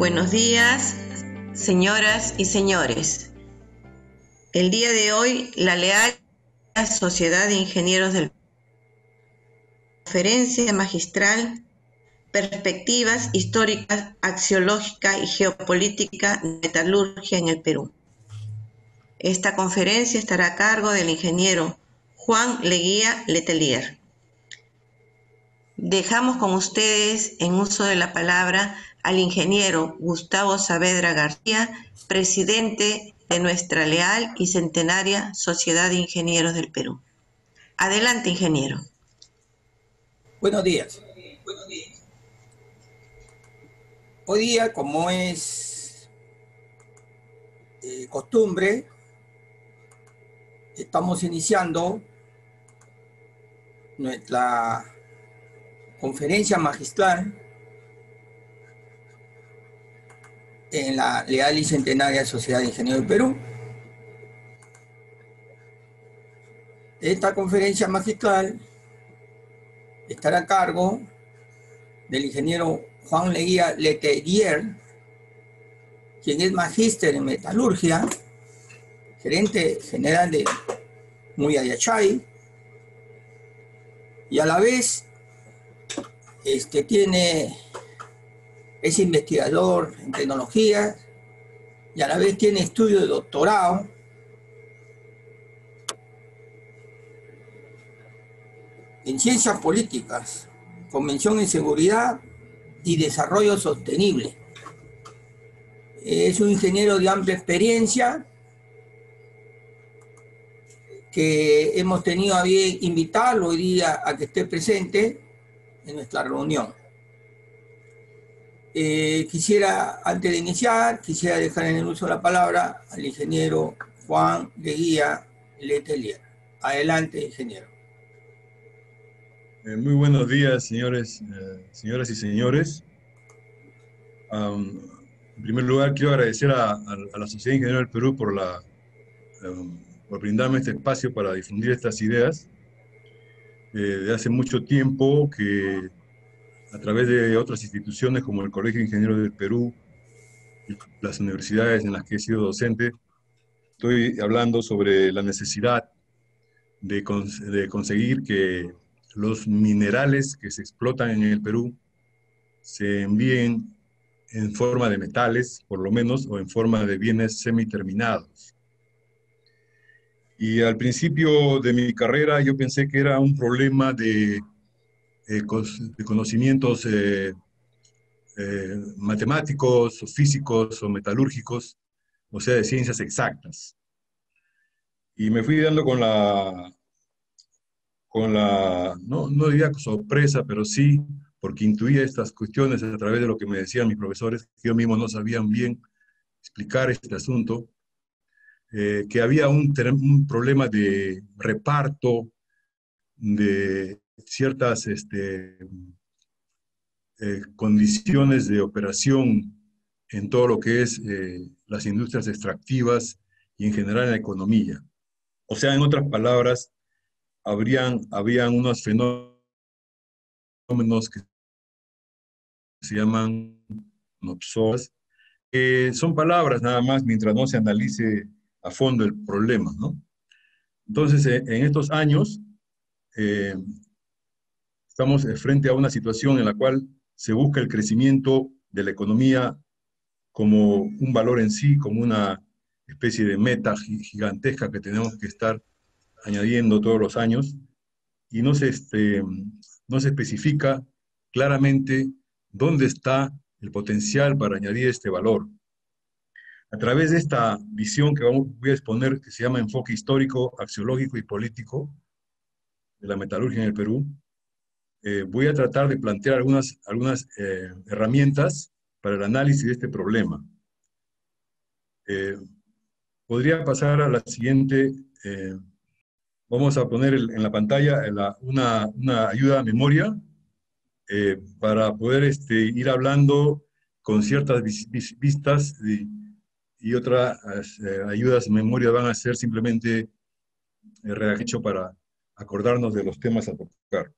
Buenos días, señoras y señores. El día de hoy, la Leal Sociedad de Ingenieros del Conferencia Magistral Perspectivas Históricas, Axiológica y Geopolítica de Metalurgia en el Perú. Esta conferencia estará a cargo del ingeniero Juan Leguía Letelier. Dejamos con ustedes en uso de la palabra al ingeniero Gustavo Saavedra García, presidente de nuestra leal y centenaria Sociedad de Ingenieros del Perú. Adelante, ingeniero. Buenos días. Hoy día, como es costumbre, estamos iniciando nuestra conferencia magistral en la Leal y Centenaria Sociedad de Ingenieros del Perú. Esta conferencia magistral estará a cargo del ingeniero Juan Leguía Letelier, quien es magíster en metalurgia, gerente general de Muyayachay, y a la vez es investigador en tecnología y a la vez tiene estudio de doctorado en ciencias políticas, convención en seguridad y desarrollo sostenible. Es un ingeniero de amplia experiencia que hemos tenido a bien invitarlo hoy día a que esté presente en nuestra reunión. Antes de iniciar, quisiera dejar en el uso de la palabra al ingeniero Juan Leguía Letelier. Adelante, ingeniero. Muy buenos días, señores, señoras y señores. En primer lugar, quiero agradecer a la Sociedad de Ingenieros del Perú por brindarme este espacio para difundir estas ideas. De hace mucho tiempo que, a través de otras instituciones como el Colegio de Ingenieros del Perú y las universidades en las que he sido docente, estoy hablando sobre la necesidad de conseguir que los minerales que se explotan en el Perú se envíen en forma de metales, por lo menos, o en forma de bienes semiterminados. Y al principio de mi carrera yo pensé que era un problema de conocimientos matemáticos, o físicos, o metalúrgicos, o sea, de ciencias exactas. Y me fui dando no diría sorpresa, pero sí, porque intuía estas cuestiones a través de lo que me decían mis profesores, que yo mismo no sabían bien explicar este asunto, que había un problema de reparto de ciertas condiciones de operación en todo lo que es las industrias extractivas y en general en la economía. O sea, en otras palabras, habían unos fenómenos que se llaman nopsoas, que son palabras nada más mientras no se analice a fondo el problema, ¿no? Entonces, en estos años, estamos frente a una situación en la cual se busca el crecimiento de la economía como un valor en sí, como una especie de meta gigantesca que tenemos que estar añadiendo todos los años, y no se especifica claramente dónde está el potencial para añadir este valor. A través de esta visión que voy a exponer, que se llama enfoque histórico, axiológico y político de la metalurgia en el Perú, voy a tratar de plantear algunas herramientas para el análisis de este problema. Podría pasar a la siguiente. Vamos a poner en la pantalla una ayuda a memoria para poder ir hablando con ciertas vistas y otras ayudas a memoria van a ser simplemente hecho para acordarnos de los temas a tocar.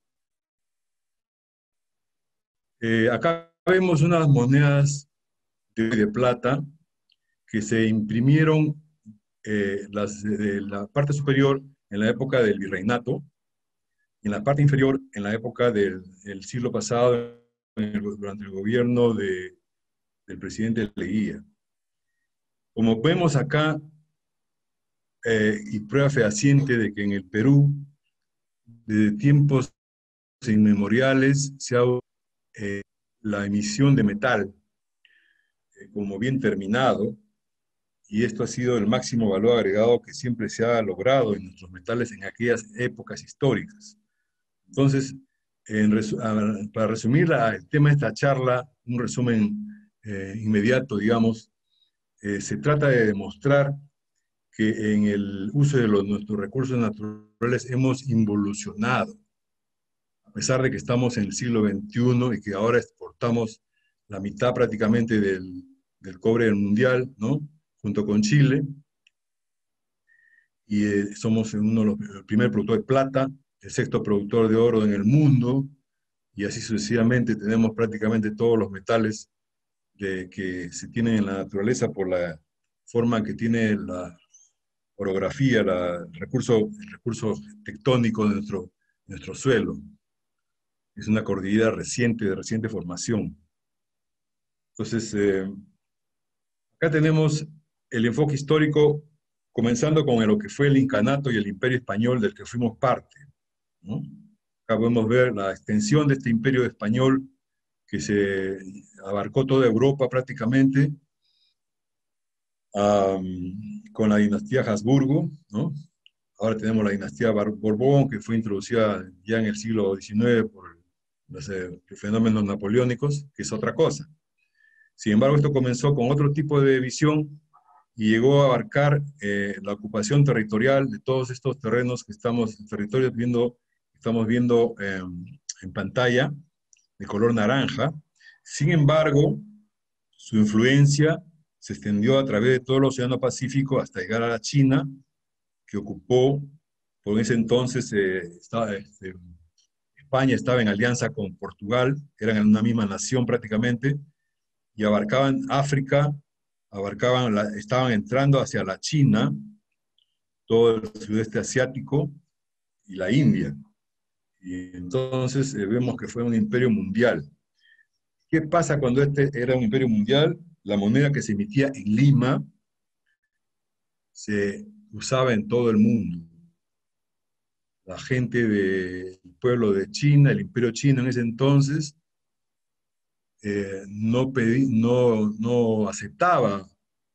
Acá vemos unas monedas de plata que se imprimieron las de la parte superior en la época del virreinato y en la parte inferior en la época del siglo pasado, durante el gobierno del presidente Leguía. Como vemos acá, y prueba fehaciente de que en el Perú, desde tiempos inmemoriales, se ha dado la emisión de metal como bien terminado, y esto ha sido el máximo valor agregado que siempre se ha logrado en nuestros metales en aquellas épocas históricas. Entonces, para resumir el tema de esta charla, un resumen inmediato, digamos, se trata de demostrar que en el uso de nuestros recursos naturales hemos involucionado, a pesar de que estamos en el siglo XXI y que ahora exportamos la mitad prácticamente del cobre mundial, ¿no? Junto con Chile, y somos el primer productor de plata, el sexto productor de oro en el mundo, y así sucesivamente tenemos prácticamente todos los metales que se tienen en la naturaleza por la forma que tiene la orografía, el recurso tectónico de nuestro suelo. Es una cordillera reciente, de reciente formación. Entonces, acá tenemos el enfoque histórico, comenzando con lo que fue el incanato y el imperio español del que fuimos parte, ¿no? Acá podemos ver la extensión de este imperio español que se abarcó toda Europa prácticamente, con la dinastía Habsburgo, ¿no? Ahora tenemos la dinastía Borbón, que fue introducida ya en el siglo XIX por los fenómenos napoleónicos, que es otra cosa. Sin embargo, esto comenzó con otro tipo de visión y llegó a abarcar la ocupación territorial de todos estos terrenos que estamos viendo en pantalla, de color naranja. Sin embargo, su influencia se extendió a través de todo el Océano Pacífico hasta llegar a la China, que ocupó, por ese entonces España estaba en alianza con Portugal, eran una misma nación prácticamente, y abarcaban África, estaban entrando hacia la China, todo el sudeste asiático y la India. Y entonces vemos que fue un imperio mundial. ¿Qué pasa cuando este era un imperio mundial? La moneda que se emitía en Lima se usaba en todo el mundo. La gente del pueblo de China, el imperio chino en ese entonces, no aceptaba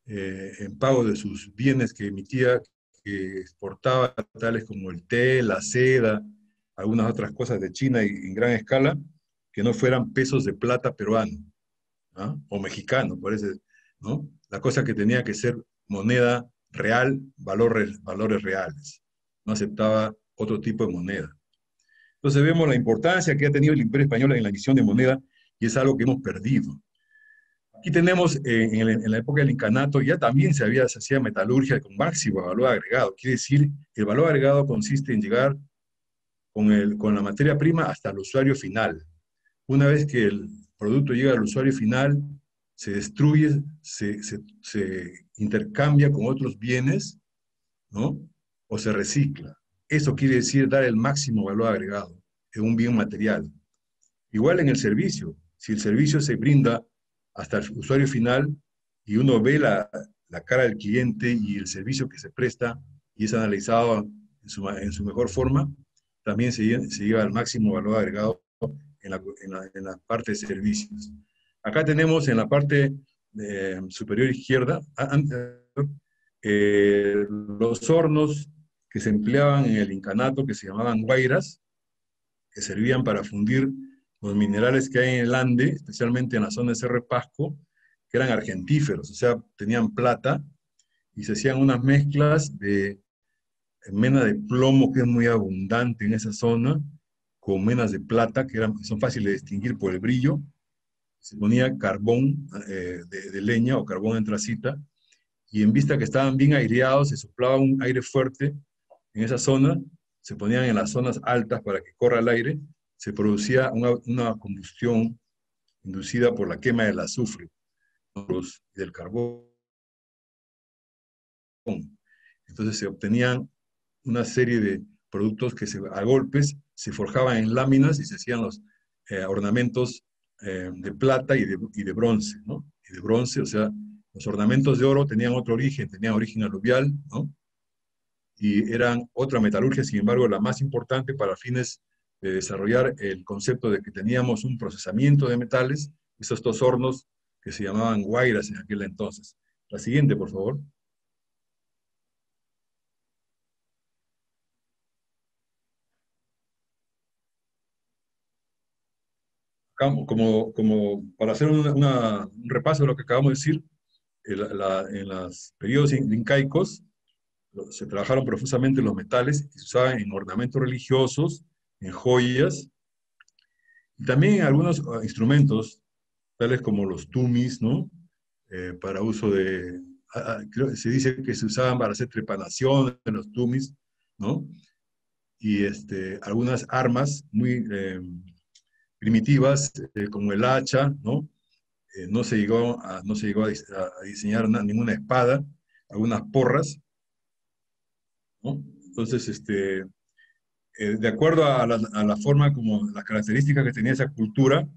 en pago de sus bienes que emitía, que exportaba, tales como el té, la seda, algunas otras cosas de China y en gran escala, que no fueran pesos de plata peruano, ¿ah? O mexicano, parece, ¿no? La cosa que tenía que ser moneda real, valores reales. No aceptaba otro tipo de moneda. Entonces vemos la importancia que ha tenido el Imperio Español en la emisión de moneda y es algo que hemos perdido. Aquí tenemos, en la época del incanato, ya también se hacía metalurgia con máximo valor agregado. Quiere decir, el valor agregado consiste en llegar con la materia prima hasta el usuario final. Una vez que el producto llega al usuario final, se destruye, se intercambia con otros bienes, ¿no? O se recicla. Eso quiere decir dar el máximo valor agregado en un bien material. Igual en el servicio. Si el servicio se brinda hasta el usuario final y uno ve la cara del cliente y el servicio que se presta y es analizado en su mejor forma, también se lleva al máximo valor agregado en la parte de servicios. Acá tenemos en la parte superior izquierda los hornos que se empleaban en el incanato, que se llamaban guairas, que servían para fundir los minerales que hay en el Ande, especialmente en la zona de Cerro Pasco, que eran argentíferos, o sea, tenían plata, y se hacían unas mezclas de mena de plomo, que es muy abundante en esa zona, con menas de plata, que son fáciles de distinguir por el brillo. Se ponía carbón de leña o carbón antracita, y en vista que estaban bien aireados, se soplaba un aire fuerte en esa zona, se ponían en las zonas altas para que corra el aire, se producía una combustión inducida por la quema del azufre, y del carbón. Entonces se obtenían una serie de productos que a golpes se forjaban en láminas y se hacían los ornamentos de plata y de bronce, ¿no? Y de bronce, o sea, los ornamentos de oro tenían otro origen, tenían origen aluvial, ¿no? Y eran otra metalurgia, sin embargo, la más importante para fines de desarrollar el concepto de que teníamos un procesamiento de metales, esos dos hornos que se llamaban guairas en aquel entonces. La siguiente, por favor. Como para hacer un repaso de lo que acabamos de decir, en los periodos incaicos se trabajaron profusamente los metales y se usaban en ornamentos religiosos, en joyas, y también en algunos instrumentos, tales como los tumis, ¿no? Para uso de, se dice que se usaban para hacer trepanaciones en los tumis, ¿no? Y algunas armas muy primitivas, como el hacha, ¿no? No se llegó a diseñar ninguna espada, algunas porras, ¿no? Entonces, de acuerdo a la forma como las características que tenía esa cultura,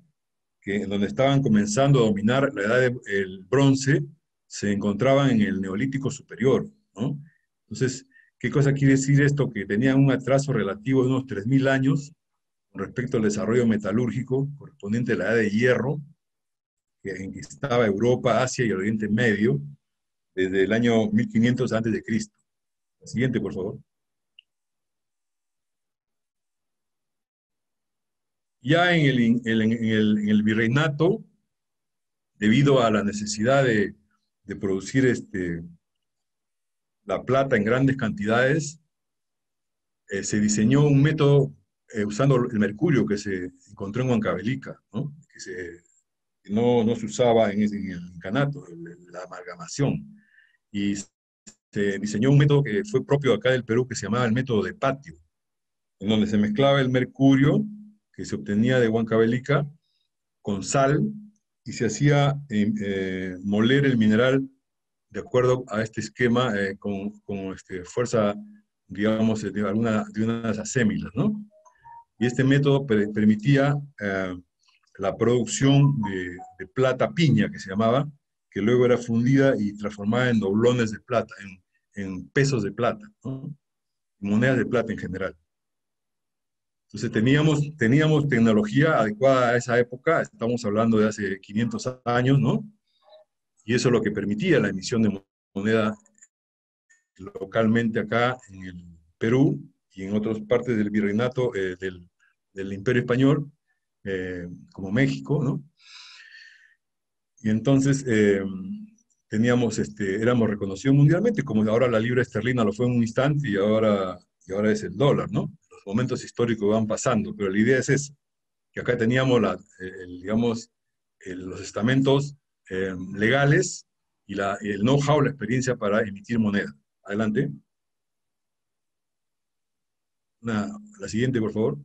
que donde estaban comenzando a dominar la edad del bronce, se encontraban en el Neolítico Superior, ¿no? Entonces, ¿qué cosa quiere decir esto? Que tenían un atraso relativo de unos 3000 años con respecto al desarrollo metalúrgico correspondiente a la edad de hierro, en que estaba Europa, Asia y Oriente Medio, desde el año 1500 antes de Cristo. La siguiente, por favor. Ya en el virreinato, debido a la necesidad de producir la plata en grandes cantidades, se diseñó un método usando el mercurio que se encontró en Huancavelica, ¿no? Que no se usaba en el incanato, la amalgamación. Y se diseñó un método que fue propio acá del Perú, que se llamaba el método de patio, en donde se mezclaba el mercurio que se obtenía de Huancavelica con sal y se hacía moler el mineral de acuerdo a este esquema con fuerza, digamos, de unas acémilas, ¿no? Y este método permitía la producción de plata piña, que se llamaba, que luego era fundida y transformada en doblones de plata, en pesos de plata, ¿no? Monedas de plata en general. Entonces teníamos tecnología adecuada a esa época, estamos hablando de hace 500 años, ¿no? Y eso es lo que permitía la emisión de moneda localmente acá en el Perú y en otras partes del virreinato del Imperio Español, como México, ¿no? Y entonces éramos reconocidos mundialmente, como ahora la libra esterlina lo fue en un instante y ahora es el dólar, ¿no? Los momentos históricos van pasando, pero la idea es esa, que acá teníamos, digamos, los estamentos legales y el know-how, la experiencia para emitir moneda. Adelante. La siguiente, por favor.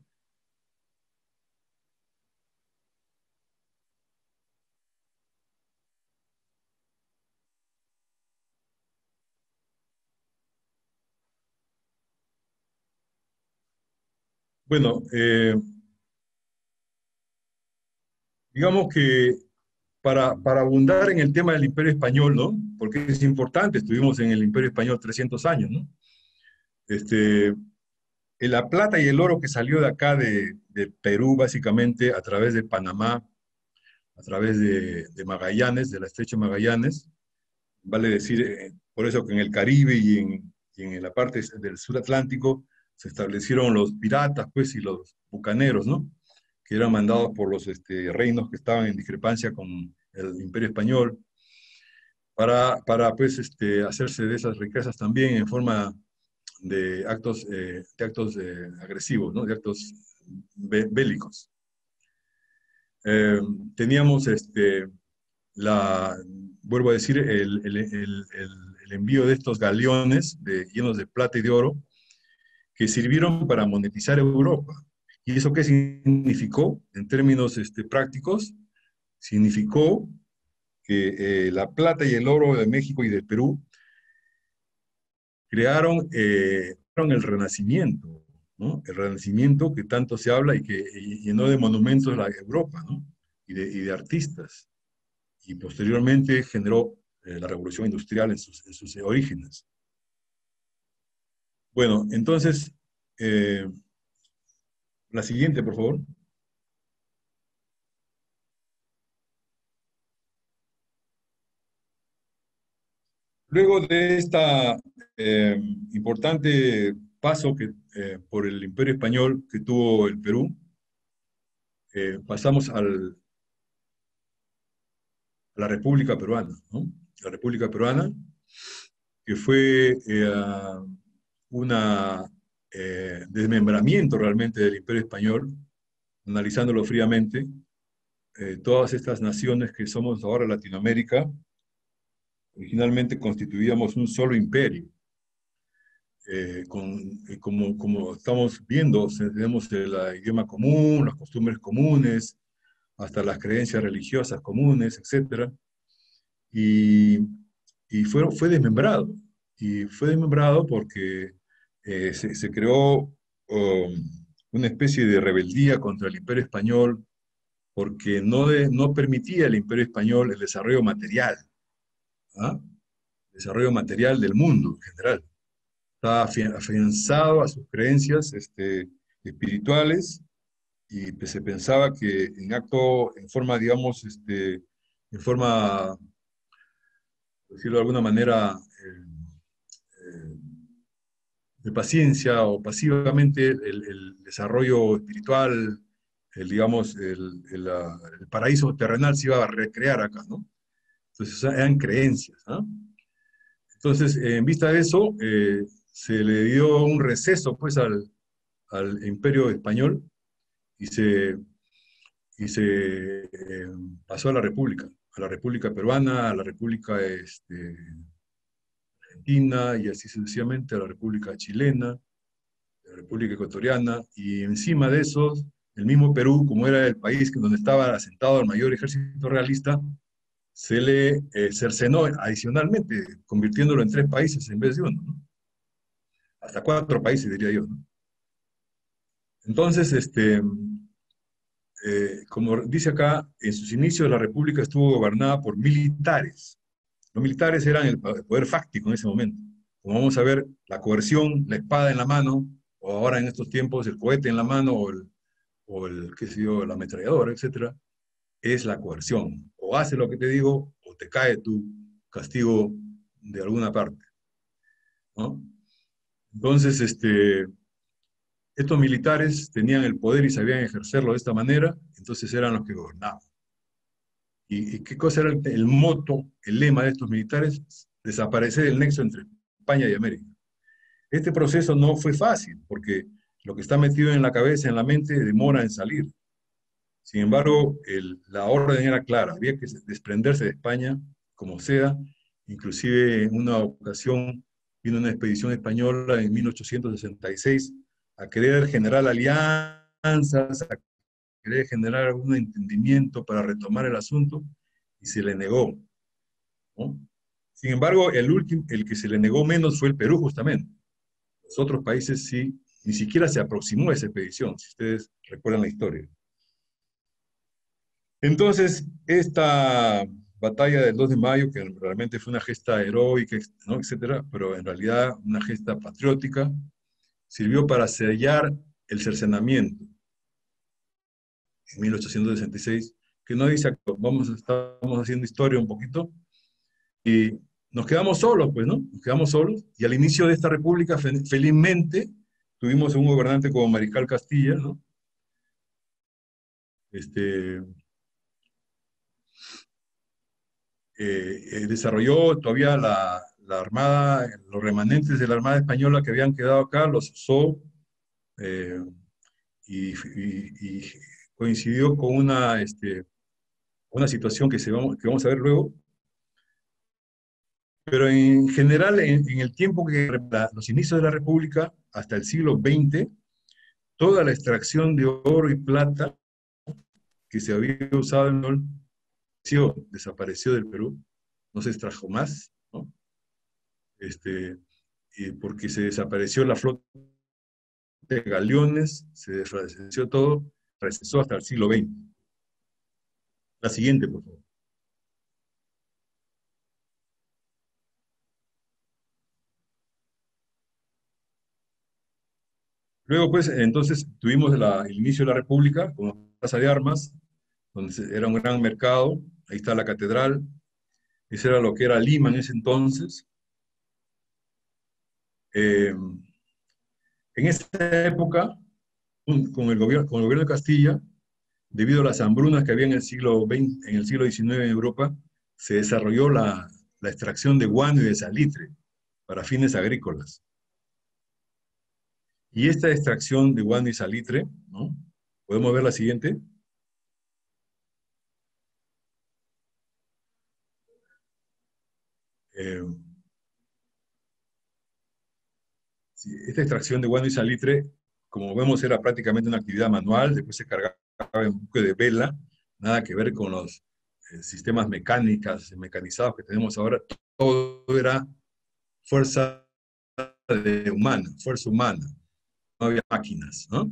Bueno, digamos que para abundar en el tema del Imperio Español, ¿no? Porque es importante, estuvimos en el Imperio Español 300 años, ¿no? La plata y el oro que salió de acá, de Perú, básicamente, a través de Panamá, a través de Magallanes, del estrecho Magallanes, vale decir, por eso que en el Caribe y en la parte del sur Atlántico se establecieron los piratas, pues, y los bucaneros, ¿no? Que eran mandados por los reinos que estaban en discrepancia con el Imperio Español, para pues, hacerse de esas riquezas también en forma de actos agresivos, ¿no? De actos bélicos. Teníamos, vuelvo a decir, el envío de estos galeones llenos de plata y de oro que sirvieron para monetizar Europa. ¿Y eso qué significó en términos prácticos? Significó que la plata y el oro de México y del Perú crearon el Renacimiento, ¿no? El Renacimiento que tanto se habla y que llenó de monumentos la Europa, ¿no? Y de artistas. Y posteriormente generó la Revolución Industrial en sus orígenes. Bueno, entonces, la siguiente, por favor. Luego de esta importante paso por el Imperio Español que tuvo el Perú, pasamos a la República Peruana, ¿no? La República Peruana, que fue un desmembramiento realmente del Imperio Español, analizándolo fríamente. Todas estas naciones que somos ahora Latinoamérica, originalmente constituíamos un solo imperio. Como estamos viendo, tenemos el idioma común, las costumbres comunes, hasta las creencias religiosas comunes, etc. Y fue desmembrado. Y fue desmembrado porque se creó una especie de rebeldía contra el Imperio Español, porque no permitía el Imperio Español el desarrollo material, ¿ah? El desarrollo material del mundo en general. Estaba afianzado a sus creencias espirituales, y se pensaba que en forma, digamos, en forma, por decirlo de alguna manera, de paciencia o pasivamente, el desarrollo espiritual, digamos, el paraíso terrenal se iba a recrear acá, ¿no? Entonces, eran creencias, ¿no? Entonces, en vista de eso, se le dio un receso, pues, al Imperio Español, y se pasó a la República Peruana, a la República Argentina, y así sucesivamente, a la República Chilena, a la República Ecuatoriana, y encima de eso, el mismo Perú, como era el país donde estaba asentado el mayor ejército realista, se le cercenó adicionalmente, convirtiéndolo en 3 países en vez de uno, ¿no? Hasta 4 países, diría yo, ¿no? Entonces, como dice acá, en sus inicios la República estuvo gobernada por militares. Los militares eran el poder fáctico en ese momento. Como vamos a ver, la coerción, la espada en la mano, o ahora en estos tiempos el cohete en la mano, qué sé yo, la ametralladora, etcétera, es la coerción. O hace lo que te digo, o te cae tu castigo de alguna parte, ¿no? Entonces, estos militares tenían el poder y sabían ejercerlo de esta manera, entonces eran los que gobernaban. ¿Y qué cosa era el moto, el lema de estos militares? Desaparecer el nexo entre España y América. Este proceso no fue fácil, porque lo que está metido en la cabeza, en la mente, demora en salir. Sin embargo, la orden era clara, había que desprenderse de España, como sea. Inclusive en una ocasión vino una expedición española en 1866 a querer generar alianzas, a querer generar algún entendimiento para retomar el asunto, y se le negó, ¿no? Sin embargo, el que se le negó menos fue el Perú, justamente. Los otros países sí, ni siquiera se aproximó a esa expedición, si ustedes recuerdan la historia. Entonces, esta batalla del 2 de mayo, que realmente fue una gesta heroica, ¿no?, etcétera, pero en realidad una gesta patriótica, sirvió para sellar el cercenamiento en 1866, que no dice, estamos haciendo historia un poquito, y nos quedamos solos, pues, ¿no? Nos quedamos solos, y al inicio de esta república, felizmente, tuvimos un gobernante como Mariscal Castilla, ¿no? Desarrolló todavía la Armada, los remanentes de la Armada Española que habían quedado acá, los usó, y coincidió con una situación que vamos a ver luego. Pero en general, en el tiempo los inicios de la República, hasta el siglo XX, toda la extracción de oro y plata que se había usado en desapareció del Perú, no se extrajo más, ¿no? Porque se desapareció la flota de galeones, se desapareció todo, regresó hasta el siglo XX. La siguiente, por favor. Luego, pues, entonces tuvimos el inicio de la República con la Plaza de Armas, donde era un gran mercado, ahí está la catedral, ese era lo que era Lima en ese entonces. En esa época, con el gobierno de Castilla, debido a las hambrunas que había en el siglo XIX en Europa, se desarrolló la extracción de guano y de salitre para fines agrícolas. Y esta extracción de guano y salitre, ¿no? ¿Podemos ver la siguiente? Sí, esta extracción de guano y salitre, como vemos, era prácticamente una actividad manual, después se cargaba en un buque de vela, nada que ver con los sistemas mecanizados que tenemos ahora, todo era fuerza humana, fuerza humana, no había máquinas, ¿no?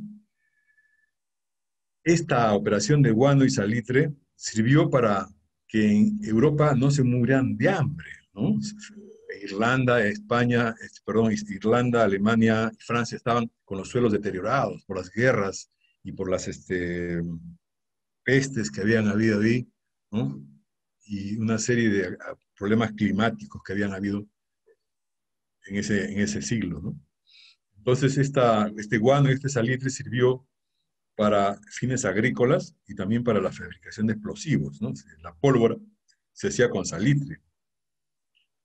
Esta operación de guano y salitre sirvió para que en Europa no se murieran de hambre, ¿no? Irlanda, España, perdón, Irlanda, Alemania y Francia estaban con los suelos deteriorados por las guerras y por las pestes que habían habido ahí, ¿no? Y una serie de problemas climáticos que habían habido en ese siglo, ¿no? Entonces, este guano y este salitre sirvió para fines agrícolas y también para la fabricación de explosivos, ¿no? La pólvora se hacía con salitre.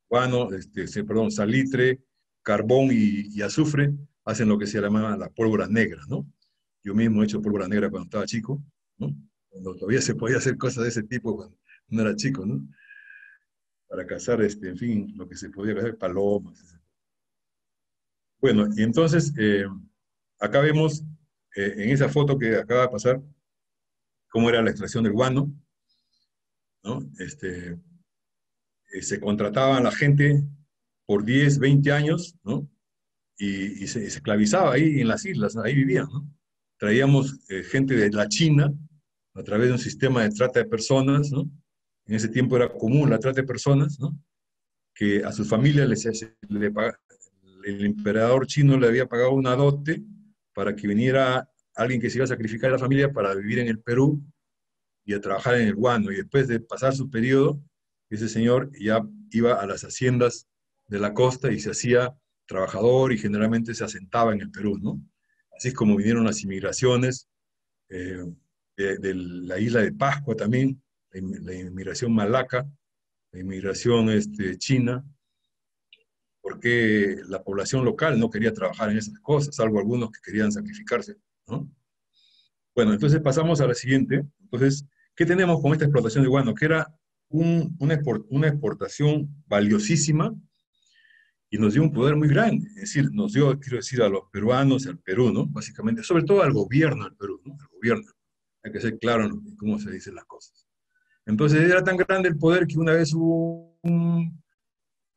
Guano, perdón, salitre, carbón y azufre hacen lo que se llama la pólvora negra, ¿no? Yo mismo he hecho pólvora negra cuando estaba chico, ¿no? Cuando todavía se podía hacer cosas de ese tipo cuando no era chico, ¿no? Para cazar, en fin, lo que se podía cazar, palomas. Bueno, y entonces, acá vemos, en esa foto que acaba de pasar, cómo era la extracción del guano, ¿no? Se contrataba a la gente por 10, 20 años, ¿no? Y se esclavizaba ahí en las islas, ¿no? Ahí vivían, ¿no? Traíamos gente de la China a través de un sistema de trata de personas, ¿no? En ese tiempo era común la trata de personas, ¿no? Que a sus familias el emperador chino le había pagado una dote para que viniera alguien que se iba a sacrificar a la familia para vivir en el Perú y a trabajar en el guano. Y después de pasar su periodo, ese señor ya iba a las haciendas de la costa y se hacía trabajador y generalmente se asentaba en el Perú, ¿no? Así es como vinieron las inmigraciones de la isla de Pascua también, la inmigración malaca, la inmigración china, porque la población local no quería trabajar en esas cosas, salvo algunos que querían sacrificarse, ¿no? Bueno, entonces pasamos a la siguiente. Entonces, ¿qué tenemos con esta explotación de guano? Que era una exportación valiosísima y nos dio un poder muy grande. Es decir, nos dio, quiero decir, a los peruanos, al Perú, ¿no? Básicamente, sobre todo al gobierno del Perú, ¿no? Al gobierno. Hay que ser claro en cómo se dicen las cosas. Entonces, era tan grande el poder que una vez hubo un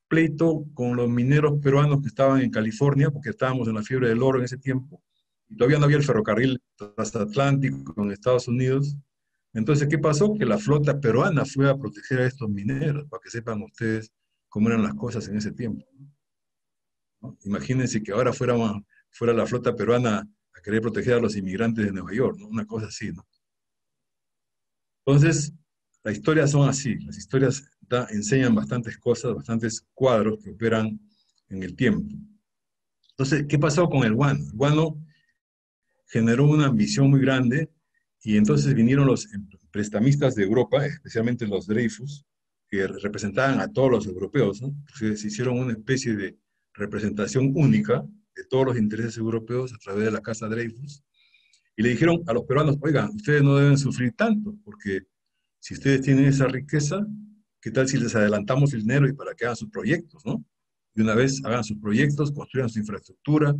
pleito con los mineros peruanos que estaban en California, porque estábamos en la fiebre del oro en ese tiempo, y todavía no había el ferrocarril transatlántico en Estados Unidos. Entonces, ¿qué pasó? Que la flota peruana fue a proteger a estos mineros, para que sepan ustedes cómo eran las cosas en ese tiempo, ¿no? Imagínense que ahora fuera la flota peruana a querer proteger a los inmigrantes de Nueva York, ¿no? Una cosa así, ¿no? Entonces, las historias son así, las historias enseñan bastantes cosas, bastantes cuadros que operan en el tiempo. Entonces, ¿qué pasó con el guano? El guano generó una ambición muy grande y entonces vinieron los prestamistas de Europa, especialmente los Dreyfus, que representaban a todos los europeos, ¿no? Entonces, se hicieron una especie de representación única de todos los intereses europeos a través de la Casa Dreyfus, y le dijeron a los peruanos, oigan, ustedes no deben sufrir tanto, porque si ustedes tienen esa riqueza, ¿qué tal si les adelantamos el dinero y para que hagan sus proyectos, ¿no? Y una vez hagan sus proyectos, construyan su infraestructura,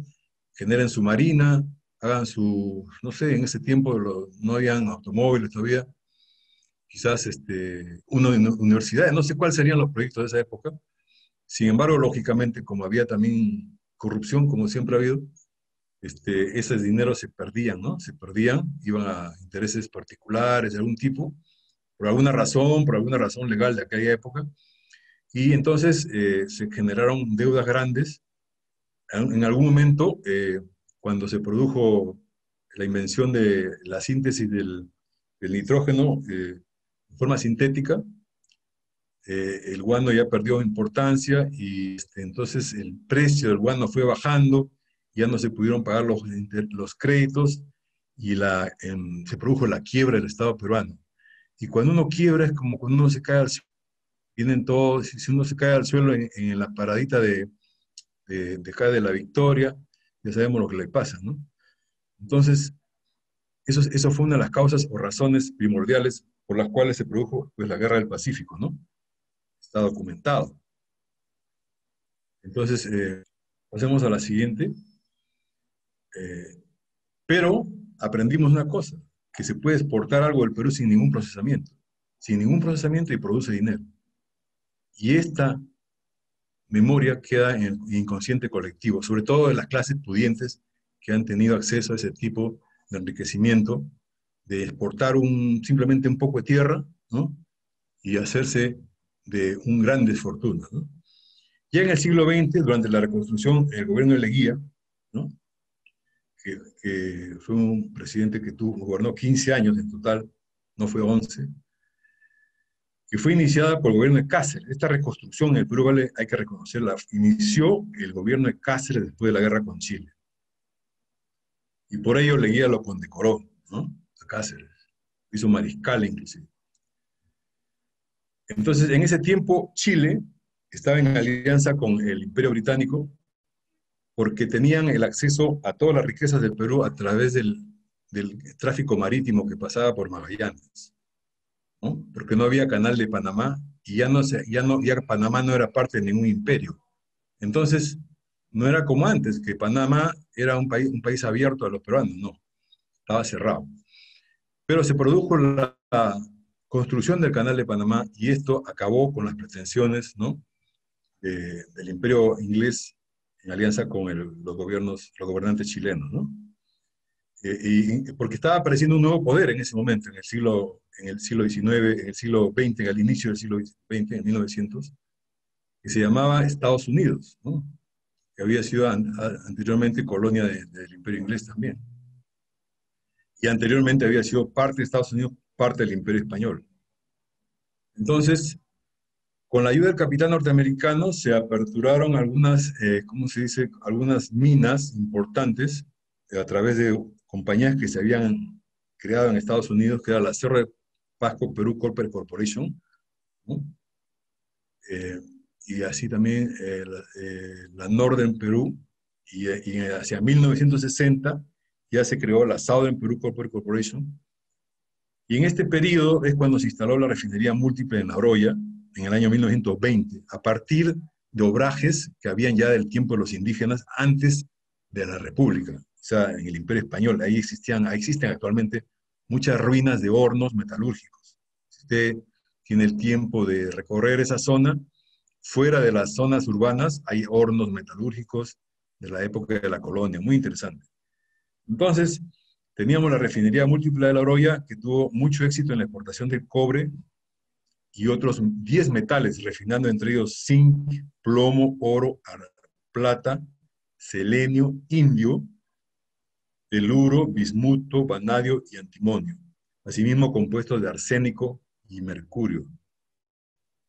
generen su marina, hagan su, no sé, en ese tiempo no habían automóviles todavía, quizás universidades, no sé cuáles serían los proyectos de esa época. Sin embargo, lógicamente, como había también corrupción, como siempre ha habido, esos dineros se perdían, ¿no? Se perdían, iban a intereses particulares de algún tipo, por alguna razón legal de aquella época, y entonces se generaron deudas grandes. En algún momento, cuando se produjo la invención de la síntesis del nitrógeno de forma sintética, el guano ya perdió importancia y entonces el precio del guano fue bajando, ya no se pudieron pagar los créditos y se produjo la quiebra del Estado peruano. Y cuando uno quiebra es como cuando uno se cae al suelo. Vienen todos, si uno se cae al suelo en la paradita de la Victoria, ya sabemos lo que le pasa, ¿no? Entonces, eso fue una de las causas o razones primordiales por las cuales se produjo pues, la Guerra del Pacífico, ¿no? Está documentado. Entonces, pasemos a la siguiente. Pero aprendimos una cosa, que se puede exportar algo del Perú sin ningún procesamiento. Sin ningún procesamiento y produce dinero. Y esta memoria queda en el inconsciente colectivo, sobre todo de las clases pudientes que han tenido acceso a ese tipo de enriquecimiento, de exportar simplemente un poco de tierra, ¿no? Y hacerse de un grandes fortunas, ¿no? Ya en el siglo XX, durante la reconstrucción, el gobierno de Leguía, ¿no? que fue un presidente que gobernó 15 años en total, no fue 11, que fue iniciada por el gobierno de Cáceres. Esta reconstrucción en el Perú, hay que reconocerla, inició el gobierno de Cáceres después de la guerra con Chile. Y por ello Leguía lo condecoró, ¿no? A Cáceres. Hizo mariscal inclusive. Entonces, en ese tiempo, Chile estaba en alianza con el Imperio Británico porque tenían el acceso a todas las riquezas del Perú a través del tráfico marítimo que pasaba por Magallanes, ¿no? Porque no había canal de Panamá y ya Panamá no era parte de ningún imperio. Entonces, no era como antes, que Panamá era un país abierto a los peruanos, no, estaba cerrado. Pero se produjo la construcción del canal de Panamá y esto acabó con las pretensiones, ¿no? del imperio inglés en alianza con los gobernantes chilenos, ¿no? Porque estaba apareciendo un nuevo poder en ese momento, en el siglo XIX, en el siglo XX, al inicio del siglo XX, en 1900, que se llamaba Estados Unidos, ¿no? Que había sido anteriormente colonia del imperio inglés también. Y anteriormente había sido parte de Estados Unidos, parte del imperio español. Entonces, con la ayuda del capital norteamericano se aperturaron algunas, ¿cómo se dice? Algunas minas importantes a través de compañías que se habían creado en Estados Unidos, que era la Cerro de Pasco Perú Copper Corporation, ¿no? Y así también la Northern Perú, y hacia 1960 ya se creó la Southern Perú Copper Corporation, y en este periodo es cuando se instaló la refinería múltiple en La Oroya, en el año 1920, a partir de obrajes que habían ya del tiempo de los indígenas antes de la República, o sea, en el Imperio Español. Ahí existen actualmente muchas ruinas de hornos metalúrgicos. Si usted tiene el tiempo de recorrer esa zona, fuera de las zonas urbanas hay hornos metalúrgicos de la época de la colonia, muy interesante. Entonces, teníamos la refinería múltiple de La Oroya, que tuvo mucho éxito en la exportación del cobre y otros 10 metales, refinando entre ellos zinc, plomo, oro, plata, selenio, indio, teluro, bismuto, vanadio y antimonio. Asimismo, compuestos de arsénico y mercurio.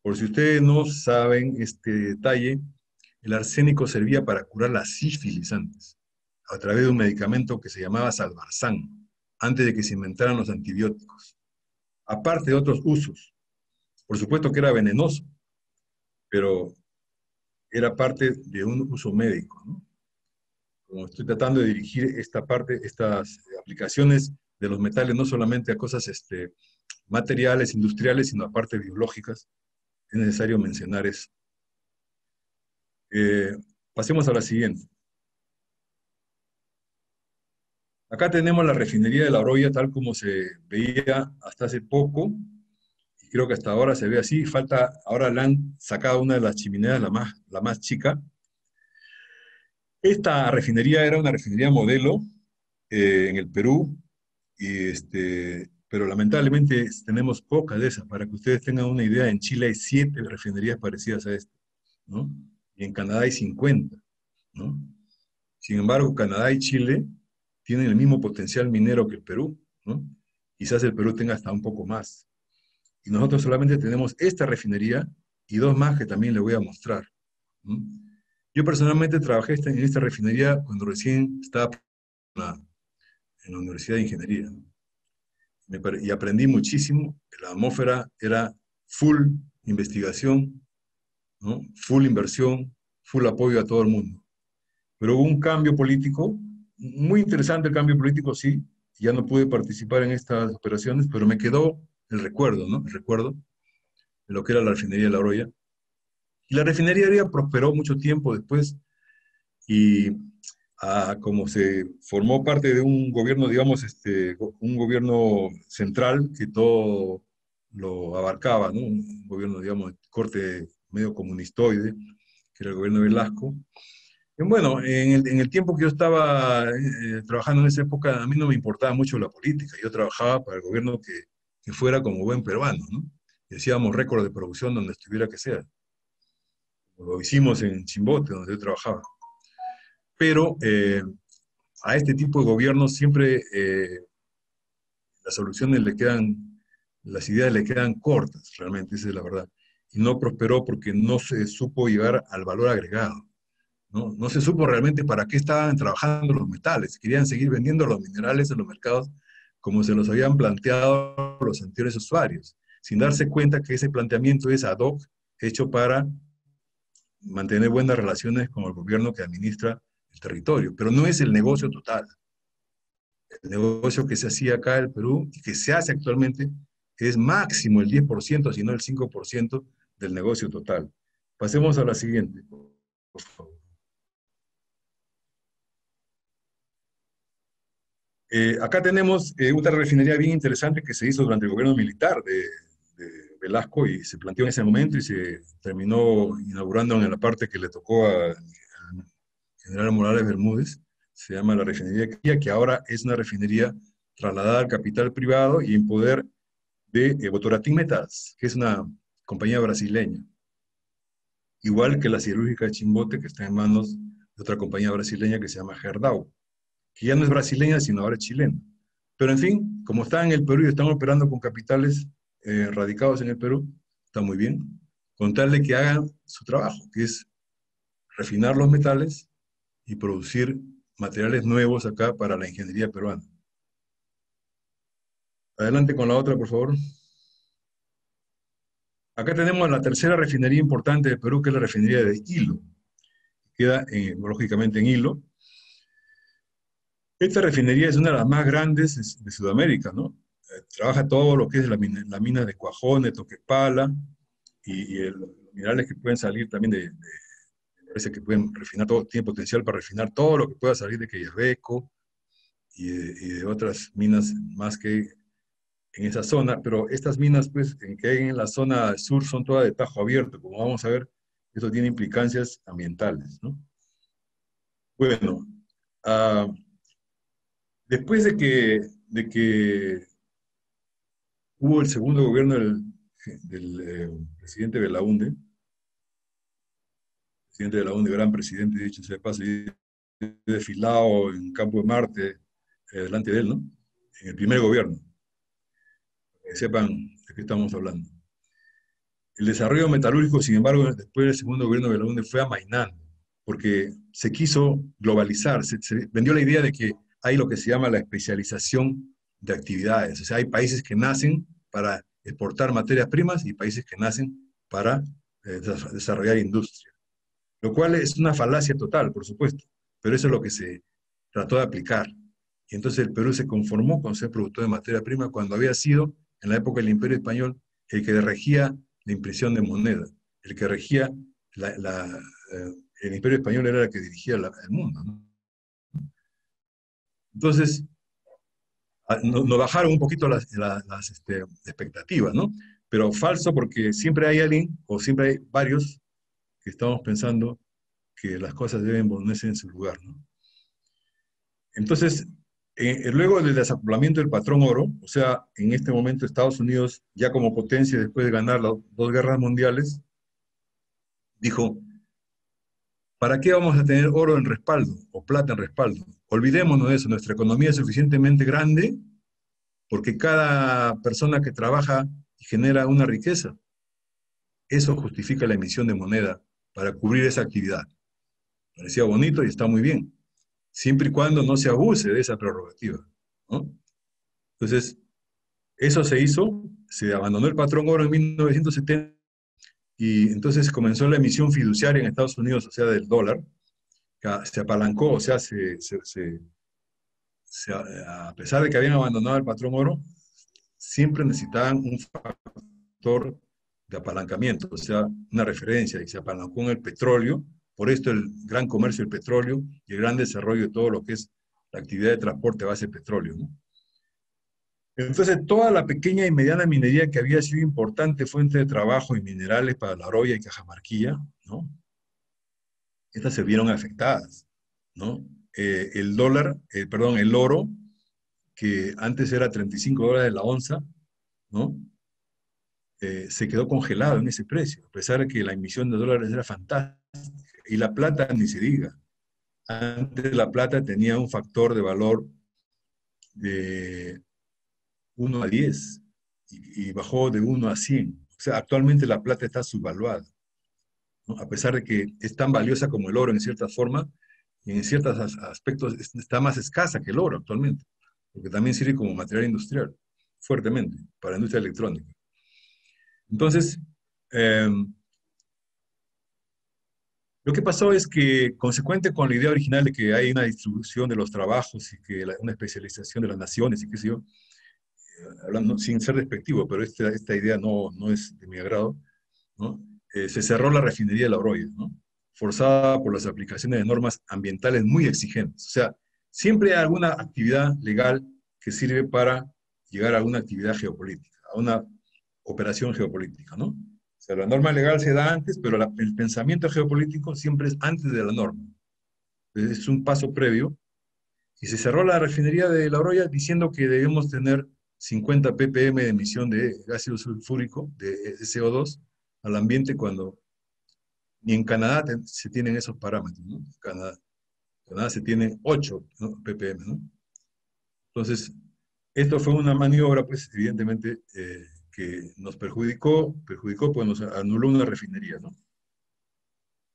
Por si ustedes no saben este detalle, el arsénico servía para curar la sífilis antes, a través de un medicamento que se llamaba Salvarsan, antes de que se inventaran los antibióticos. Aparte de otros usos. Por supuesto que era venenoso, pero era parte de un uso médico, ¿no? Como estoy tratando de dirigir esta parte, estas aplicaciones de los metales, no solamente a cosas materiales, industriales, sino a partes biológicas, es necesario mencionar eso. Pasemos a la siguiente. Acá tenemos la refinería de La Oroya, tal como se veía hasta hace poco. creo que hasta ahora se ve así, falta, ahora le han sacado una de las chimeneas, la más chica. Esta refinería era una refinería modelo en el Perú, pero lamentablemente tenemos pocas de esas. Para que ustedes tengan una idea, en Chile hay 7 refinerías parecidas a esta, ¿no? Y en Canadá hay 50, ¿no? Sin embargo, Canadá y Chile tienen el mismo potencial minero que el Perú, ¿no? Quizás el Perú tenga hasta un poco más. Y nosotros solamente tenemos esta refinería y 2 más que también le voy a mostrar, ¿no? Yo personalmente trabajé en esta refinería cuando recién estaba en la Universidad de Ingeniería, ¿no? Y aprendí muchísimo. La atmósfera era full investigación, ¿no? Full inversión, full apoyo a todo el mundo. Pero hubo un cambio político, muy interesante el cambio político, sí. Ya no pude participar en estas operaciones, pero me quedó el recuerdo, ¿no? El recuerdo de lo que era la refinería de La Oroya. Y la refinería prosperó mucho tiempo después, y como se formó parte de un gobierno, digamos, un gobierno central que todo lo abarcaba, ¿no? Un gobierno, digamos, de corte medio comunistoide, que era el gobierno de Velasco. Y bueno, en el tiempo que yo estaba trabajando en esa época, a mí no me importaba mucho la política. Yo trabajaba para el gobierno que fuera como buen peruano, ¿no? Y hacíamos récord de producción donde estuviera que sea. Lo hicimos en Chimbote, donde yo trabajaba. Pero a este tipo de gobierno siempre las soluciones le quedan, las ideas le quedan cortas, realmente, esa es la verdad. Y no prosperó porque no se supo llegar al valor agregado, ¿no? No se supo realmente para qué estaban trabajando los metales. Querían seguir vendiendo los minerales en los mercados como se los habían planteado los anteriores usuarios, sin darse cuenta que ese planteamiento es ad hoc, hecho para mantener buenas relaciones con el gobierno que administra el territorio, pero no es el negocio total. El negocio que se hacía acá en el Perú y que se hace actualmente es máximo el 10%, si no el 5% del negocio total. Pasemos a la siguiente, por favor. Acá tenemos una refinería bien interesante que se hizo durante el gobierno militar de Velasco y se planteó en ese momento y se terminó inaugurando en la parte que le tocó al general Morales Bermúdez. Se llama la refinería Quilla, que ahora es una refinería trasladada al capital privado y en poder de Votorantim Metals, que es una compañía brasileña. Igual que la siderúrgica de Chimbote, que está en manos de otra compañía brasileña que se llama Gerdau, que ya no es brasileña, sino ahora es chilena. Pero en fin, como están en el Perú y están operando con capitales radicados en el Perú, está muy bien, con tal de que hagan su trabajo, que es refinar los metales y producir materiales nuevos acá para la ingeniería peruana. Adelante con la otra, por favor. Acá tenemos la tercera refinería importante de Perú, que es la refinería de Ilo. Queda, lógicamente, en Ilo. Esta refinería es una de las más grandes de Sudamérica, ¿no? Trabaja todo lo que es la mina de Cuajone, Toquepala, y los minerales que pueden salir también parece que pueden refinar todo, tiene potencial para refinar todo lo que pueda salir de Quellaveco y de otras minas más que en esa zona, pero estas minas pues, que hay en la zona sur son todas de tajo abierto, como vamos a ver, esto tiene implicancias ambientales, ¿no? Bueno, después de que hubo el segundo gobierno del presidente Belaúnde, gran presidente, dicho sea de paso, y desfilado en Campo de Marte, delante de él, ¿no? En el primer gobierno, que sepan de qué estamos hablando. El desarrollo metalúrgico, sin embargo, después del segundo gobierno de Belaúnde fue amainando, porque se quiso globalizar, se vendió la idea de que hay lo que se llama la especialización de actividades. O sea, hay países que nacen para exportar materias primas y países que nacen para desarrollar industria. Lo cual es una falacia total, por supuesto, pero eso es lo que se trató de aplicar. Y entonces el Perú se conformó con ser productor de materia prima cuando había sido, en la época del Imperio Español, el que regía la impresión de moneda, el que regía el Imperio Español era el que dirigía el mundo, ¿no? Entonces, nos bajaron un poquito las expectativas, ¿no? pero falso porque siempre hay alguien, o siempre hay varios, que estamos pensando que las cosas deben ponerse en su lugar, ¿no? Entonces, luego del desacoplamiento del patrón oro, o sea, en este momento Estados Unidos, ya como potencia después de ganar las dos guerras mundiales, dijo, ¿para qué vamos a tener oro en respaldo o plata en respaldo? Olvidémonos de eso, nuestra economía es suficientemente grande porque cada persona que trabaja genera una riqueza. Eso justifica la emisión de moneda para cubrir esa actividad. Parecía bonito y está muy bien, siempre y cuando no se abuse de esa prerrogativa, ¿no? Entonces, eso se hizo, se abandonó el patrón oro en 1970 y entonces comenzó la emisión fiduciaria en Estados Unidos, o sea, del dólar, que se apalancó, o sea, a pesar de que habían abandonado el patrón oro, siempre necesitaban un factor de apalancamiento, o sea, una referencia, y se apalancó en el petróleo. Por esto el gran comercio del petróleo y el gran desarrollo de todo lo que es la actividad de transporte a base de petróleo, ¿no? Entonces, toda la pequeña y mediana minería que había sido importante fuente de trabajo y minerales para La Oroya y Cajamarquilla, ¿no? Estas se vieron afectadas, ¿no? El dólar, perdón, el oro, que antes era $35 la onza, ¿no? Se quedó congelado en ese precio, a pesar de que la emisión de dólares era fantástica. Y la plata ni se diga. Antes la plata tenía un factor de valor de 1 a 10 y bajó de 1 a 100. O sea, actualmente la plata está subvaluada, ¿no? A pesar de que es tan valiosa como el oro en cierta forma, y en ciertos aspectos está más escasa que el oro actualmente, porque también sirve como material industrial, fuertemente, para la industria electrónica. Entonces, lo que pasó es que, consecuente con la idea original de que hay una distribución de los trabajos y que una especialización de las naciones y qué sé yo, hablando sin ser despectivo, pero esta idea no es de mi agrado, ¿no? Se cerró la refinería de La Oroya, ¿no? Forzada por las aplicaciones de normas ambientales muy exigentes. O sea, siempre hay alguna actividad legal que sirve para llegar a una actividad geopolítica, a una operación geopolítica, ¿no? O sea, la norma legal se da antes, pero el pensamiento geopolítico siempre es antes de la norma. Es un paso previo. Y se cerró la refinería de La Oroya diciendo que debemos tener 50 ppm de emisión de ácido sulfúrico, de CO2, al ambiente, cuando ni en Canadá se tienen esos parámetros, ¿no? Canadá se tiene 8, ¿no? ppm, ¿no? Entonces, esto fue una maniobra, pues, evidentemente, que nos perjudicó, pues nos anuló una refinería, ¿no?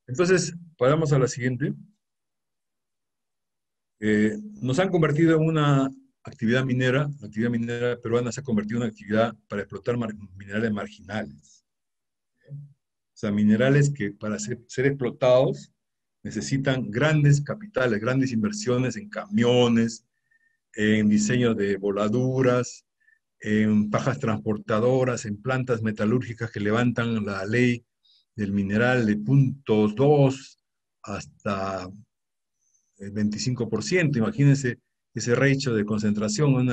Entonces, pasamos a la siguiente. Nos han convertido en una actividad minera. La actividad minera peruana se ha convertido en una actividad para explotar minerales marginales. O sea, minerales que para ser explotados necesitan grandes capitales, grandes inversiones en camiones, en diseño de voladuras, en pajas transportadoras, en plantas metalúrgicas que levantan la ley del mineral de 0.2 hasta el 25%. Imagínense ese ratio de concentración,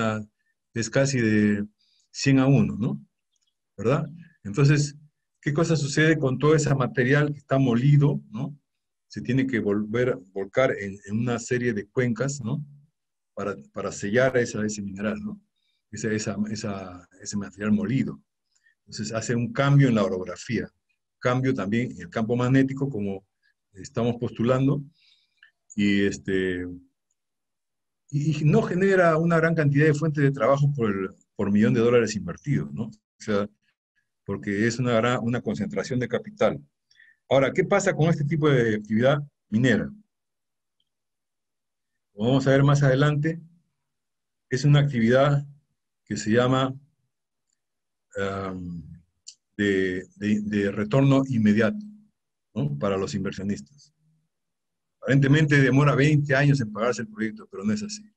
es casi de 100 a 1, ¿no? ¿Verdad? Entonces, ¿qué cosa sucede con todo ese material que está molido, ¿no? Se tiene que volcar en una serie de cuencas, ¿no? Para sellar ese mineral, ¿no? Ese material molido. Entonces hace un cambio en la orografía, cambio también en el campo magnético, como estamos postulando, y no genera una gran cantidad de fuentes de trabajo por millón de dólares invertidos, ¿no? O sea, porque es una concentración de capital. Ahora, ¿qué pasa con este tipo de actividad minera? Como vamos a ver más adelante, es una actividad que se llama de retorno inmediato, ¿no? Para los inversionistas. Aparentemente demora 20 años en pagarse el proyecto, pero no es así.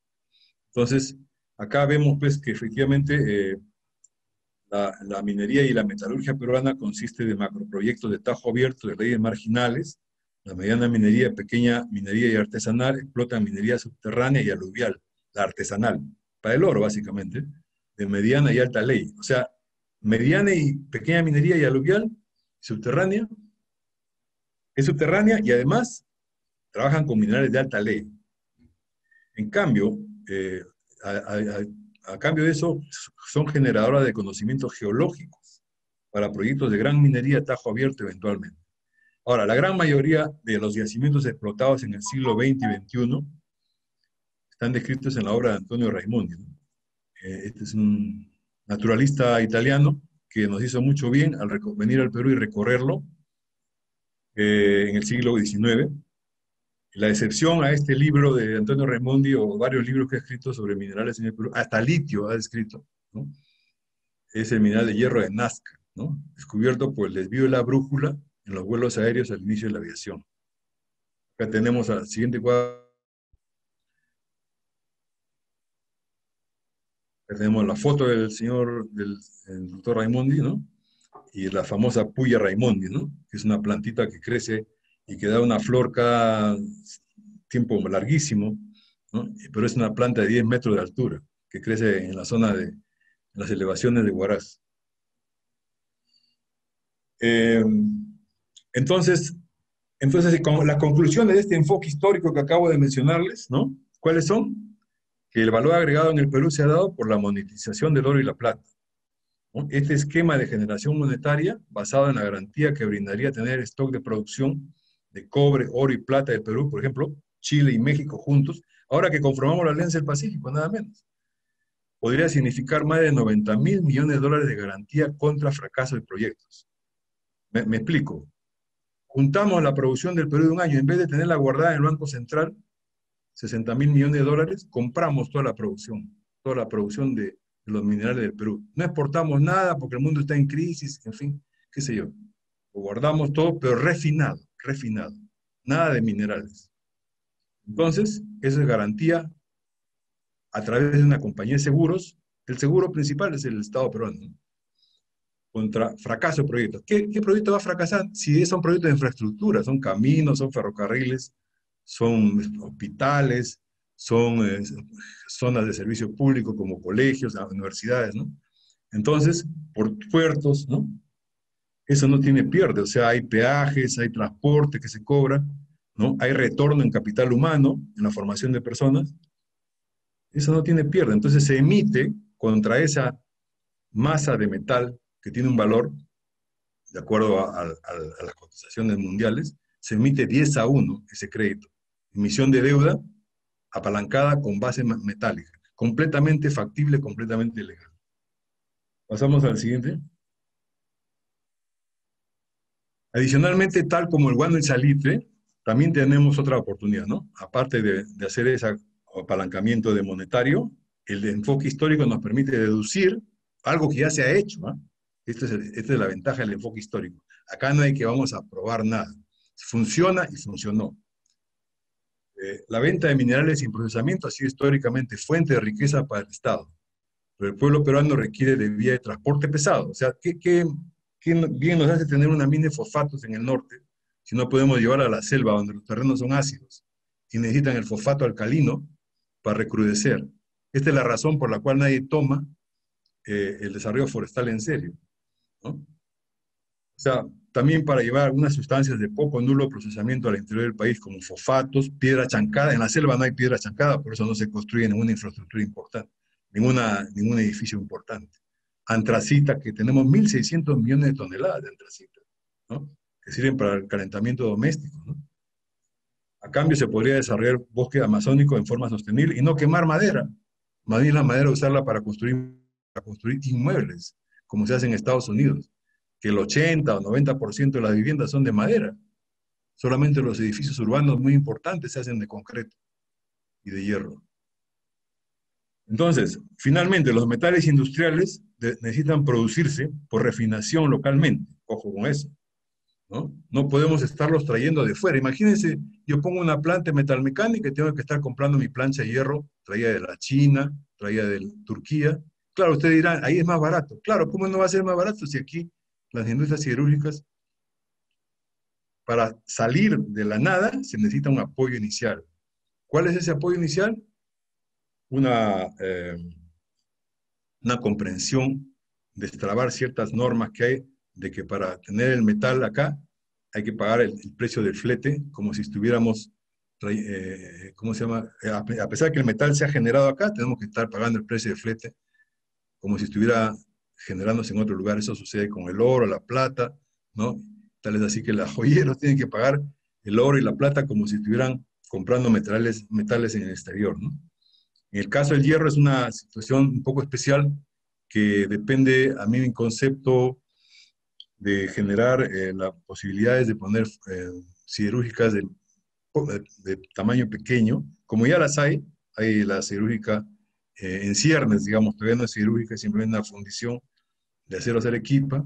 Entonces, acá vemos pues que efectivamente la minería y la metalurgia peruana consiste de macroproyectos de tajo abierto de redes marginales. La mediana minería, pequeña minería y artesanal explotan minería subterránea y aluvial, la artesanal, para el oro básicamente, de mediana y alta ley. O sea, mediana y pequeña minería y aluvial, subterránea, es subterránea y además trabajan con minerales de alta ley. En cambio, a cambio de eso, son generadoras de conocimientos geológicos para proyectos de gran minería a tajo abierto eventualmente. Ahora, la gran mayoría de los yacimientos explotados en el siglo XX y XXI están descritos en la obra de Antonio Raimondi, ¿no? Este es un naturalista italiano que nos hizo mucho bien al venir al Perú y recorrerlo en el siglo XIX. La excepción a este libro de Antonio Raimondi, o varios libros que ha escrito sobre minerales en el Perú, hasta litio ha escrito, ¿no? Es el mineral de hierro de Nazca, ¿no? Descubierto por el desvío de la brújula en los vuelos aéreos al inicio de la aviación. Acá tenemos al siguiente cuadro. Acá tenemos la foto del del doctor Raimondi, ¿no? Y la famosa Puya Raimondi, ¿no? Que es una plantita que crece y que da una flor cada tiempo larguísimo, ¿no? Pero es una planta de 10 metros de altura, que crece en la zona de las elevaciones de Huaraz. Entonces, con las conclusiones de este enfoque histórico que acabo de mencionarles, ¿no? ¿Cuáles son? Que el valor agregado en el Perú se ha dado por la monetización del oro y la plata, ¿no? Este esquema de generación monetaria, basado en la garantía que brindaría tener stock de producción de cobre, oro y plata del Perú, por ejemplo, Chile y México juntos, ahora que conformamos la Alianza del Pacífico, nada menos, podría significar más de 90.000 millones de dólares de garantía contra fracaso de proyectos. Me explico. Juntamos la producción del Perú de un año, en vez de tenerla guardada en el Banco Central, 60.000 millones de dólares, compramos toda la producción de los minerales del Perú. No exportamos nada porque el mundo está en crisis, en fin, qué sé yo. Lo guardamos todo, pero refinado, nada de minerales. Entonces, eso es garantía a través de una compañía de seguros. El seguro principal es el Estado peruano, ¿no? Contra fracaso de proyectos. ¿Qué proyecto va a fracasar? Si son proyectos de infraestructura, son caminos, son ferrocarriles, son hospitales, son zonas de servicio público como colegios, universidades, ¿no? Entonces, por puertos, ¿no? Eso no tiene pierde, o sea, hay peajes, hay transporte que se cobra, ¿no? Hay retorno en capital humano, en la formación de personas. Eso no tiene pierde. Entonces se emite contra esa masa de metal que tiene un valor, de acuerdo a las cotizaciones mundiales, se emite 10-1 ese crédito. Emisión de deuda apalancada con base metálica. Completamente factible, completamente legal. Pasamos al siguiente. Adicionalmente, tal como el guano y salitre, también tenemos otra oportunidad, ¿no? Aparte de hacer ese apalancamiento de monetario, el enfoque histórico nos permite deducir algo que ya se ha hecho, ¿no? Esta es la ventaja del enfoque histórico. Acá no hay que vamos a probar nada. Funciona y funcionó. La venta de minerales sin procesamiento ha sido históricamente fuente de riqueza para el Estado. Pero el pueblo peruano requiere de vía de transporte pesado. O sea, ¿qué bien nos hace tener una mina de fosfatos en el norte si no podemos llevar a la selva donde los terrenos son ácidos y necesitan el fosfato alcalino para recrudecer? Esta es la razón por la cual nadie toma el desarrollo forestal en serio, ¿no? O sea, también para llevar algunas sustancias de poco o nulo procesamiento al interior del país, como fosfatos, piedra chancada. En la selva no hay piedra chancada, por eso no se construye ninguna infraestructura importante, ningún edificio importante. Antracita, que tenemos 1.600 millones de toneladas de antracita, ¿no? Que sirven para el calentamiento doméstico, ¿no? A cambio se podría desarrollar bosque amazónico en forma sostenible y no quemar madera. Más bien la madera usarla para construir inmuebles, como se hace en Estados Unidos, que el 80 o 90% de las viviendas son de madera. Solamente los edificios urbanos muy importantes se hacen de concreto y de hierro. Entonces, finalmente, los metales industriales necesitan producirse por refinación localmente. Ojo con eso, ¿no? No podemos estarlos trayendo de fuera. Imagínense, yo pongo una planta de metalmecánica y tengo que estar comprando mi plancha de hierro traída de la China, traída de Turquía. Claro, ustedes dirán, ahí es más barato. Claro, ¿cómo no va a ser más barato si aquí las industrias siderúrgicas, para salir de la nada, se necesita un apoyo inicial? ¿Cuál es ese apoyo inicial? Una comprensión destrabar ciertas normas que hay de que para tener el metal acá hay que pagar el precio del flete, como si estuviéramos, ¿cómo se llama? A pesar de que el metal se ha generado acá, tenemos que estar pagando el precio del flete, como si estuviera generándose en otro lugar. Eso sucede con el oro, la plata, ¿no? Tal es así que los joyeros tienen que pagar el oro y la plata como si estuvieran comprando metales en el exterior, ¿no? En el caso del hierro es una situación un poco especial que depende, a mí, mi concepto de generar las posibilidades de poner siderúrgicas de tamaño pequeño, como ya las hay la siderúrgica en ciernes, digamos, todavía no es siderúrgica, es simplemente una fundición de acero Arequipa,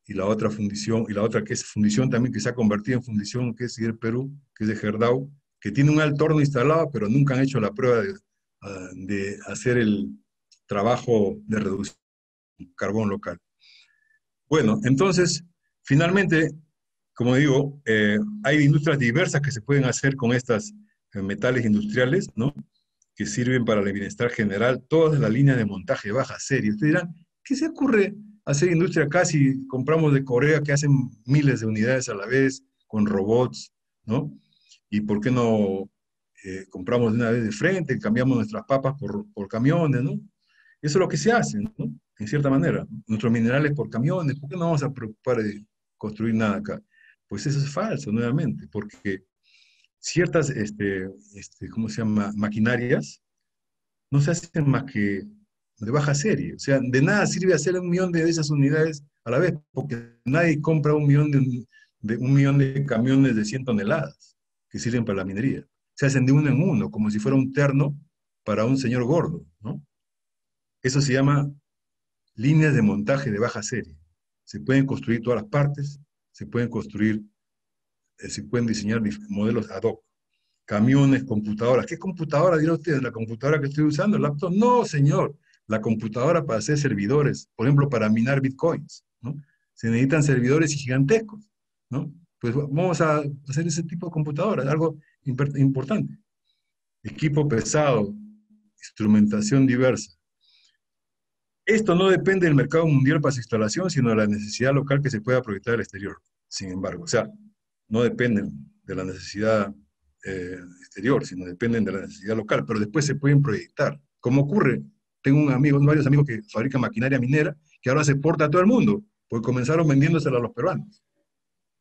y la otra fundición, y la otra que es fundición también, que se ha convertido en fundición, que es Sider Perú, que es de Gerdau, que tiene un alto horno instalado, pero nunca han hecho la prueba de hacer el trabajo de reducir carbón local. Bueno, entonces, finalmente, como digo, hay industrias diversas que se pueden hacer con estas metales industriales, ¿no? Que sirven para el bienestar general, todas las líneas de montaje de baja serie. Ustedes dirán, ¿qué se ocurre hacer industria acá si compramos de Corea que hacen miles de unidades a la vez, con robots, ¿no? ¿Y por qué no compramos de una vez de frente, cambiamos nuestras papas por camiones, ¿no? Eso es lo que se hace, ¿no? En cierta manera. Nuestros minerales por camiones, ¿por qué no vamos a preocupar de construir nada acá? Pues eso es falso, nuevamente, porque ciertas, ¿cómo se llama? Maquinarias no se hacen más que de baja serie. O sea, de nada sirve hacer 1.000.000 de esas unidades a la vez, porque nadie compra 1.000.000 de camiones de 100 toneladas que sirven para la minería. Se hacen de uno en uno, como si fuera un terno para un señor gordo, ¿no? Eso se llama líneas de montaje de baja serie. Se pueden construir todas las partes, se pueden construir, se pueden diseñar modelos ad hoc. Camiones, computadoras. ¿Qué computadora dirá usted? ¿La computadora que estoy usando? ¿El laptop? No, señor. La computadora para hacer servidores, por ejemplo, para minar bitcoins, ¿no? Se necesitan servidores gigantescos, ¿no? Pues vamos a hacer ese tipo de computadoras, algo importante. Equipo pesado, instrumentación diversa. Esto no depende del mercado mundial para su instalación, sino de la necesidad local que se pueda proyectar al exterior, sin embargo. O sea, no dependen de la necesidad exterior, sino dependen de la necesidad local, pero después se pueden proyectar. Como ocurre, tengo varios amigos que fabrican maquinaria minera, que ahora se exporta a todo el mundo, porque comenzaron vendiéndosela a los peruanos.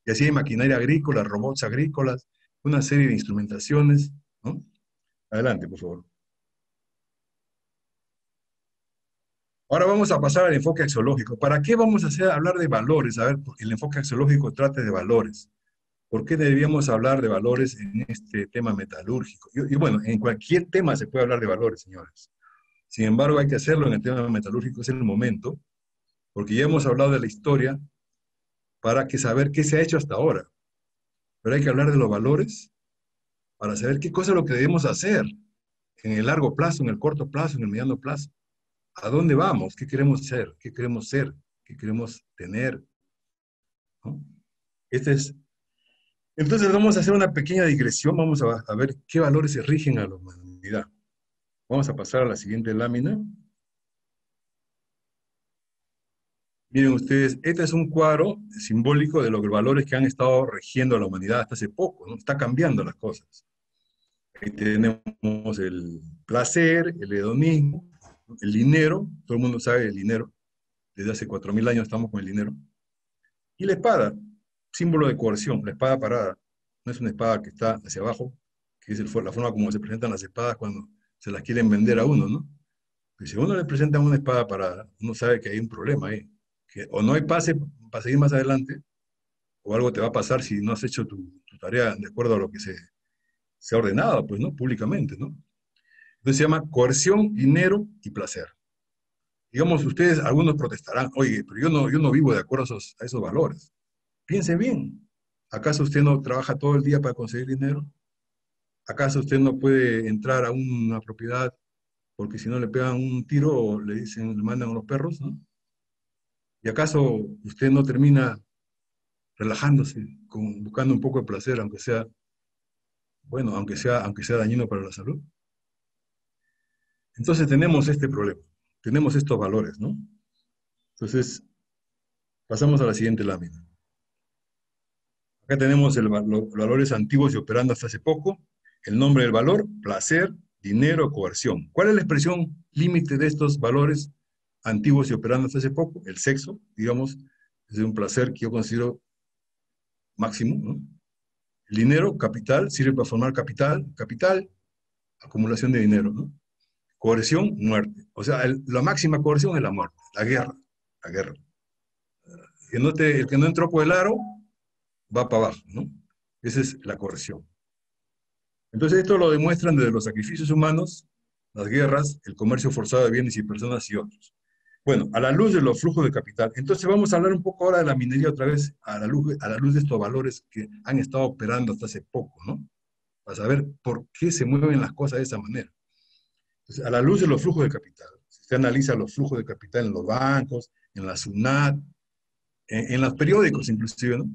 Y así hay maquinaria agrícola, robots agrícolas, una serie de instrumentaciones, ¿no? Adelante, por favor. Ahora vamos a pasar al enfoque axiológico. ¿Para qué vamos a hablar de valores? A ver, el enfoque axiológico trata de valores. ¿Por qué deberíamos hablar de valores en este tema metalúrgico? Y bueno, en cualquier tema se puede hablar de valores, señores. Sin embargo, hay que hacerlo en el tema metalúrgico, es el momento, porque ya hemos hablado de la historia para saber qué se ha hecho hasta ahora. Pero hay que hablar de los valores para saber qué cosa es lo que debemos hacer en el largo plazo, en el corto plazo, en el mediano plazo. ¿A dónde vamos? ¿Qué queremos ser? ¿Qué queremos ser? ¿Qué queremos tener? ¿No? Entonces vamos a hacer una pequeña digresión, vamos a ver qué valores se rigen a la humanidad. Vamos a pasar a la siguiente lámina. Miren ustedes, este es un cuadro simbólico de los valores que han estado rigiendo a la humanidad hasta hace poco, ¿no? Está cambiando las cosas. Ahí tenemos el placer, el hedonismo, el dinero, todo el mundo sabe el dinero, desde hace 4.000 años estamos con el dinero, y la espada, símbolo de coerción, la espada parada, no es una espada que está hacia abajo, que es la forma como se presentan las espadas cuando se las quieren vender a uno, ¿no? Pues si a uno le presentan una espada parada, uno sabe que hay un problema ahí, que o no hay pase para seguir más adelante, o algo te va a pasar si no has hecho tu tarea de acuerdo a lo que se ha ordenado, pues, ¿no? Públicamente, ¿no? Entonces se llama coerción, dinero y placer. Digamos, ustedes, algunos protestarán, oye, pero yo no vivo de acuerdo a esos valores. Piense bien, ¿acaso usted no trabaja todo el día para conseguir dinero? ¿Acaso usted no puede entrar a una propiedad porque si no le pegan un tiro o le dicen, le mandan a los perros, ¿no? ¿Y acaso usted no termina relajándose, buscando un poco de placer, aunque sea, bueno, aunque sea dañino para la salud? Entonces tenemos este problema, tenemos estos valores, ¿no? Entonces, pasamos a la siguiente lámina. Acá tenemos los valores antiguos y operando hasta hace poco. El nombre del valor, placer, dinero, coerción. ¿Cuál es la expresión límite de estos valores antiguos y operando hasta hace poco? El sexo, digamos, es un placer que yo considero máximo, ¿no? El dinero, capital, sirve para formar capital, acumulación de dinero, ¿no? Coerción, muerte. O sea, la máxima coerción es la muerte, la guerra, la guerra. El que no entró por el aro va para abajo, ¿no? Esa es la coerción. Entonces esto lo demuestran desde los sacrificios humanos, las guerras, el comercio forzado de bienes y personas y otros. Bueno, a la luz de los flujos de capital. Entonces vamos a hablar un poco ahora de la minería otra vez, a la luz de estos valores que han estado operando hasta hace poco, ¿no? Para saber por qué se mueven las cosas de esa manera. Entonces, a la luz de los flujos de capital, si usted analiza los flujos de capital en los bancos, en la SUNAT, en los periódicos inclusive, ¿no?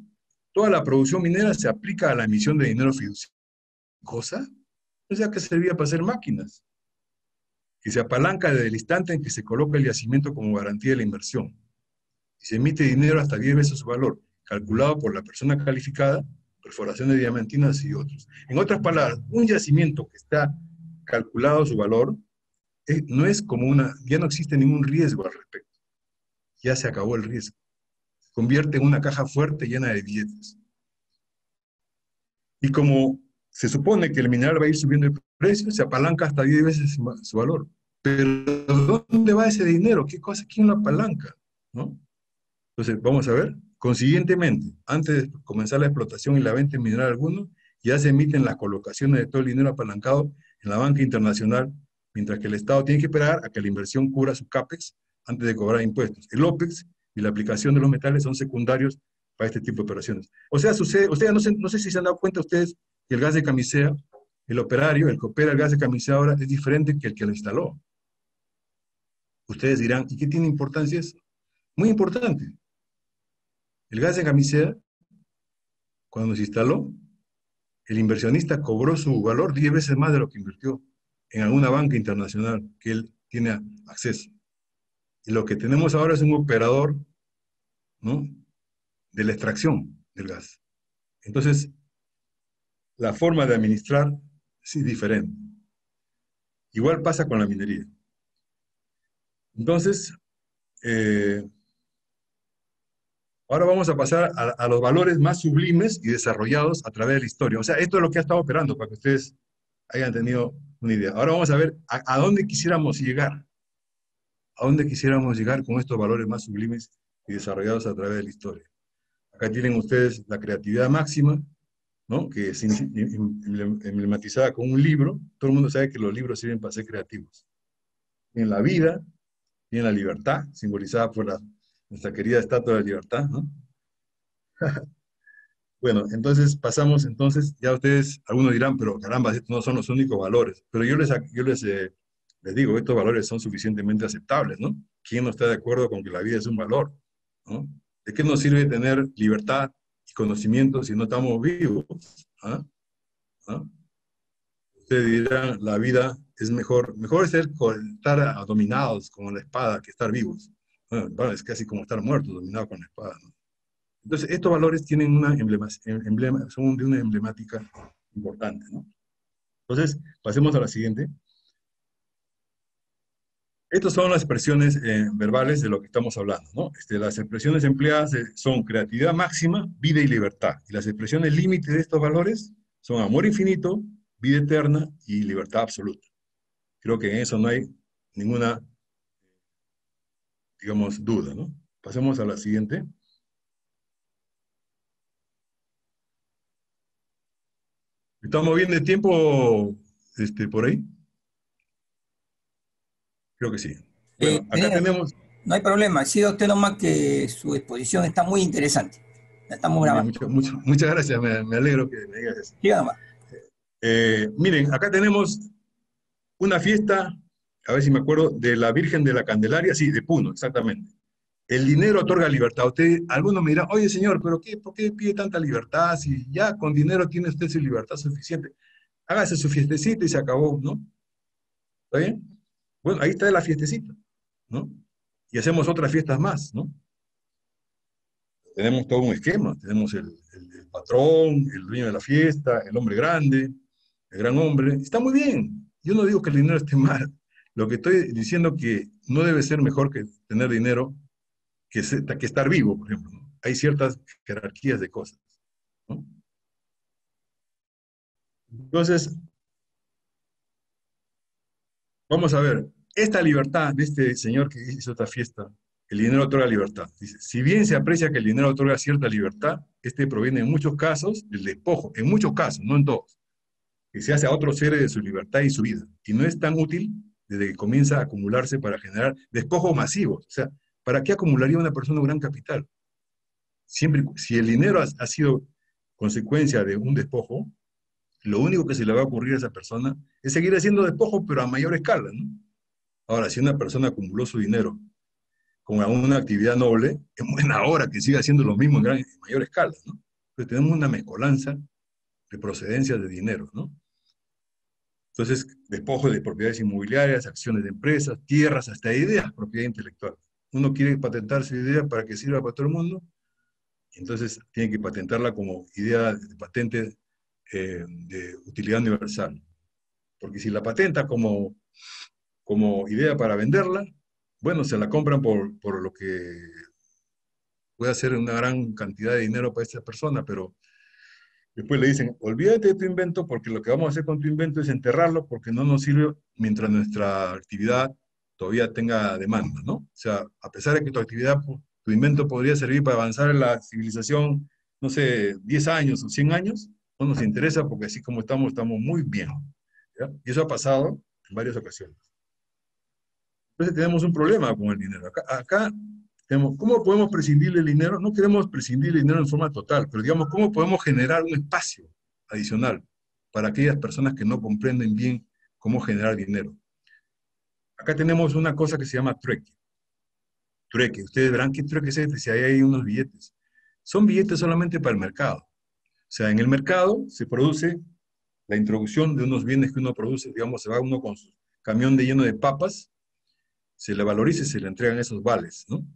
Toda la producción minera se aplica a la emisión de dinero fiduciario. ¿Cosa? O sea, que servía para hacer máquinas. Que se apalanca desde el instante en que se coloca el yacimiento como garantía de la inversión. Y se emite dinero hasta 10 veces su valor, calculado por la persona calificada, perforaciones diamantinas y otros. En otras palabras, un yacimiento que está calculado su valor, no es como ya no existe ningún riesgo al respecto. Ya se acabó el riesgo. Se convierte en una caja fuerte llena de billetes. Y como se supone que el mineral va a ir subiendo el precio, se apalanca hasta 10 veces su valor. Pero ¿dónde va ese dinero? ¿Qué cosa? ¿Quién lo apalanca? ¿No? Entonces, vamos a ver. Consiguientemente, antes de comenzar la explotación y la venta de mineral alguno, ya se emiten las colocaciones de todo el dinero apalancado en la banca internacional, mientras que el Estado tiene que esperar a que la inversión cubra su CAPEX antes de cobrar impuestos. El OPEX y la aplicación de los metales son secundarios para este tipo de operaciones. O sea, ustedes no sé si se han dado cuenta ustedes que el gas de camisea, el operario, el que opera el gas de camisea ahora es diferente que el que lo instaló. Ustedes dirán, ¿y qué tiene importancia eso? Muy importante. El gas de camisea, cuando se instaló, el inversionista cobró su valor 10 veces más de lo que invirtió en alguna banca internacional que él tiene acceso. Y lo que tenemos ahora es un operador, ¿no?, de la extracción del gas. Entonces, la forma de administrar es diferente. Igual pasa con la minería. Entonces, ahora vamos a pasar a los valores más sublimes y desarrollados a través de la historia. O sea, esto es lo que ha estado operando para que ustedes hayan tenido una idea. Ahora vamos a ver a dónde quisiéramos llegar. A dónde quisiéramos llegar con estos valores más sublimes y desarrollados a través de la historia. Acá tienen ustedes la creatividad máxima, ¿no?, que es emblematizada con un libro. Todo el mundo sabe que los libros sirven para ser creativos. En la vida, y en la libertad, simbolizada por nuestra querida Estatua de la Libertad, ¿no? Bueno, entonces pasamos, ya ustedes, algunos dirán, pero caramba, estos no son los únicos valores. Pero yo les digo, estos valores son suficientemente aceptables, ¿no? ¿Quién no está de acuerdo con que la vida es un valor? ¿No? ¿De qué nos sirve tener libertad y conocimiento si no estamos vivos? ¿Ah? ¿Ah? Ustedes dirán, la vida es mejor es estar dominados con la espada que estar vivos. Bueno, es casi como estar muertos, dominados con la espada, ¿no? Entonces, estos valores tienen son de una emblemática importante, ¿no? Entonces, pasemos a la siguiente. Estas son las expresiones verbales de lo que estamos hablando, ¿no? Las expresiones empleadas son creatividad máxima, vida y libertad. Y las expresiones límite de estos valores son amor infinito, vida eterna y libertad absoluta. Creo que en eso no hay ninguna, digamos, duda, ¿no? Pasemos a la siguiente. ¿Estamos bien de tiempo por ahí? Creo que sí. Bueno, acá tenemos... No hay problema, siga usted nomás, que su exposición está muy interesante. La estamos grabando. Muchas gracias, me alegro que me digas eso. Siga nomás. Miren, acá tenemos una fiesta, a ver si me acuerdo, de la Virgen de la Candelaria, sí, de Puno, exactamente. El dinero otorga libertad. Algunos me dirán, oye señor, pero ¿por qué pide tanta libertad si ya con dinero tiene usted su libertad suficiente? Hágase su fiestecita y se acabó, ¿no? ¿Está bien? Bueno, ahí está la fiestecita, ¿no? y hacemos otras fiestas más, ¿no? Tenemos todo un esquema, tenemos el patrón, el dueño de la fiesta, el hombre grande, el gran hombre. Está muy bien. Yo no digo que el dinero esté mal. Lo que estoy diciendo es que no debe ser mejor que tener dinero que estar vivo, por ejemplo, ¿no? Hay ciertas jerarquías de cosas, ¿no? Entonces, vamos a ver, esta libertad de este señor que hizo esta fiesta, el dinero otorga libertad. Dice, si bien se aprecia que el dinero otorga cierta libertad, este proviene en muchos casos del despojo, en muchos casos, no en todos, que se hace a otros seres de su libertad y su vida. Y no es tan útil desde que comienza a acumularse para generar despojos masivos. O sea, ¿para qué acumularía una persona un gran capital? Siempre, si el dinero ha sido consecuencia de un despojo, lo único que se le va a ocurrir a esa persona es seguir haciendo despojo, pero a mayor escala, ¿no? Ahora, si una persona acumuló su dinero con una actividad noble, es buena hora que siga haciendo lo mismo en mayor escala, ¿no? Entonces tenemos una mezcolanza de procedencia de dinero, ¿no? Entonces, despojo de propiedades inmobiliarias, acciones de empresas, tierras, hasta ideas, propiedad intelectual. Uno quiere patentar su idea para que sirva para todo el mundo, entonces tiene que patentarla como idea de patente de utilidad universal. Porque si la patenta como idea para venderla, bueno, se la compran por lo que puede hacer una gran cantidad de dinero para esta persona, pero después le dicen, olvídate de tu invento porque lo que vamos a hacer con tu invento es enterrarlo porque no nos sirve mientras nuestra actividad todavía tenga demanda, ¿no? O sea, a pesar de que tu actividad, tu invento podría servir para avanzar en la civilización, no sé, 10 años o 100 años, no nos interesa porque así como estamos muy bien, ¿ya? Y eso ha pasado en varias ocasiones. Entonces tenemos un problema con el dinero. Acá tenemos, ¿cómo podemos prescindir del dinero? No queremos prescindir del dinero en forma total, pero digamos, ¿cómo podemos generar un espacio adicional para aquellas personas que no comprenden bien cómo generar dinero? Acá tenemos una cosa que se llama trueque. Trueque, ustedes verán qué trueque es este, si ahí hay unos billetes. Son billetes solamente para el mercado. O sea, en el mercado se produce la introducción de unos bienes que uno produce, digamos, se va uno con su camión de lleno de papas, se le valoriza y se le entregan esos vales, ¿no?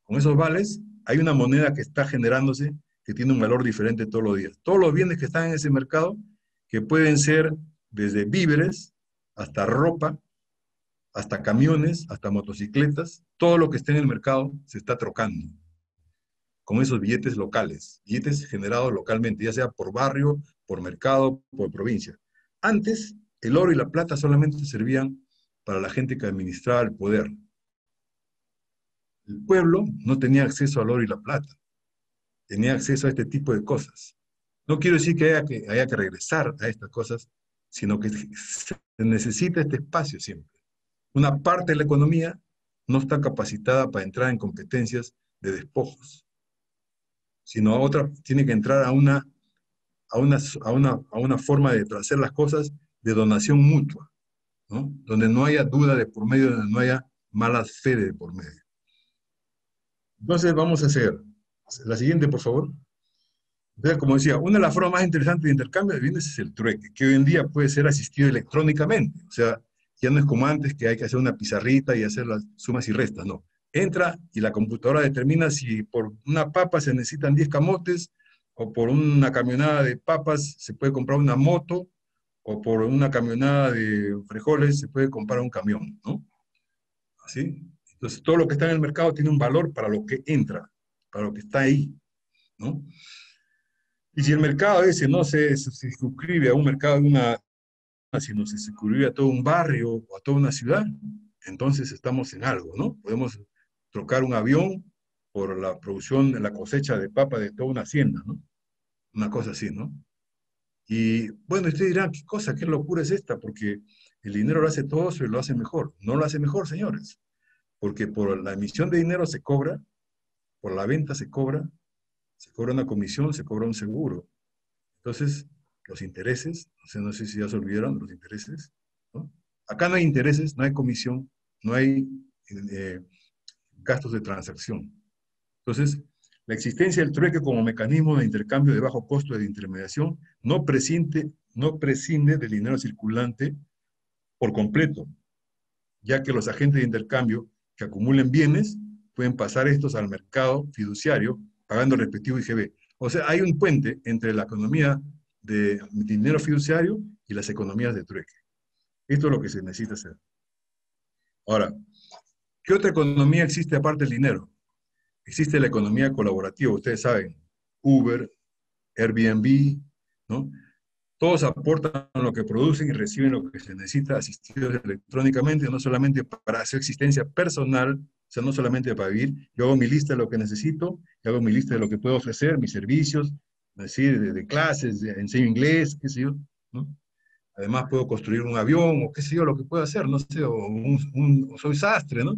Con esos vales hay una moneda que está generándose que tiene un valor diferente todos los días. Todos los bienes que están en ese mercado, que pueden ser desde víveres hasta ropa, hasta camiones, hasta motocicletas, todo lo que esté en el mercado se está trocando con esos billetes locales, billetes generados localmente, ya sea por barrio, por mercado, por provincia. Antes, el oro y la plata solamente servían para la gente que administraba el poder. El pueblo no tenía acceso al oro y la plata, tenía acceso a este tipo de cosas. No quiero decir que haya que regresar a estas cosas, sino que se necesita este espacio siempre. Una parte de la economía no está capacitada para entrar en competencias de despojos, sino otra tiene que entrar a una forma de hacer las cosas de donación mutua, ¿no? Donde no haya duda de por medio, donde no haya mala fe de por medio. Entonces vamos a hacer la siguiente, por favor. Entonces, como decía, una de las formas más interesantes de intercambio de bienes es el trueque, que hoy en día puede ser asistido electrónicamente. O sea, ya no es como antes que hay que hacer una pizarrita y hacer las sumas y restas, no. Entra y la computadora determina si por una papa se necesitan 10 camotes, o por una camionada de papas se puede comprar una moto, o por una camionada de frijoles se puede comprar un camión, ¿no? ¿Así? Entonces, todo lo que está en el mercado tiene un valor para lo que entra, para lo que está ahí, ¿no? Y si el mercado ese no se suscribe a un mercado de sino se suscribe a todo un barrio o a toda una ciudad, entonces estamos en algo, ¿no? Podemos trocar un avión por la producción, la cosecha de papa de toda una hacienda, ¿no? Una cosa así, ¿no? Y bueno, ustedes dirán, ¿qué cosa, qué locura es esta? Porque el dinero lo hace todo, se lo hace mejor. No lo hace mejor, señores, porque por la emisión de dinero se cobra, por la venta se cobra una comisión, se cobra un seguro. Entonces, los intereses, no sé si ya se olvidaron los intereses, ¿no? Acá no hay intereses, no hay comisión, no hay gastos de transacción. Entonces, la existencia del trueque como mecanismo de intercambio de bajo costo de intermediación no prescinde del dinero circulante por completo, ya que los agentes de intercambio que acumulen bienes, pueden pasar estos al mercado fiduciario pagando el respectivo IGB. O sea, hay un puente entre la economía de dinero fiduciario y las economías de trueque. Esto es lo que se necesita hacer. Ahora, ¿qué otra economía existe aparte del dinero? Existe la economía colaborativa, ustedes saben, Uber, Airbnb, ¿no? Todos aportan lo que producen y reciben lo que se necesita, asistidos electrónicamente, no solamente para su existencia personal, o sea, no solamente para vivir. Yo hago mi lista de lo que necesito, yo hago mi lista de lo que puedo ofrecer, mis servicios, es decir, de clases, enseño inglés, qué sé yo, ¿no? Además puedo construir un avión, o qué sé yo, lo que puedo hacer, no sé, o soy sastre, ¿no?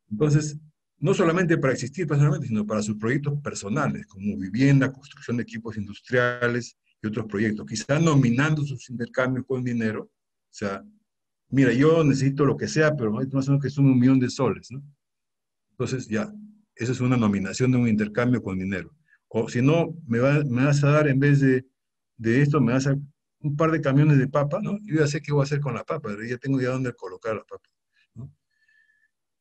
Entonces, no solamente para existir personalmente, sino para sus proyectos personales, como vivienda, construcción de equipos industriales y otros proyectos, quizás nominando sus intercambios con dinero. O sea, mira, yo necesito lo que sea, pero más o menos que son 1.000.000 de soles, ¿no? Entonces, ya, esa es una nominación de un intercambio con dinero. O si no, me vas a dar, en vez de esto, me vas a dar un par de camiones de papa, ¿no? Yo ya sé qué voy a hacer con la papa, ya tengo ya dónde colocar la papa, ¿no?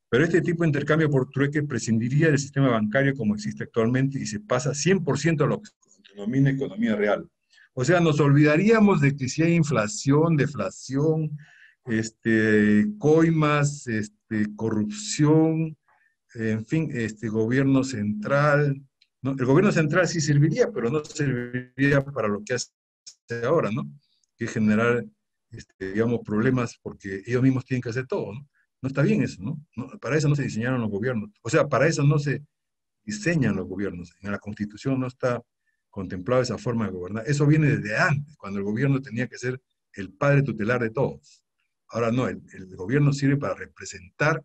Pero este tipo de intercambio por trueque prescindiría del sistema bancario como existe actualmente y se pasa 100% a lo que se denomina economía real. O sea, nos olvidaríamos de que si hay inflación, deflación, coimas, corrupción, en fin, gobierno central, ¿no? El gobierno central sí serviría, pero no serviría para lo que hace ahora, ¿no? Que es generar, digamos, problemas porque ellos mismos tienen que hacer todo, ¿no? No está bien eso, ¿no? Para eso no se diseñaron los gobiernos. O sea, para eso no se diseñan los gobiernos. En la Constitución no está contemplada esa forma de gobernar. Eso viene desde antes, cuando el gobierno tenía que ser el padre tutelar de todos. Ahora no, el gobierno sirve para representar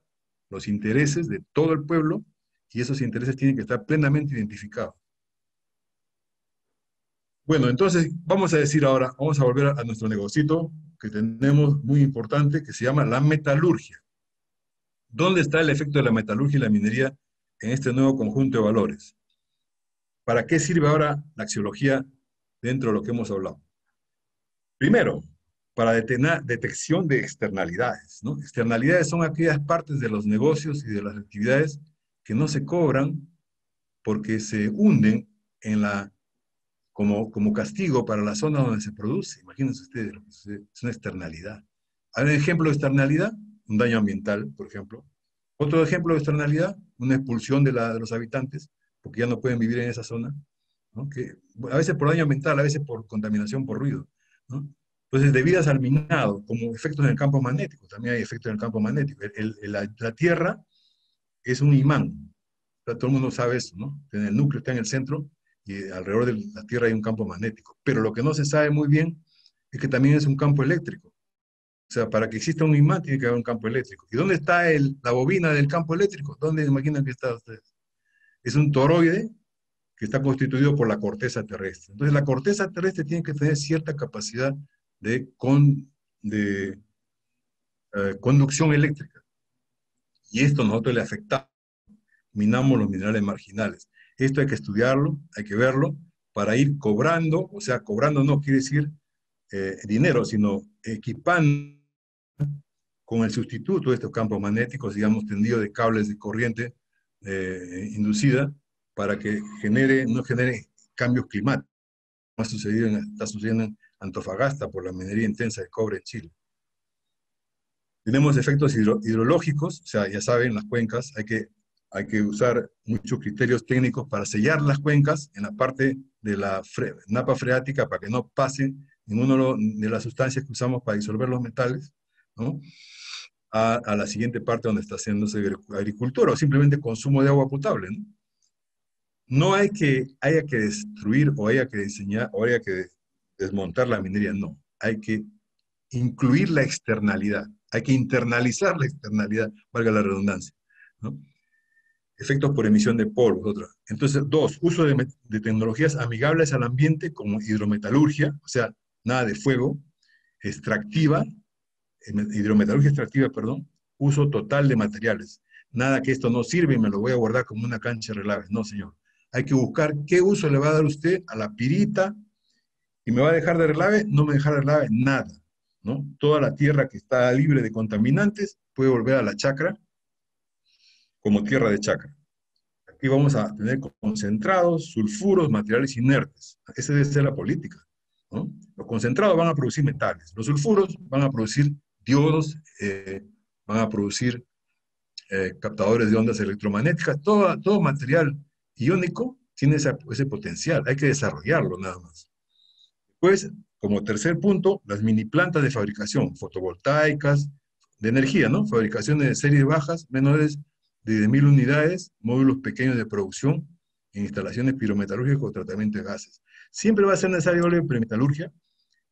los intereses de todo el pueblo y esos intereses tienen que estar plenamente identificados. Bueno, entonces vamos a decir ahora, vamos a volver a nuestro negocito que tenemos muy importante, que se llama la metalurgia. ¿Dónde está el efecto de la metalurgia y la minería en este nuevo conjunto de valores? ¿Para qué sirve ahora la axiología dentro de lo que hemos hablado? Primero, para detección de externalidades, ¿no? Externalidades son aquellas partes de los negocios y de las actividades que no se cobran porque se hunden en como castigo para la zona donde se produce. Imagínense ustedes, es una externalidad. ¿Hay un ejemplo de externalidad? Un daño ambiental, por ejemplo. Otro ejemplo de externalidad, una expulsión de los habitantes, porque ya no pueden vivir en esa zona, ¿no? Que, a veces por daño ambiental, a veces por contaminación por ruido, ¿no? Entonces, debidas al minado, como efectos en el campo magnético, también hay efectos en el campo magnético. La Tierra es un imán, o sea, todo el mundo sabe eso, ¿no? En el núcleo está en el centro y alrededor de la Tierra hay un campo magnético. Pero lo que no se sabe muy bien es que también es un campo eléctrico. O sea, para que exista un imán tiene que haber un campo eléctrico. ¿Y dónde está la bobina del campo eléctrico? ¿Dónde imaginan que está ustedes? Es un toroide que está constituido por la corteza terrestre. Entonces, la corteza terrestre tiene que tener cierta capacidad de conducción eléctrica. Y esto nosotros le afectamos, minamos los minerales marginales. Esto hay que estudiarlo, hay que verlo, para ir cobrando, o sea, cobrando no quiere decir dinero, sino equipando con el sustituto de estos campos magnéticos, digamos, tendido de cables de corriente inducida, para que no genere cambios climáticos. Está sucediendo en Antofagasta por la minería intensa de cobre en Chile. Tenemos efectos hidrológicos, o sea, ya saben, las cuencas, hay que usar muchos criterios técnicos para sellar las cuencas en la parte de la napa freática para que no pase ninguna de las sustancias que usamos para disolver los metales, ¿no? A la siguiente parte donde está haciéndose agricultura o simplemente consumo de agua potable, ¿no? No haya que destruir o haya que diseñar o haya que desmontar la minería, no. Hay que incluir la externalidad, hay que internalizar la externalidad, valga la redundancia, ¿no? Efectos por emisión de polvo, otra. Entonces, dos, uso de tecnologías amigables al ambiente como hidrometalurgia, o sea, nada de fuego, extractiva, hidrometalurgia extractiva, perdón, uso total de materiales. Nada que esto no sirve y me lo voy a guardar como una cancha de relaves. No, señor. Hay que buscar qué uso le va a dar usted a la pirita y me va a dejar de relave, no me deja de relave nada, ¿no? Toda la tierra que está libre de contaminantes puede volver a la chacra como tierra de chacra. Aquí vamos a tener concentrados, sulfuros, materiales inertes. Esa debe ser la política, ¿no? Los concentrados van a producir metales, los sulfuros van a producir diodos, van a producir captadores de ondas electromagnéticas, todo material iónico tiene ese potencial, hay que desarrollarlo nada más. Después, como tercer punto, las mini plantas de fabricación fotovoltaicas de energía, ¿no? Fabricación de series bajas, menores de 10.000 unidades, módulos pequeños de producción en instalaciones pirometalúrgicas o tratamiento de gases. Siempre va a ser necesario la pirometalurgia,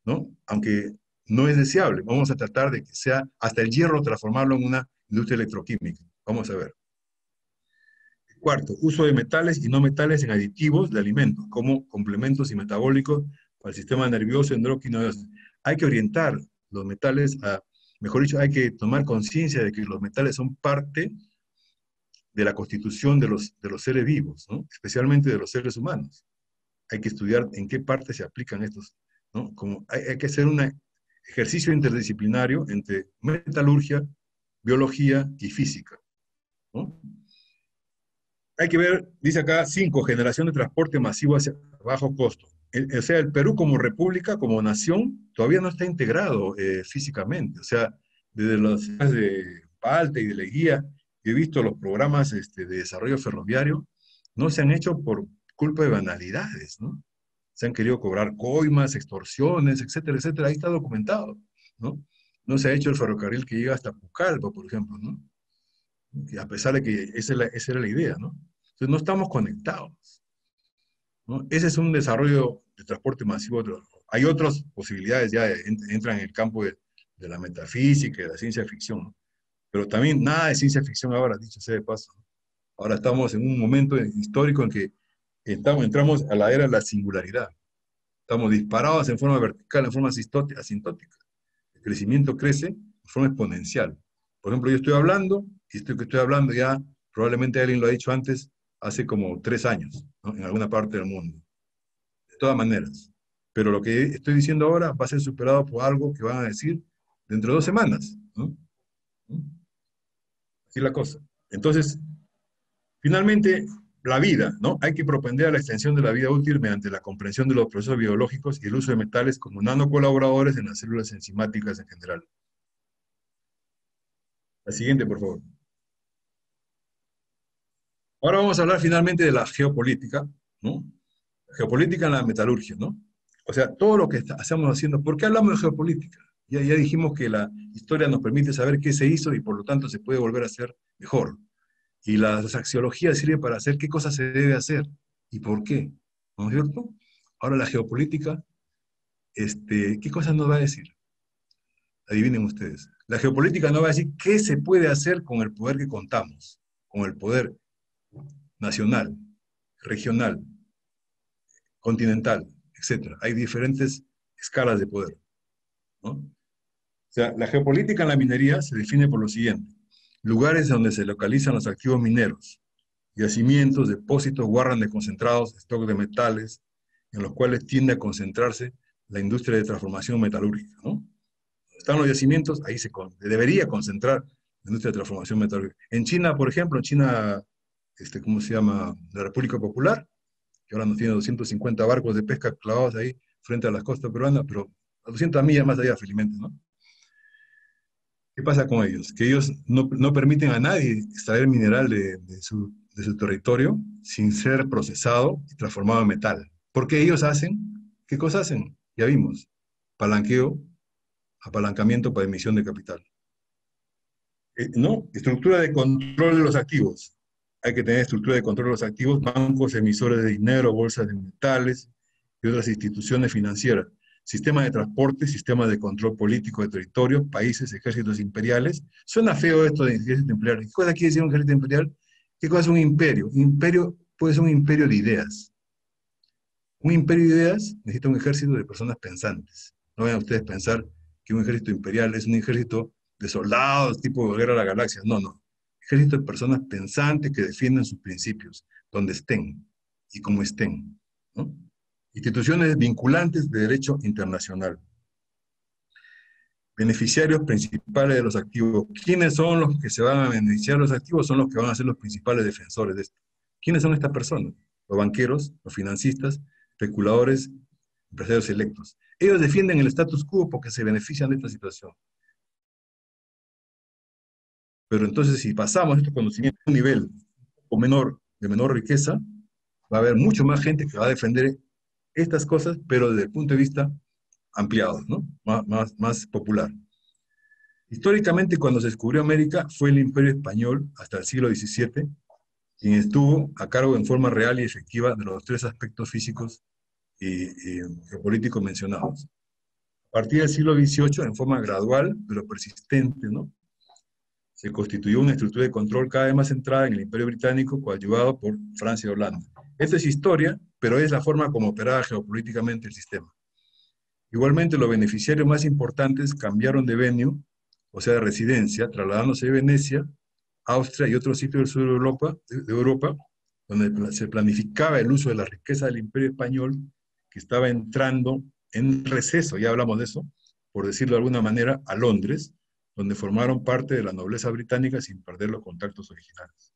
¿no? Aunque no es deseable. Vamos a tratar de que sea hasta el hierro transformarlo en una industria electroquímica. Vamos a ver. Cuarto, uso de metales y no metales en aditivos de alimentos, como complementos y metabólicos para el sistema nervioso, endocrino. Hay que orientar los metales a, mejor dicho, hay que tomar conciencia de que los metales son parte de la constitución de los seres vivos, ¿no? Especialmente de los seres humanos. Hay que estudiar en qué parte se aplican estos, ¿no? Como hay que hacer un ejercicio interdisciplinario entre metalurgia, biología y física, ¿no? Hay que ver, dice acá, 5, generación de transporte masivo hacia bajo costo. O sea, el Perú como república, como nación, todavía no está integrado físicamente. O sea, desde las de Palta y de Leguía, he visto los programas de desarrollo ferroviario, no se han hecho por culpa de banalidades, ¿no? Se han querido cobrar coimas, extorsiones, etcétera, etcétera. Ahí está documentado, ¿no? No se ha hecho el ferrocarril que llega hasta Pucallpa, por ejemplo, ¿no? Y a pesar de que esa era la idea, ¿no? Entonces no estamos conectados, ¿no? Ese es un desarrollo de transporte masivo. Hay otras posibilidades, ya entran en el campo de la metafísica y de la ciencia ficción, ¿no? Pero también nada de ciencia ficción ahora, dicho sea de paso. Ahora estamos en un momento histórico en que entramos a la era de la singularidad. Estamos disparados en forma vertical, en forma asintótica. El crecimiento crece en forma exponencial. Por ejemplo, yo estoy hablando, y esto que estoy hablando ya, probablemente alguien lo ha dicho antes, hace como 3 años, ¿no? En alguna parte del mundo. De todas maneras. Pero lo que estoy diciendo ahora va a ser superado por algo que van a decir dentro de 2 semanas, ¿no? Así la cosa. Entonces, finalmente, la vida, ¿no? Hay que propender a la extensión de la vida útil mediante la comprensión de los procesos biológicos y el uso de metales como nanocolaboradores en las células enzimáticas en general. La siguiente, por favor. Ahora vamos a hablar finalmente de la geopolítica, ¿no? Geopolítica en la metalurgia, ¿no? O sea, todo lo que estamos haciendo. ¿Por qué hablamos de geopolítica? Ya dijimos que la historia nos permite saber qué se hizo y por lo tanto se puede volver a hacer mejor. Y las axiologías sirven para hacer qué cosas se debe hacer y por qué, ¿no es cierto? Ahora la geopolítica, ¿qué cosas nos va a decir? Adivinen ustedes. La geopolítica nos va a decir qué se puede hacer con el poder que contamos, con el poder nacional, regional, continental, etc. Hay diferentes escalas de poder, ¿no? O sea, la geopolítica en la minería se define por lo siguiente: lugares donde se localizan los activos mineros, yacimientos, depósitos, guardan de concentrados, stock de metales, en los cuales tiende a concentrarse la industria de transformación metalúrgica, ¿no? Están los yacimientos, ahí se debería concentrar la industria de transformación metalúrgica. En China, por ejemplo, en China, ¿cómo se llama? La República Popular, que ahora nos tiene 250 barcos de pesca clavados ahí frente a las costas peruanas, pero a 200 millas más allá, felizmente, ¿no? ¿Qué pasa con ellos? Que ellos no permiten a nadie extraer mineral de su territorio sin ser procesado y transformado en metal. Porque ellos hacen, ¿qué cosa hacen? Ya vimos, palanqueo, apalancamiento para emisión de capital. ¿No? Estructura de control de los activos. Hay que tener estructura de control de los activos, bancos, emisores de dinero, bolsas de metales y otras instituciones financieras. Sistema de transporte, sistema de control político de territorios, países, ejércitos imperiales. Suena feo esto de ejército imperial. ¿Qué cosa quiere decir un ejército imperial? ¿Qué cosa es un imperio? Un imperio puede ser un imperio de ideas. Un imperio de ideas necesita un ejército de personas pensantes. No vayan ustedes a pensar que un ejército imperial es un ejército de soldados tipo Guerra de la Galaxia. No, no. Ejército de personas pensantes que defienden sus principios, donde estén y como estén, ¿no? Instituciones vinculantes de derecho internacional. Beneficiarios principales de los activos. ¿Quiénes son los que se van a beneficiar de los activos? Son los que van a ser los principales defensores de esto. ¿Quiénes son estas personas? Los banqueros, los financistas, especuladores, empresarios electos. Ellos defienden el status quo porque se benefician de esta situación. Pero entonces, si pasamos estos conocimientos a un nivel o menor, de menor riqueza, va a haber mucho más gente que va a defender estas cosas, pero desde el punto de vista ampliado, ¿no? Más popular. Históricamente, cuando se descubrió América, fue el Imperio Español, hasta el siglo XVII, quien estuvo a cargo en forma real y efectiva de los tres aspectos físicos y geopolíticos mencionados. A partir del siglo XVIII, en forma gradual, pero persistente, ¿no?, se constituyó una estructura de control cada vez más centrada en el Imperio Británico, coadyuvado por Francia y Holanda. Esta es historia, pero es la forma como operaba geopolíticamente el sistema. Igualmente, los beneficiarios más importantes cambiaron de venue, o sea, de residencia, trasladándose de Venecia, Austria y otros sitios del sur de Europa, donde se planificaba el uso de la riqueza del Imperio Español, que estaba entrando en receso, ya hablamos de eso, por decirlo de alguna manera, a Londres, donde formaron parte de la nobleza británica sin perder los contactos originales.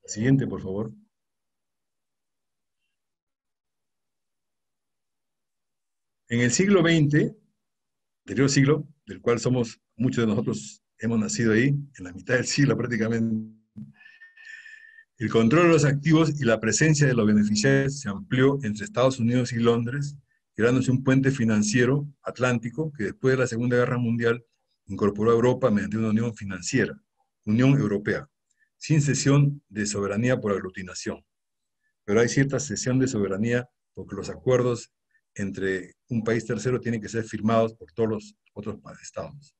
La siguiente, por favor. En el siglo XX, anterior siglo, del cual somos, muchos de nosotros hemos nacido ahí, en la mitad del siglo prácticamente, el control de los activos y la presencia de los beneficiarios se amplió entre Estados Unidos y Londres, creándose un puente financiero atlántico que después de la Segunda Guerra Mundial incorporó a Europa mediante una unión financiera, Unión Europea, sin cesión de soberanía por aglutinación. Pero hay cierta cesión de soberanía porque los acuerdos entre un país tercero tienen que ser firmados por todos los otros estados.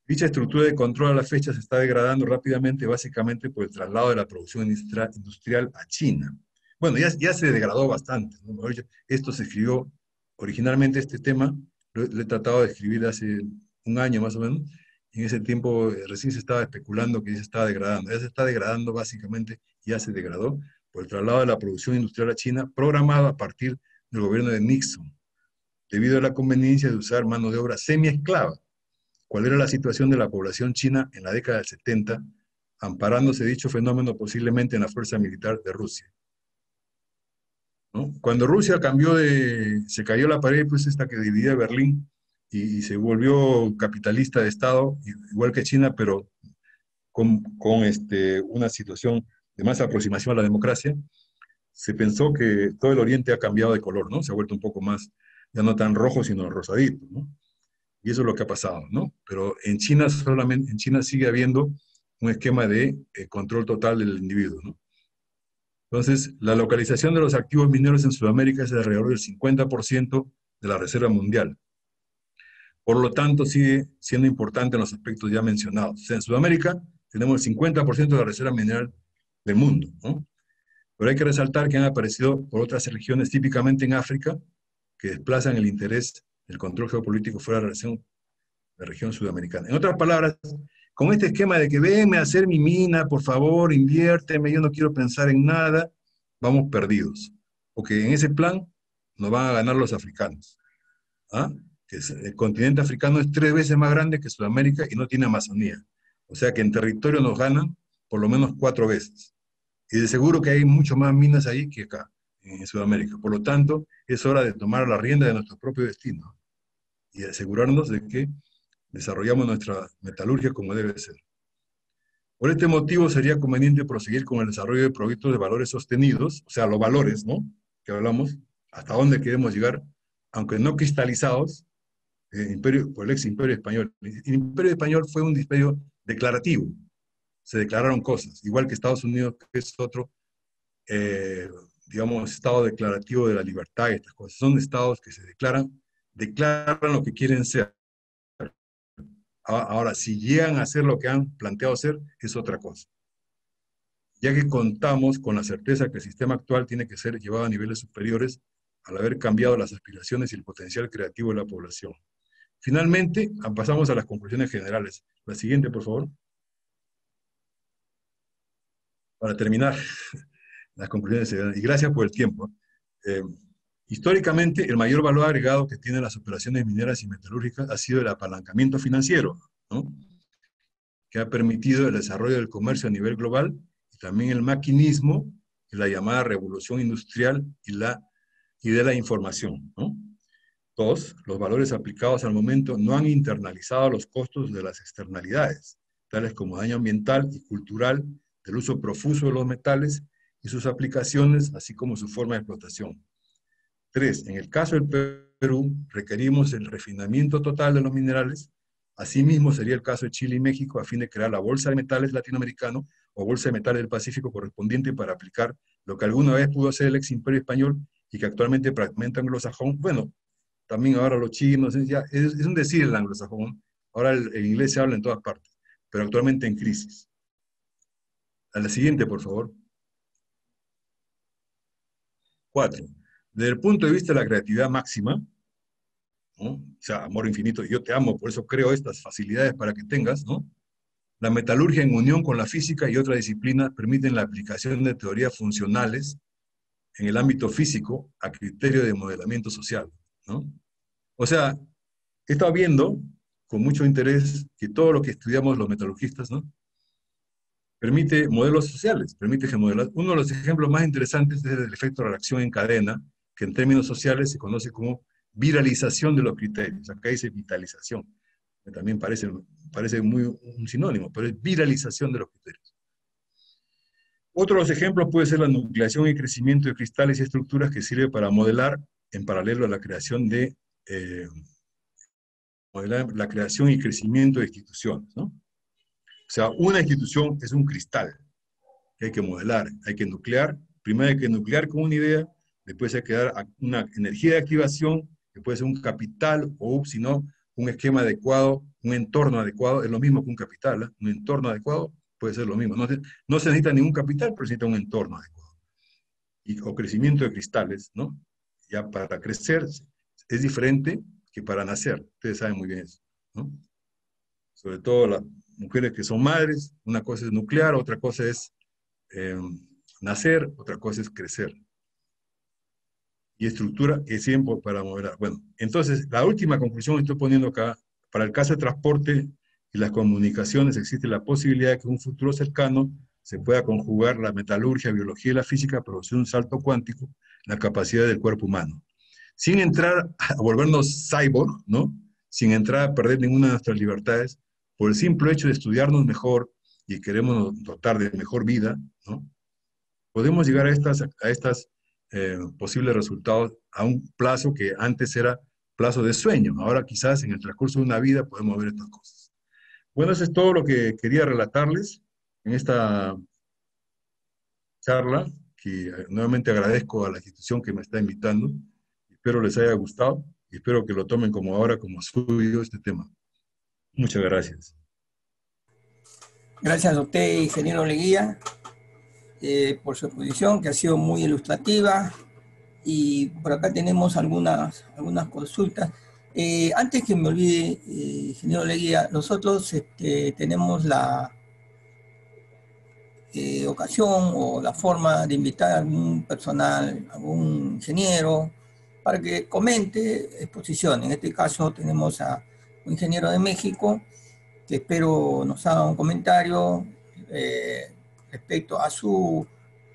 Dicha estructura de control a la fecha se está degradando rápidamente, básicamente por el traslado de la producción industrial a China. Bueno, ya se degradó bastante, ¿no? Esto se escribió originalmente, este tema, lo he tratado de escribir hace un año más o menos. En ese tiempo recién se estaba especulando que ya se estaba degradando. Ya se está degradando básicamente, ya se degradó por el traslado de la producción industrial a China, programado a partir del gobierno de Nixon, debido a la conveniencia de usar mano de obra semi-esclava. ¿Cuál era la situación de la población china en la década del 70, amparándose dicho fenómeno posiblemente en la fuerza militar de Rusia? ¿No? Cuando Rusia se cayó la pared, pues esta que dividía Berlín, y se volvió capitalista de Estado, igual que China, pero con una situación de más aproximación a la democracia, se pensó que todo el Oriente ha cambiado de color, ¿no? Se ha vuelto un poco más, ya no tan rojo, sino rosadito, ¿no? Y eso es lo que ha pasado, ¿no? Pero en China sigue habiendo un esquema de control total del individuo, ¿no? Entonces, la localización de los activos mineros en Sudamérica es de alrededor del 50% de la reserva mundial. Por lo tanto, sigue siendo importante en los aspectos ya mencionados. O sea, en Sudamérica tenemos el 50% de la reserva mineral del mundo, ¿no? Pero hay que resaltar que han aparecido por otras regiones, típicamente en África, que desplazan el interés del control geopolítico fuera de la región sudamericana. En otras palabras, con este esquema de que venme a hacer mi mina, por favor, inviérteme, yo no quiero pensar en nada, vamos perdidos. Porque en ese plan nos van a ganar los africanos. ¿Ah? El continente africano es 3 veces más grande que Sudamérica y no tiene Amazonía. O sea que en territorio nos ganan por lo menos 4 veces. Y de seguro que hay mucho más minas ahí que acá, en Sudamérica. Por lo tanto, es hora de tomar la rienda de nuestro propio destino y asegurarnos de que desarrollamos nuestra metalurgia como debe ser. Por este motivo sería conveniente proseguir con el desarrollo de proyectos de valores sostenidos, o sea, los valores, ¿no?, que hablamos, hasta dónde queremos llegar, aunque no cristalizados, por el ex imperio español. El imperio español fue un imperio declarativo, se declararon cosas, igual que Estados Unidos, que es otro, digamos, estado declarativo de la libertad y estas cosas. Son estados que se declaran lo que quieren ser. Ahora, si llegan a hacer lo que han planteado hacer, es otra cosa. Ya que contamos con la certeza que el sistema actual tiene que ser llevado a niveles superiores al haber cambiado las aspiraciones y el potencial creativo de la población. Finalmente, pasamos a las conclusiones generales. La siguiente, por favor. Para terminar, las conclusiones, y gracias por el tiempo. Históricamente, el mayor valor agregado que tienen las operaciones mineras y metalúrgicas ha sido el apalancamiento financiero, ¿no?, que ha permitido el desarrollo del comercio a nivel global, y también el maquinismo, la llamada revolución industrial y de la información, ¿no? Dos, los valores aplicados al momento no han internalizado los costos de las externalidades, tales como daño ambiental y cultural del uso profuso de los metales y sus aplicaciones, así como su forma de explotación. Tres, en el caso del Perú, requerimos el refinamiento total de los minerales. Asimismo, sería el caso de Chile y México a fin de crear la Bolsa de Metales Latinoamericano o Bolsa de Metales del Pacífico correspondiente para aplicar lo que alguna vez pudo hacer el ex imperio español y que actualmente fragmenta anglosajón. Bueno, también ahora los chinos, es un decir el anglosajón, ahora el inglés se habla en todas partes, pero actualmente en crisis. A la siguiente, por favor. 4. Desde el punto de vista de la creatividad máxima, ¿no?, o sea, amor infinito, yo te amo, por eso creo estas facilidades para que tengas, ¿no? La metalurgia en unión con la física y otras disciplinas permiten la aplicación de teorías funcionales en el ámbito físico a criterio de modelamiento social, ¿no? O sea, he estado viendo con mucho interés que todo lo que estudiamos los metalurgistas, ¿no?, permite modelos sociales, permite que modelar. Uno de los ejemplos más interesantes es el efecto de reacción en cadena, que en términos sociales se conoce como viralización de los criterios. Acá dice vitalización, que también parece muy un sinónimo, pero es viralización de los criterios. Otro de los ejemplos puede ser la nucleación y crecimiento de cristales y estructuras que sirve para modelar en paralelo a la creación la creación y crecimiento de instituciones, ¿no? O sea, una institución es un cristal que hay que modelar, hay que nuclear. Primero hay que nuclear con una idea, después hay que dar una energía de activación, que puede ser un capital o, si no, un esquema adecuado, un entorno adecuado. Es lo mismo que un capital, ¿eh? Un entorno adecuado puede ser lo mismo. No se necesita ningún capital, pero se necesita un entorno adecuado. O crecimiento de cristales, ¿no? Ya para crecer es diferente que para nacer. Ustedes saben muy bien eso, ¿no? Sobre todo las mujeres que son madres, una cosa es nuclear, otra cosa es nacer, otra cosa es crecer. Y estructura es tiempo para modelar. Bueno, entonces, la última conclusión que estoy poniendo acá, para el caso de transporte y las comunicaciones, existe la posibilidad de que en un futuro cercano se pueda conjugar la metalurgia, biología y la física, producir un salto cuántico en la capacidad del cuerpo humano. Sin entrar a volvernos cyborg, ¿no?, sin entrar a perder ninguna de nuestras libertades, por el simple hecho de estudiarnos mejor y queremos dotar de mejor vida, ¿no?, podemos llegar a estas posibles resultados a un plazo que antes era plazo de sueño. Ahora quizás en el transcurso de una vida podemos ver estas cosas. Bueno, eso es todo lo que quería relatarles en esta charla, que nuevamente agradezco a la institución que me está invitando. Espero les haya gustado y espero que lo tomen como ahora, como suyo este tema. Muchas gracias. Gracias a usted, ingeniero Leguía, por su exposición, que ha sido muy ilustrativa. Y por acá tenemos algunas consultas. Antes que me olvide, ingeniero Leguía, nosotros tenemos la ocasión o la forma de invitar a algún personal, algún ingeniero, para que comente exposición. En este caso tenemos a un ingeniero de México, que espero nos haga un comentario respecto a su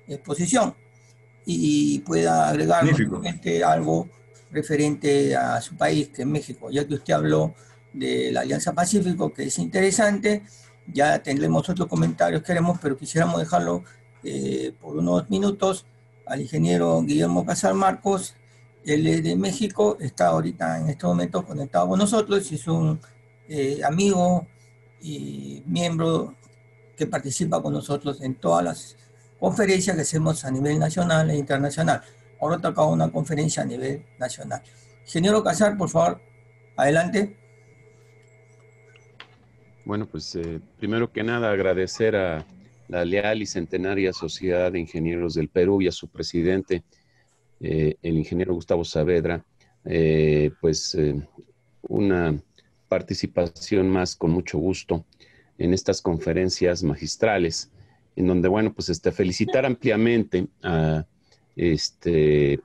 exposición y pueda agregarnos algo referente a su país, que es México, ya que usted habló de la Alianza Pacífico, que es interesante. Ya tendremos otros comentarios que haremos, pero quisiéramos dejarlo por unos minutos al ingeniero Guillermo Casar Marcos. Él es de México, está ahorita en este momento conectado con nosotros y es un amigo y miembro que participa con nosotros en todas las conferencias que hacemos a nivel nacional e internacional. Ahora toca una conferencia a nivel nacional. Ingeniero Casar, por favor, adelante. Bueno, pues primero que nada agradecer a la leal y centenaria Sociedad de Ingenieros del Perú y a su presidente, el ingeniero Gustavo Saavedra, una participación más con mucho gusto en estas conferencias magistrales, en donde, bueno, pues felicitar ampliamente a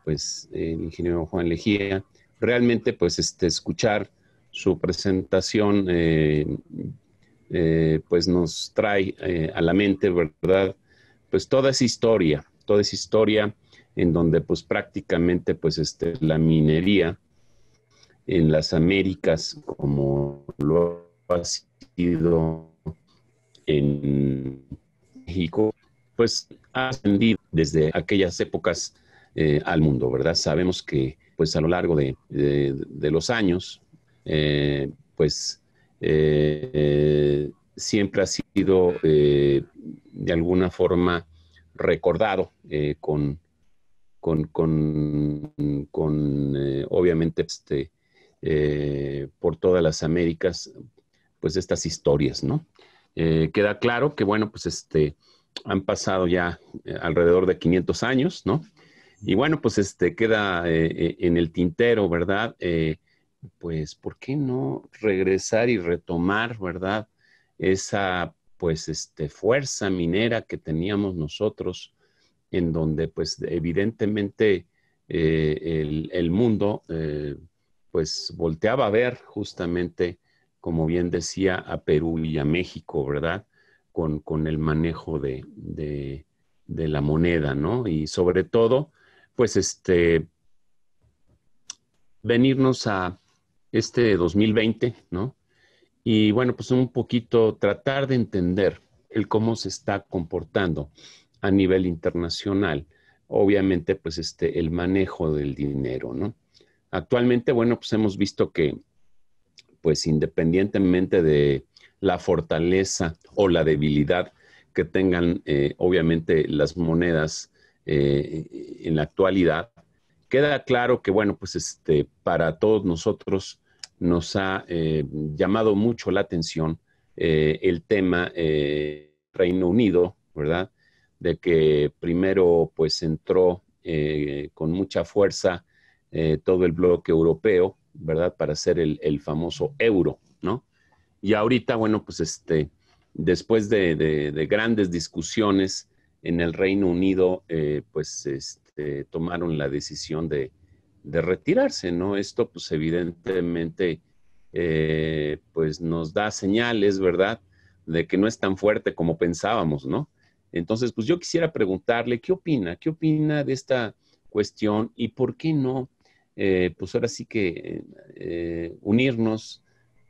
pues el ingeniero Juan Lejía. Realmente, pues, escuchar su presentación, pues nos trae a la mente, ¿verdad? Pues toda esa historia en donde, pues, prácticamente, pues, la minería en las Américas, como lo ha sido en México, pues ha ascendido desde aquellas épocas al mundo, ¿verdad? Sabemos que pues a lo largo de los años, pues siempre ha sido de alguna forma recordado obviamente, por todas las Américas, pues estas historias, ¿no? Queda claro que, bueno, pues han pasado ya alrededor de 500 años, ¿no? Y bueno, pues queda en el tintero, ¿verdad? Pues, ¿por qué no regresar y retomar, ¿verdad? Esa, pues, fuerza minera que teníamos nosotros, en donde, pues, evidentemente el mundo, pues, volteaba a ver justamente, como bien decía, a Perú y a México, ¿verdad? Con el manejo de la moneda, ¿no? Y sobre todo, pues, venirnos a este 2020, ¿no? Y bueno, pues un poquito tratar de entender el cómo se está comportando a nivel internacional, obviamente, pues el manejo del dinero, ¿no? Actualmente, bueno, pues hemos visto que, pues independientemente de la fortaleza o la debilidad que tengan, obviamente, las monedas en la actualidad, queda claro que, bueno, pues para todos nosotros nos ha llamado mucho la atención el tema Reino Unido, ¿verdad? De que primero pues entró con mucha fuerza todo el bloque europeo, ¿verdad? Para hacer el famoso euro, ¿no? Y ahorita, bueno, pues después de grandes discusiones en el Reino Unido, pues tomaron la decisión de retirarse, ¿no? Esto pues evidentemente pues nos da señales, ¿verdad? De que no es tan fuerte como pensábamos, ¿no? Entonces, pues yo quisiera preguntarle, ¿qué opina? ¿Qué opina de esta cuestión y por qué no, pues ahora sí que unirnos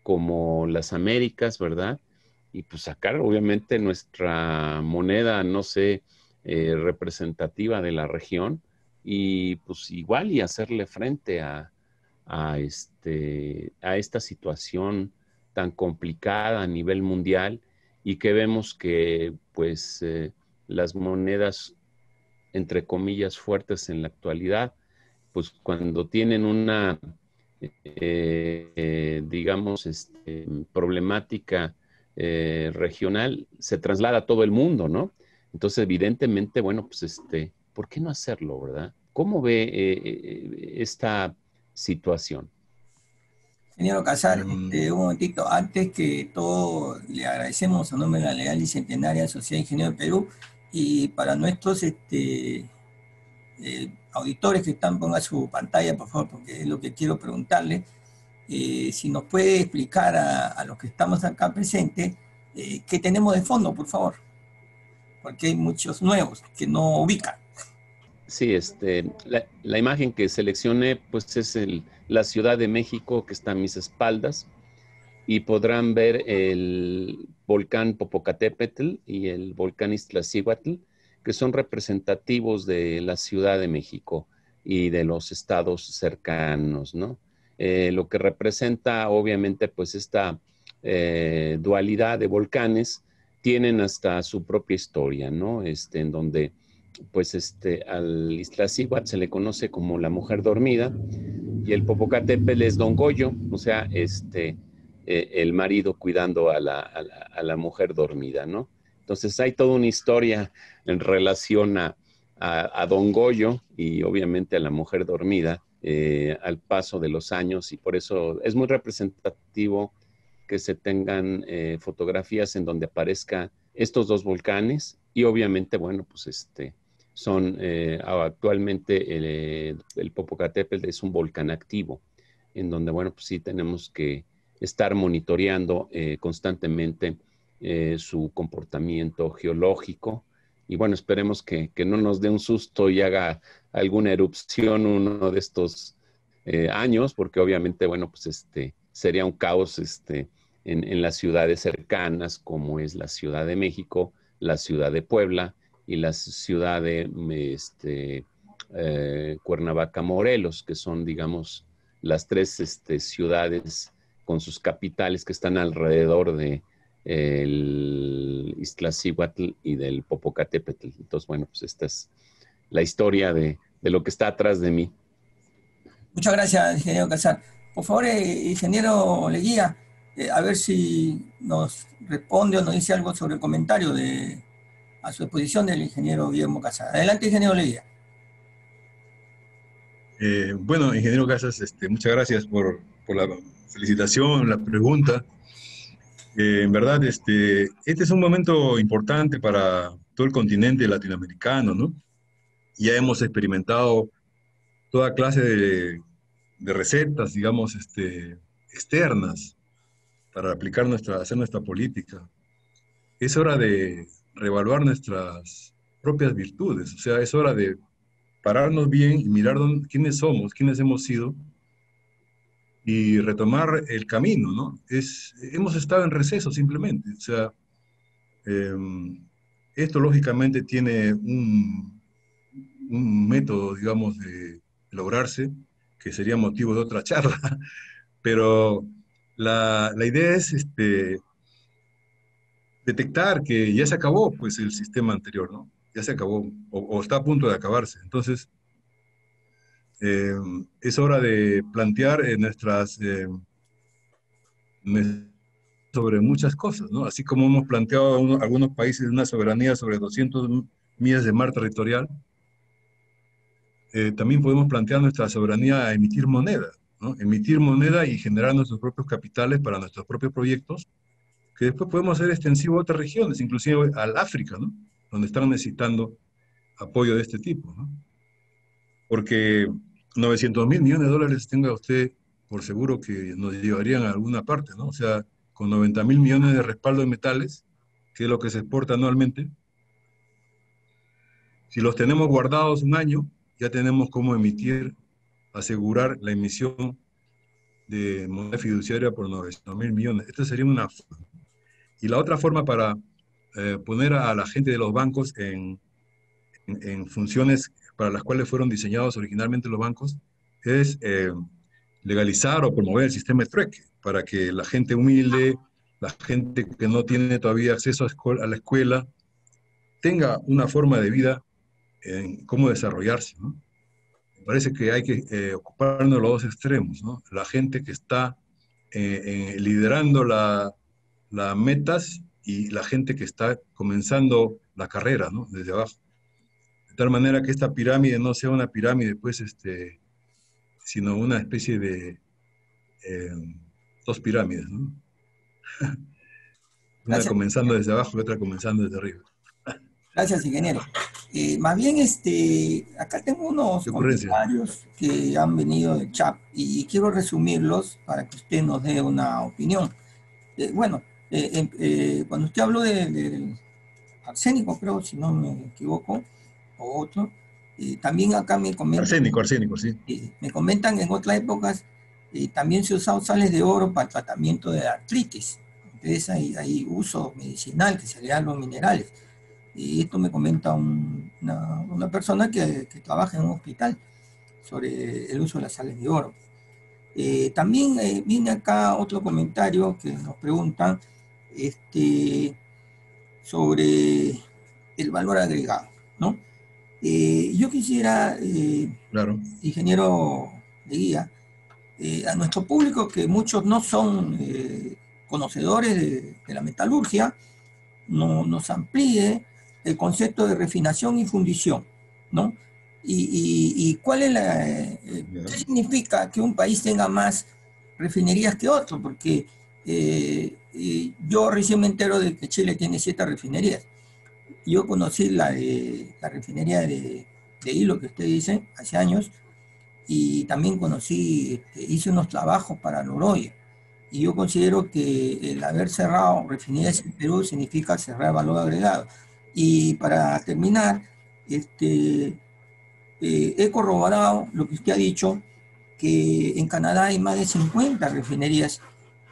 como las Américas, ¿verdad? Y pues sacar obviamente nuestra moneda, no sé, representativa de la región y pues igual y hacerle frente a esta situación tan complicada a nivel mundial y que vemos que pues las monedas, entre comillas, fuertes en la actualidad, pues cuando tienen una, digamos, problemática regional, se traslada a todo el mundo, ¿no? Entonces, evidentemente, bueno, pues ¿por qué no hacerlo, verdad? ¿Cómo ve esta situación? Señor Casar, Em, un momentito, antes que todo, le agradecemos a nombre de la Legal y Centenaria Sociedad de Ingenieros de Perú y para nuestros auditores que están, ponga su pantalla, por favor, porque es lo que quiero preguntarle, si nos puede explicar a los que estamos acá presentes qué tenemos de fondo, por favor, porque hay muchos nuevos que no ubican. Sí, la imagen que seleccioné, pues es la Ciudad de México que está a mis espaldas y podrán ver el volcán Popocatépetl y el volcán Iztaccíhuatl, que son representativos de la Ciudad de México y de los estados cercanos, ¿no? Lo que representa, obviamente, pues esta dualidad de volcanes, tienen hasta su propia historia, ¿no? En donde, pues, al Iztaccíhuatl se le conoce como la mujer dormida y el Popocatépetl es Don Goyo, o sea, el marido cuidando a la mujer dormida, ¿no? Entonces hay toda una historia en relación a Don Goyo y obviamente a la mujer dormida al paso de los años y por eso es muy representativo que se tengan fotografías en donde aparezcan estos dos volcanes y obviamente, bueno, pues son actualmente el Popocatépetl es un volcán activo, en donde, bueno, pues sí tenemos que estar monitoreando constantemente su comportamiento geológico. Y bueno, esperemos que no nos dé un susto y haga alguna erupción uno de estos años, porque obviamente, bueno, pues sería un caos en las ciudades cercanas, como es la Ciudad de México, la Ciudad de Puebla y la ciudad de Cuernavaca, Morelos, que son, digamos, las tres ciudades con sus capitales que están alrededor de el Iztaccíhuatl y del Popocatépetl. Entonces, bueno, pues esta es la historia de lo que está atrás de mí. Muchas gracias, ingeniero Casar. Por favor, ingeniero Leguía, a ver si nos responde o nos dice algo sobre el comentario a su exposición del ingeniero Guillermo Casar. Adelante, ingeniero Leguía. Bueno, ingeniero Casas, muchas gracias por la felicitación, la pregunta. En verdad, este es un momento importante para todo el continente latinoamericano, ¿no? Ya hemos experimentado toda clase de recetas, digamos, externas para aplicar hacer nuestra política. Es hora de reevaluar nuestras propias virtudes, o sea, es hora de pararnos bien y mirar quiénes somos, quiénes hemos sido y retomar el camino, ¿no? Hemos estado en receso simplemente, o sea, esto lógicamente tiene un método, digamos, de lograrse, que sería motivo de otra charla, pero la idea es detectar que ya se acabó pues el sistema anterior, ¿no? Ya se acabó, o está a punto de acabarse. Entonces, es hora de plantear sobre muchas cosas, ¿no? Así como hemos planteado algunos países una soberanía sobre 200 millas de mar territorial, también podemos plantear nuestra soberanía a emitir moneda, ¿no? Emitir moneda y generar nuestros propios capitales para nuestros propios proyectos, que después podemos hacer extensivo a otras regiones, inclusive al África, ¿no? Donde están necesitando apoyo de este tipo, ¿no? Porque 900.000 millones de dólares tenga usted por seguro que nos llevarían a alguna parte, ¿no? O sea, con 90.000 millones de respaldo en metales, que es lo que se exporta anualmente, si los tenemos guardados un año, ya tenemos cómo asegurar la emisión de moneda fiduciaria por 900.000 millones. Esta sería una forma. Y la otra forma para poner a la gente de los bancos en funciones para las cuales fueron diseñados originalmente los bancos es legalizar o promover el sistema de trueque para que la gente humilde, la gente que no tiene todavía acceso a la escuela, tenga una forma de vida en cómo desarrollarse, ¿no? Me parece que hay que ocuparnos de los dos extremos, ¿no? La gente que está liderando las metas y la gente que está comenzando la carrera, ¿no? Desde abajo. De tal manera que esta pirámide no sea una pirámide, pues, sino una especie de dos pirámides, ¿no? Una Gracias, comenzando desde abajo y otra comenzando desde arriba. gracias, ingeniero. Más bien, acá tengo unos comentarios que han venido del chat y quiero resumirlos para que usted nos dé una opinión. Bueno, cuando usted habló del arsénico, creo, si no me equivoco, o otro, también acá me comentan... Arsénico, sí. Me comentan en otras épocas también se usaban sales de oro para el tratamiento de artritis. Entonces hay uso medicinal que se le da a los minerales. Y esto me comenta una persona que trabaja en un hospital sobre el uso de las sales de oro. También viene acá otro comentario que nos preguntan sobre el valor agregado, ¿no? Yo quisiera, claro, ingeniero Leguía, a nuestro público, que muchos no son conocedores de la metalurgia, nos amplíe el concepto de refinación y fundición, ¿no? Y cuál es ¿qué significa que un país tenga más refinerías que otro? Porque yo recién me entero de que Chile tiene 7 refinerías. Yo conocí la refinería de hilo que usted dice hace años, y también conocí, hice unos trabajos para Noroya. Y yo considero que el haber cerrado refinerías en Perú significa cerrar valor agregado. Y para terminar, he corroborado lo que usted ha dicho, que en Canadá hay más de 50 refinerías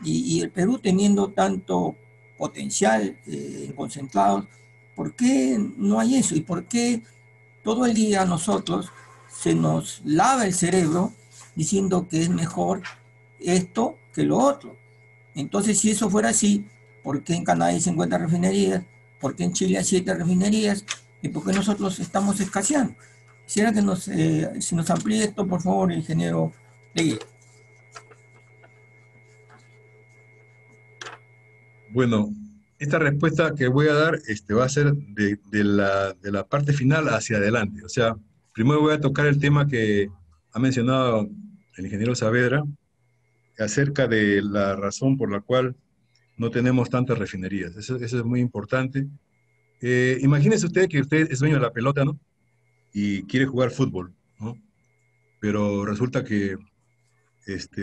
y el Perú teniendo tanto potencial en concentrados, ¿por qué no hay eso? ¿Y por qué todo el día a nosotros se nos lava el cerebro diciendo que es mejor esto que lo otro? Entonces, si eso fuera así, ¿por qué en Canadá hay 50 refinerías? ¿Por qué en Chile hay 7 refinerías? ¿Y por qué nosotros estamos escaseando? Quisiera que si nos amplíe esto, por favor, ingeniero Leguía. Bueno, esta respuesta que voy a dar va a ser de la parte final hacia adelante. O sea, primero voy a tocar el tema que ha mencionado el ingeniero Saavedra acerca de la razón por la cual no tenemos tantas refinerías. Eso es muy importante. Imagínese usted que usted es dueño de la pelota, ¿no? Y quiere jugar fútbol, ¿no? Pero resulta que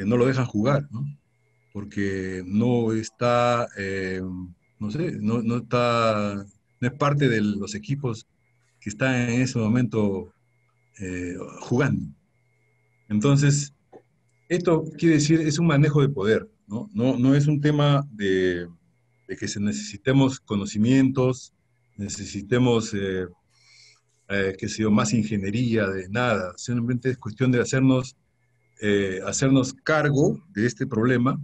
no lo dejan jugar, ¿no? Porque no está, no sé, no está, no es parte de los equipos que están en ese momento jugando. Entonces, esto quiere decir, es un manejo de poder, ¿no? No es un tema de que necesitemos conocimientos, necesitemos, qué sé yo, más ingeniería, de nada. Simplemente es cuestión de hacernos cargo de este problema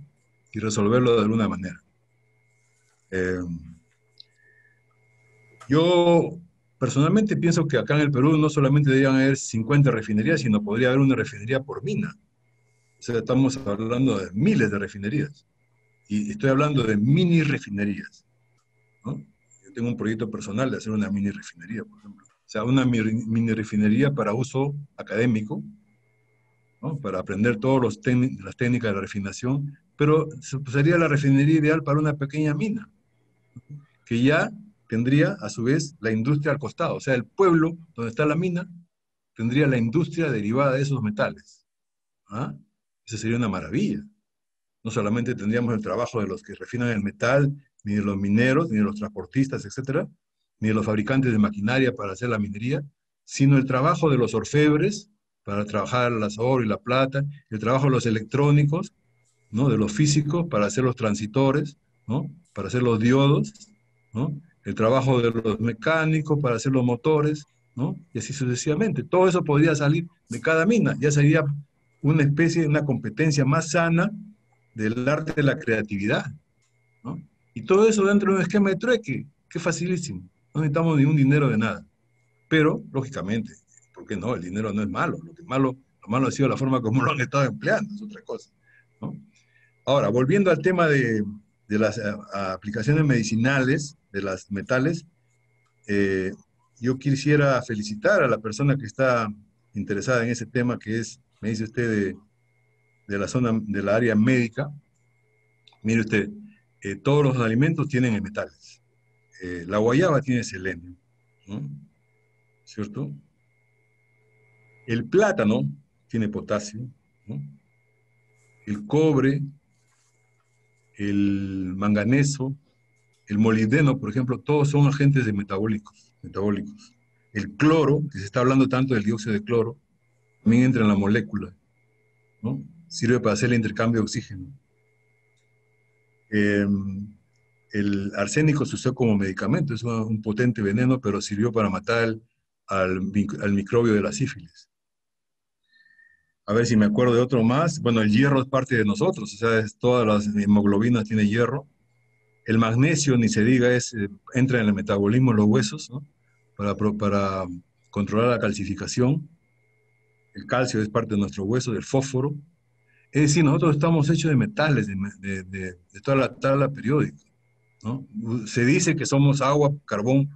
y resolverlo de alguna manera. Eh, yo personalmente pienso que acá en el Perú no solamente deberían haber 50 refinerías, sino podría haber una refinería por mina. O sea, estamos hablando de miles de refinerías. Y estoy hablando de mini refinerías, ¿no? Yo tengo un proyecto personal de hacer una mini refinería, por ejemplo. O sea, una mini refinería para uso académico, ¿no? Para aprender todas las técnicas de la refinación, pero sería la refinería ideal para una pequeña mina, que ya tendría a su vez la industria al costado. O sea, el pueblo donde está la mina tendría la industria derivada de esos metales. ¿Ah? Eso sería una maravilla. No solamente tendríamos el trabajo de los que refinan el metal, ni de los mineros, ni de los transportistas, etcétera, ni de los fabricantes de maquinaria para hacer la minería, sino el trabajo de los orfebres para trabajar el oro y la plata, el trabajo de los electrónicos, ¿no? De los físicos para hacer los transitores, ¿no? Para hacer los diodos, ¿no? El trabajo de los mecánicos para hacer los motores, ¿no? Y así sucesivamente. Todo eso podría salir de cada mina, ya sería una especie de una competencia más sana del arte de la creatividad, ¿no? Y todo eso dentro de un esquema de trueque, que es facilísimo. No necesitamos ni un dinero de nada. Pero, lógicamente, ¿por qué no? El dinero no es malo. Lo malo ha sido la forma como lo han estado empleando, es otra cosa, ¿no? Ahora, volviendo al tema de las aplicaciones medicinales de los metales, yo quisiera felicitar a la persona que está interesada en ese tema, que es, me dice usted, de la zona, de la área médica. Mire usted, todos los alimentos tienen metales. La guayaba tiene selenio, ¿no? ¿Cierto? El plátano tiene potasio, ¿no? El cobre, el manganeso, el molibdeno, por ejemplo, todos son agentes metabólicos. El cloro, que se está hablando tanto del dióxido de cloro, también entra en la molécula, ¿no? Sirve para hacer el intercambio de oxígeno. El arsénico se usó como medicamento, es un potente veneno, pero sirvió para matar al microbio de la sífilis. A ver si me acuerdo de otro más. Bueno, el hierro es parte de nosotros, o sea, todas las hemoglobinas tienen hierro. El magnesio, ni se diga, entra en el metabolismo en los huesos, ¿no? Para controlar la calcificación. El calcio es parte de nuestros huesos, el fósforo. Es decir, nosotros estamos hechos de metales, de toda la tabla periódica, ¿no? Se dice que somos agua, carbón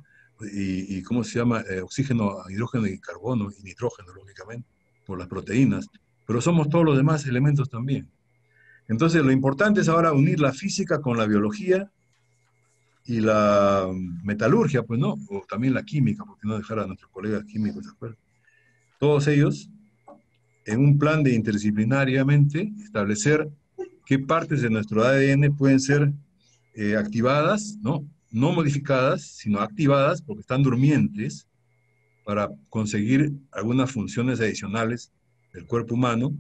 y ¿cómo se llama? Oxígeno, hidrógeno y carbono y nitrógeno, lógicamente, por las proteínas, pero somos todos los demás elementos también. Entonces, lo importante es ahora unir la física con la biología y la metalurgia, pues no, o también la química, porque no dejar a nuestros colegas químicos afuera. Todos ellos, en un plan de interdisciplinariamente, establecer qué partes de nuestro ADN pueden ser activadas, ¿no? No modificadas, sino activadas, porque están durmientes, para conseguir algunas funciones adicionales del cuerpo humano,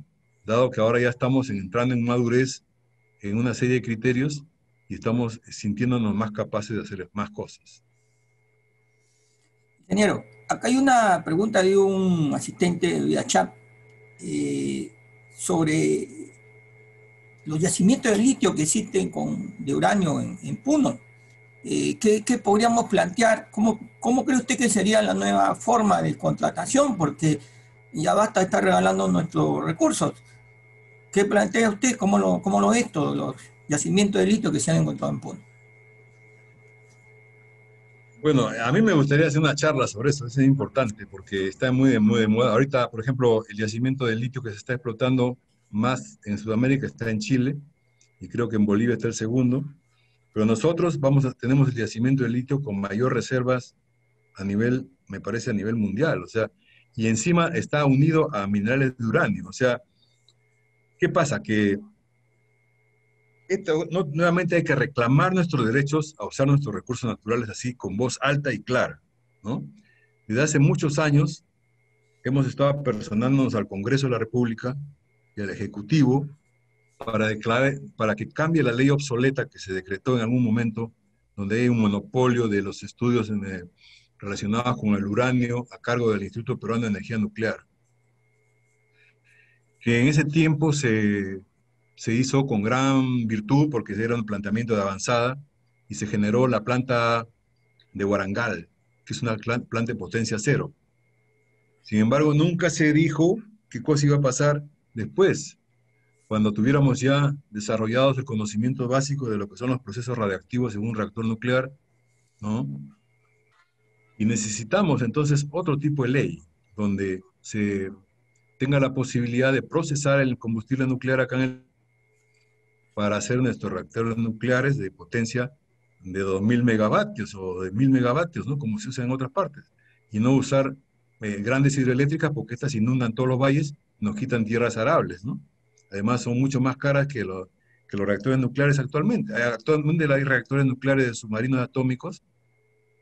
dado que ahora ya estamos entrando en madurez en una serie de criterios y estamos sintiéndonos más capaces de hacer más cosas. Ingeniero, acá hay una pregunta de un asistente vía chat sobre los yacimientos de litio que existen de uranio en Puno. ¿Qué podríamos plantear? ¿Cómo cree usted que sería la nueva forma de contratación? Porque ya basta de estar regalando nuestros recursos. ¿Qué plantea usted? ¿Cómo lo ve esto, los yacimientos de litio que se han encontrado en Puno? Bueno, a mí me gustaría hacer una charla sobre eso es importante porque está muy de moda. Ahorita, por ejemplo, el yacimiento de litio que se está explotando más en Sudamérica está en Chile y creo que en Bolivia está el segundo, pero nosotros tenemos el yacimiento de litio con mayor reservas a nivel, me parece, a nivel mundial, o sea, y encima está unido a minerales de uranio, o sea, ¿qué pasa? Que nuevamente hay que reclamar nuestros derechos a usar nuestros recursos naturales así, con voz alta y clara, ¿no? Desde hace muchos años hemos estado apersonándonos al Congreso de la República y al Ejecutivo para que cambie la ley obsoleta que se decretó en algún momento, donde hay un monopolio de los estudios relacionados con el uranio a cargo del Instituto Peruano de Energía Nuclear, que en ese tiempo se hizo con gran virtud porque era un planteamiento de avanzada y se generó la planta de Huarangal, que es una planta de potencia cero. Sin embargo, nunca se dijo qué cosa iba a pasar después, cuando tuviéramos ya desarrollados el conocimiento básico de lo que son los procesos radiactivos en un reactor nuclear, ¿no? Y necesitamos entonces otro tipo de ley, donde se tenga la posibilidad de procesar el combustible nuclear acá para hacer nuestros reactores nucleares de potencia de 2000 megavatios o de 1000 megavatios, ¿no? Como se usa en otras partes, y no usar grandes hidroeléctricas porque estas inundan todos los valles, nos quitan tierras arables, ¿no? Además son mucho más caras que los reactores nucleares actualmente. Actualmente hay reactores nucleares de submarinos atómicos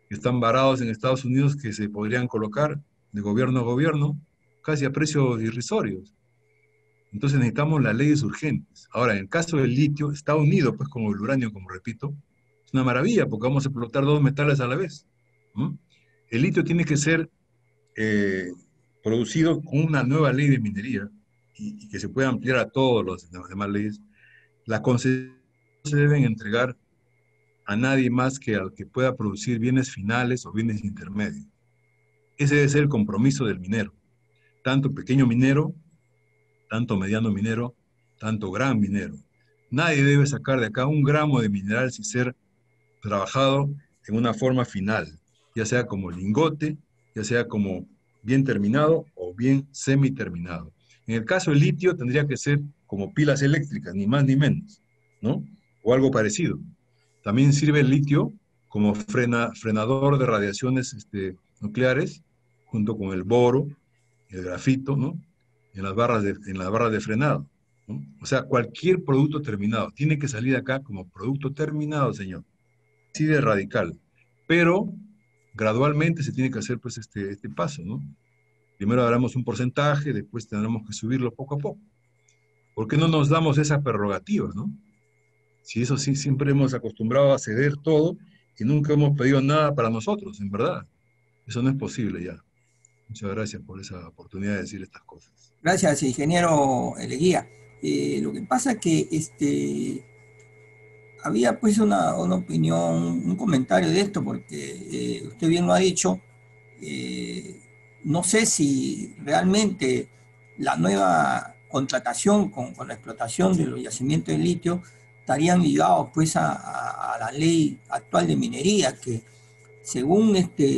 que están varados en Estados Unidos que se podrían colocar de gobierno a gobierno casi a precios irrisorios. Entonces necesitamos las leyes urgentes. Ahora, en el caso del litio, está unido pues con el uranio, como repito, es una maravilla porque vamos a explotar dos metales a la vez. ¿No? El litio tiene que ser producido con una nueva ley de minería y que se pueda ampliar a todas las demás leyes. Las concesiones no se deben entregar a nadie más que al que pueda producir bienes finales o bienes intermedios. Ese debe ser el compromiso del minero, tanto pequeño minero, tanto mediano minero, tanto gran minero. Nadie debe sacar de acá un gramo de mineral sin ser trabajado en una forma final, ya sea como lingote, ya sea como bien terminado o bien semi-terminado. En el caso del litio tendría que ser como pilas eléctricas, ni más ni menos, ¿no? O algo parecido. También sirve el litio como frenador de radiaciones nucleares, junto con el boro, el grafito, ¿no? En las barras de frenado, ¿no? O sea, cualquier producto terminado tiene que salir de acá como producto terminado, señor. Así de radical. Pero gradualmente se tiene que hacer pues este paso, ¿no? Primero haremos un porcentaje, después tendremos que subirlo poco a poco. ¿Por qué no nos damos esa prerrogativa, no? Si eso sí, siempre hemos acostumbrado a ceder todo y nunca hemos pedido nada para nosotros, en verdad. Eso no es posible ya. Muchas gracias por esa oportunidad de decir estas cosas. Gracias, ingeniero Leguía. Lo que pasa es que había pues una opinión, un comentario de esto, porque usted bien lo ha dicho, no sé si realmente la nueva contratación con la explotación de los yacimientos de litio estarían ligados pues a la ley actual de minería, que según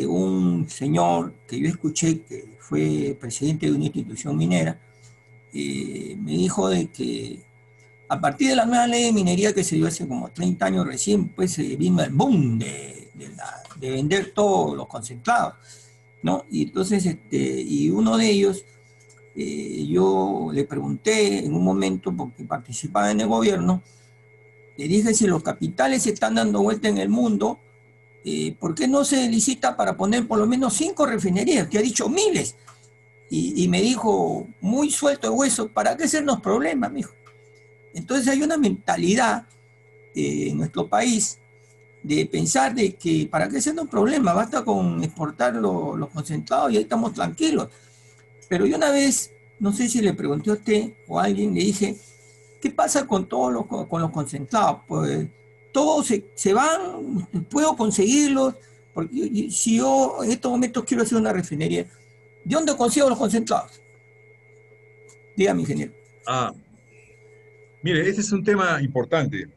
un señor que yo escuché que fue presidente de una institución minera, me dijo de que A partir de la nueva ley de minería que se dio hace como 30 años recién, pues vino el boom de vender todos los concentrados, ¿no? Y entonces, y uno de ellos, yo le pregunté en un momento, porque participaba en el gobierno, le dije, si los capitales se están dando vuelta en el mundo, ¿por qué no se licita para poner por lo menos 5 refinerías? Que ha dicho miles. Y me dijo, muy suelto de hueso, ¿para qué hacernos problemas, mijo? Entonces hay una mentalidad en nuestro país de pensar de que para qué hacernos problemas, basta con exportar los concentrados y ahí estamos tranquilos. Pero yo una vez, no sé si le pregunté a usted o a alguien, le dije, ¿qué pasa con todos con los concentrados? Pues todos se van, puedo conseguirlos, porque si yo en estos momentos quiero hacer una refinería, ¿de dónde consigo los concentrados? Dígame, ingeniero. Mire, este es un tema importante.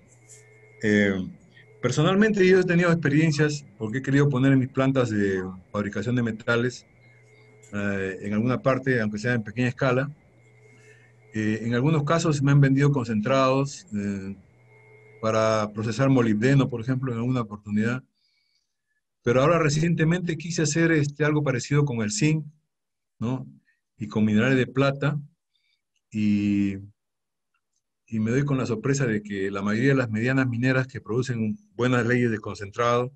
Personalmente yo he tenido experiencias porque he querido poner en mis plantas de fabricación de metales, en alguna parte, aunque sea en pequeña escala. En algunos casos me han vendido concentrados para procesar molibdeno, por ejemplo, en alguna oportunidad. Pero ahora recientemente quise hacer algo parecido con el zinc, ¿no? Y con minerales de plata. Y me doy con la sorpresa de que la mayoría de las medianas mineras que producen buenas leyes de concentrado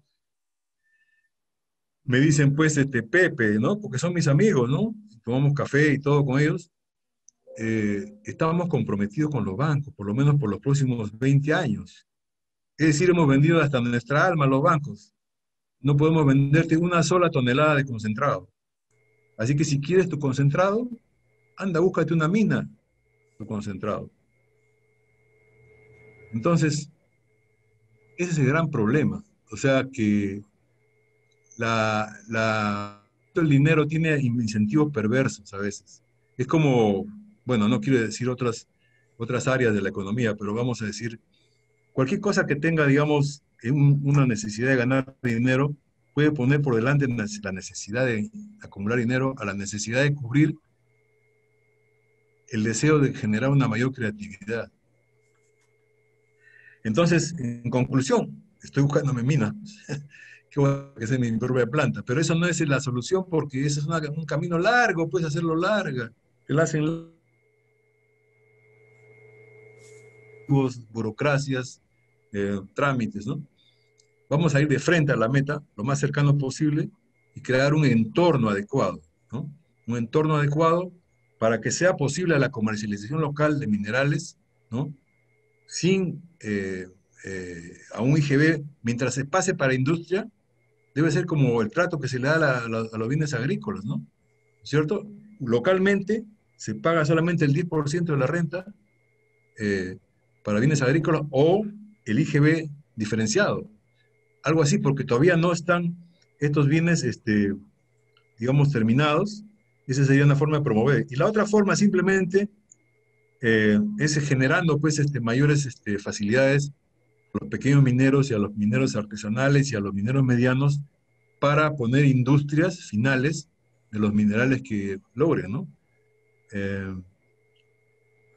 me dicen, pues, Pepe, ¿no? Porque son mis amigos, ¿no? Tomamos café y todo con ellos. Estábamos comprometidos con los bancos, por lo menos por los próximos 20 años. Es decir, hemos vendido hasta nuestra alma a los bancos. No podemos venderte una sola tonelada de concentrado. Así que si quieres tu concentrado, anda, búscate una mina, tu concentrado. Entonces, ese es el gran problema. O sea que el dinero tiene incentivos perversos a veces. Es como, bueno, no quiero decir otras áreas de la economía, pero vamos a decir, cualquier cosa que tenga, digamos, una necesidad de ganar dinero, puede poner por delante la necesidad de acumular dinero a la necesidad de cubrir el deseo de generar una mayor creatividad. Entonces, en conclusión, estoy buscándome minas. Qué bueno que sea mi propia planta, pero eso no es la solución porque ese es un camino largo, puedes hacerlo larga. Que la hacen burocracias, trámites, ¿no? Vamos a ir de frente a la meta, lo más cercano posible, y crear un entorno adecuado, ¿no? Un entorno adecuado para que sea posible la comercialización local de minerales, ¿no? Sin a un IGB, mientras se pase para industria, debe ser como el trato que se le da a los bienes agrícolas, ¿no? ¿Cierto? Localmente se paga solamente el 10% de la renta para bienes agrícolas o el IGB diferenciado. Algo así, porque todavía no están estos bienes, digamos, terminados. Esa sería una forma de promover. Y la otra forma simplemente es generando pues, mayores facilidades a los pequeños mineros y a los mineros artesanales y a los mineros medianos para poner industrias finales de los minerales que logren, ¿no?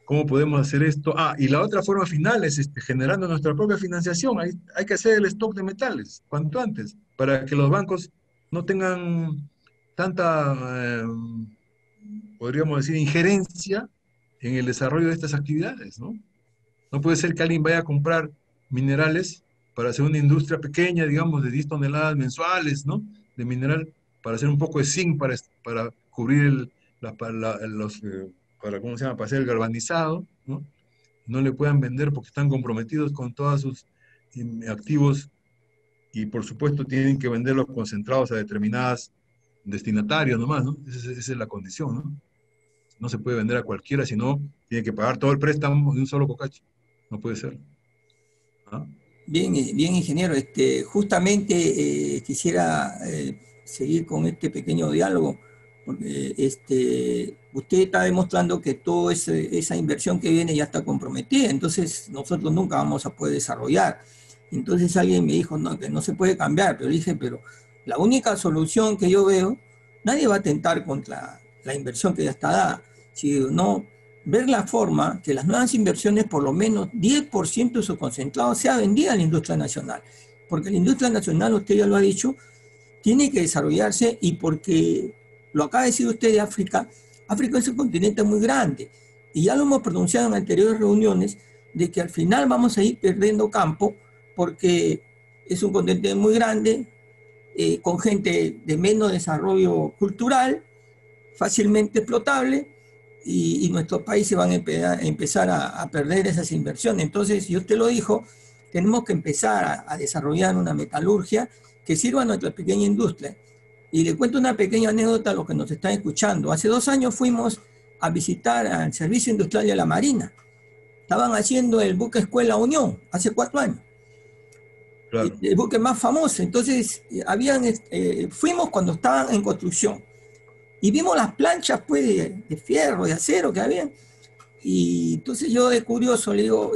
¿Cómo podemos hacer esto? Y la otra forma final es generando nuestra propia financiación. Hay que hacer el stock de metales cuanto antes, para que los bancos no tengan tanta, podríamos decir, injerencia en el desarrollo de estas actividades, ¿no? No puede ser que alguien vaya a comprar minerales para hacer una industria pequeña, digamos, de 10 toneladas mensuales, ¿no? De mineral, para hacer un poco de zinc, para cubrir ¿cómo se llama? Para hacer el galvanizado, ¿no? No le puedan vender porque están comprometidos con todos sus activos y por supuesto tienen que vender los concentrados a determinadas destinatarios nomás, ¿no? Esa es la condición, ¿no? No se puede vender a cualquiera, sino tiene que pagar todo el préstamo de un solo cocache. No puede ser. ¿Ah? Bien, bien, ingeniero. Justamente quisiera seguir con este pequeño diálogo, porque usted está demostrando que toda esa inversión que viene ya está comprometida, entonces nosotros nunca vamos a poder desarrollar. Entonces alguien me dijo, no, que no se puede cambiar, pero dije, pero la única solución que yo veo, nadie va a atentar contra la inversión que ya está dada. Si no ver la forma que las nuevas inversiones, por lo menos 10% de su concentrado sea vendida a la industria nacional. Porque la industria nacional, usted ya lo ha dicho, tiene que desarrollarse, y porque lo acaba de decir usted de África, África es un continente muy grande y ya lo hemos pronunciado en anteriores reuniones de que al final vamos a ir perdiendo campo porque es un continente muy grande, con gente de menos desarrollo cultural, fácilmente explotable, y nuestros países van a empezar a perder esas inversiones. Entonces, y usted lo dijo, tenemos que empezar a desarrollar una metalurgia que sirva a nuestra pequeña industria. Y le cuento una pequeña anécdota a los que nos están escuchando. Hace 2 años fuimos a visitar al Servicio Industrial de la Marina. Estaban haciendo el buque Escuela Unión, hace 4 años. Claro. El buque más famoso. Entonces, fuimos cuando estaban en construcción. Y vimos las planchas, pues, de fierro, de acero que habían. Y entonces yo, de curioso, le digo,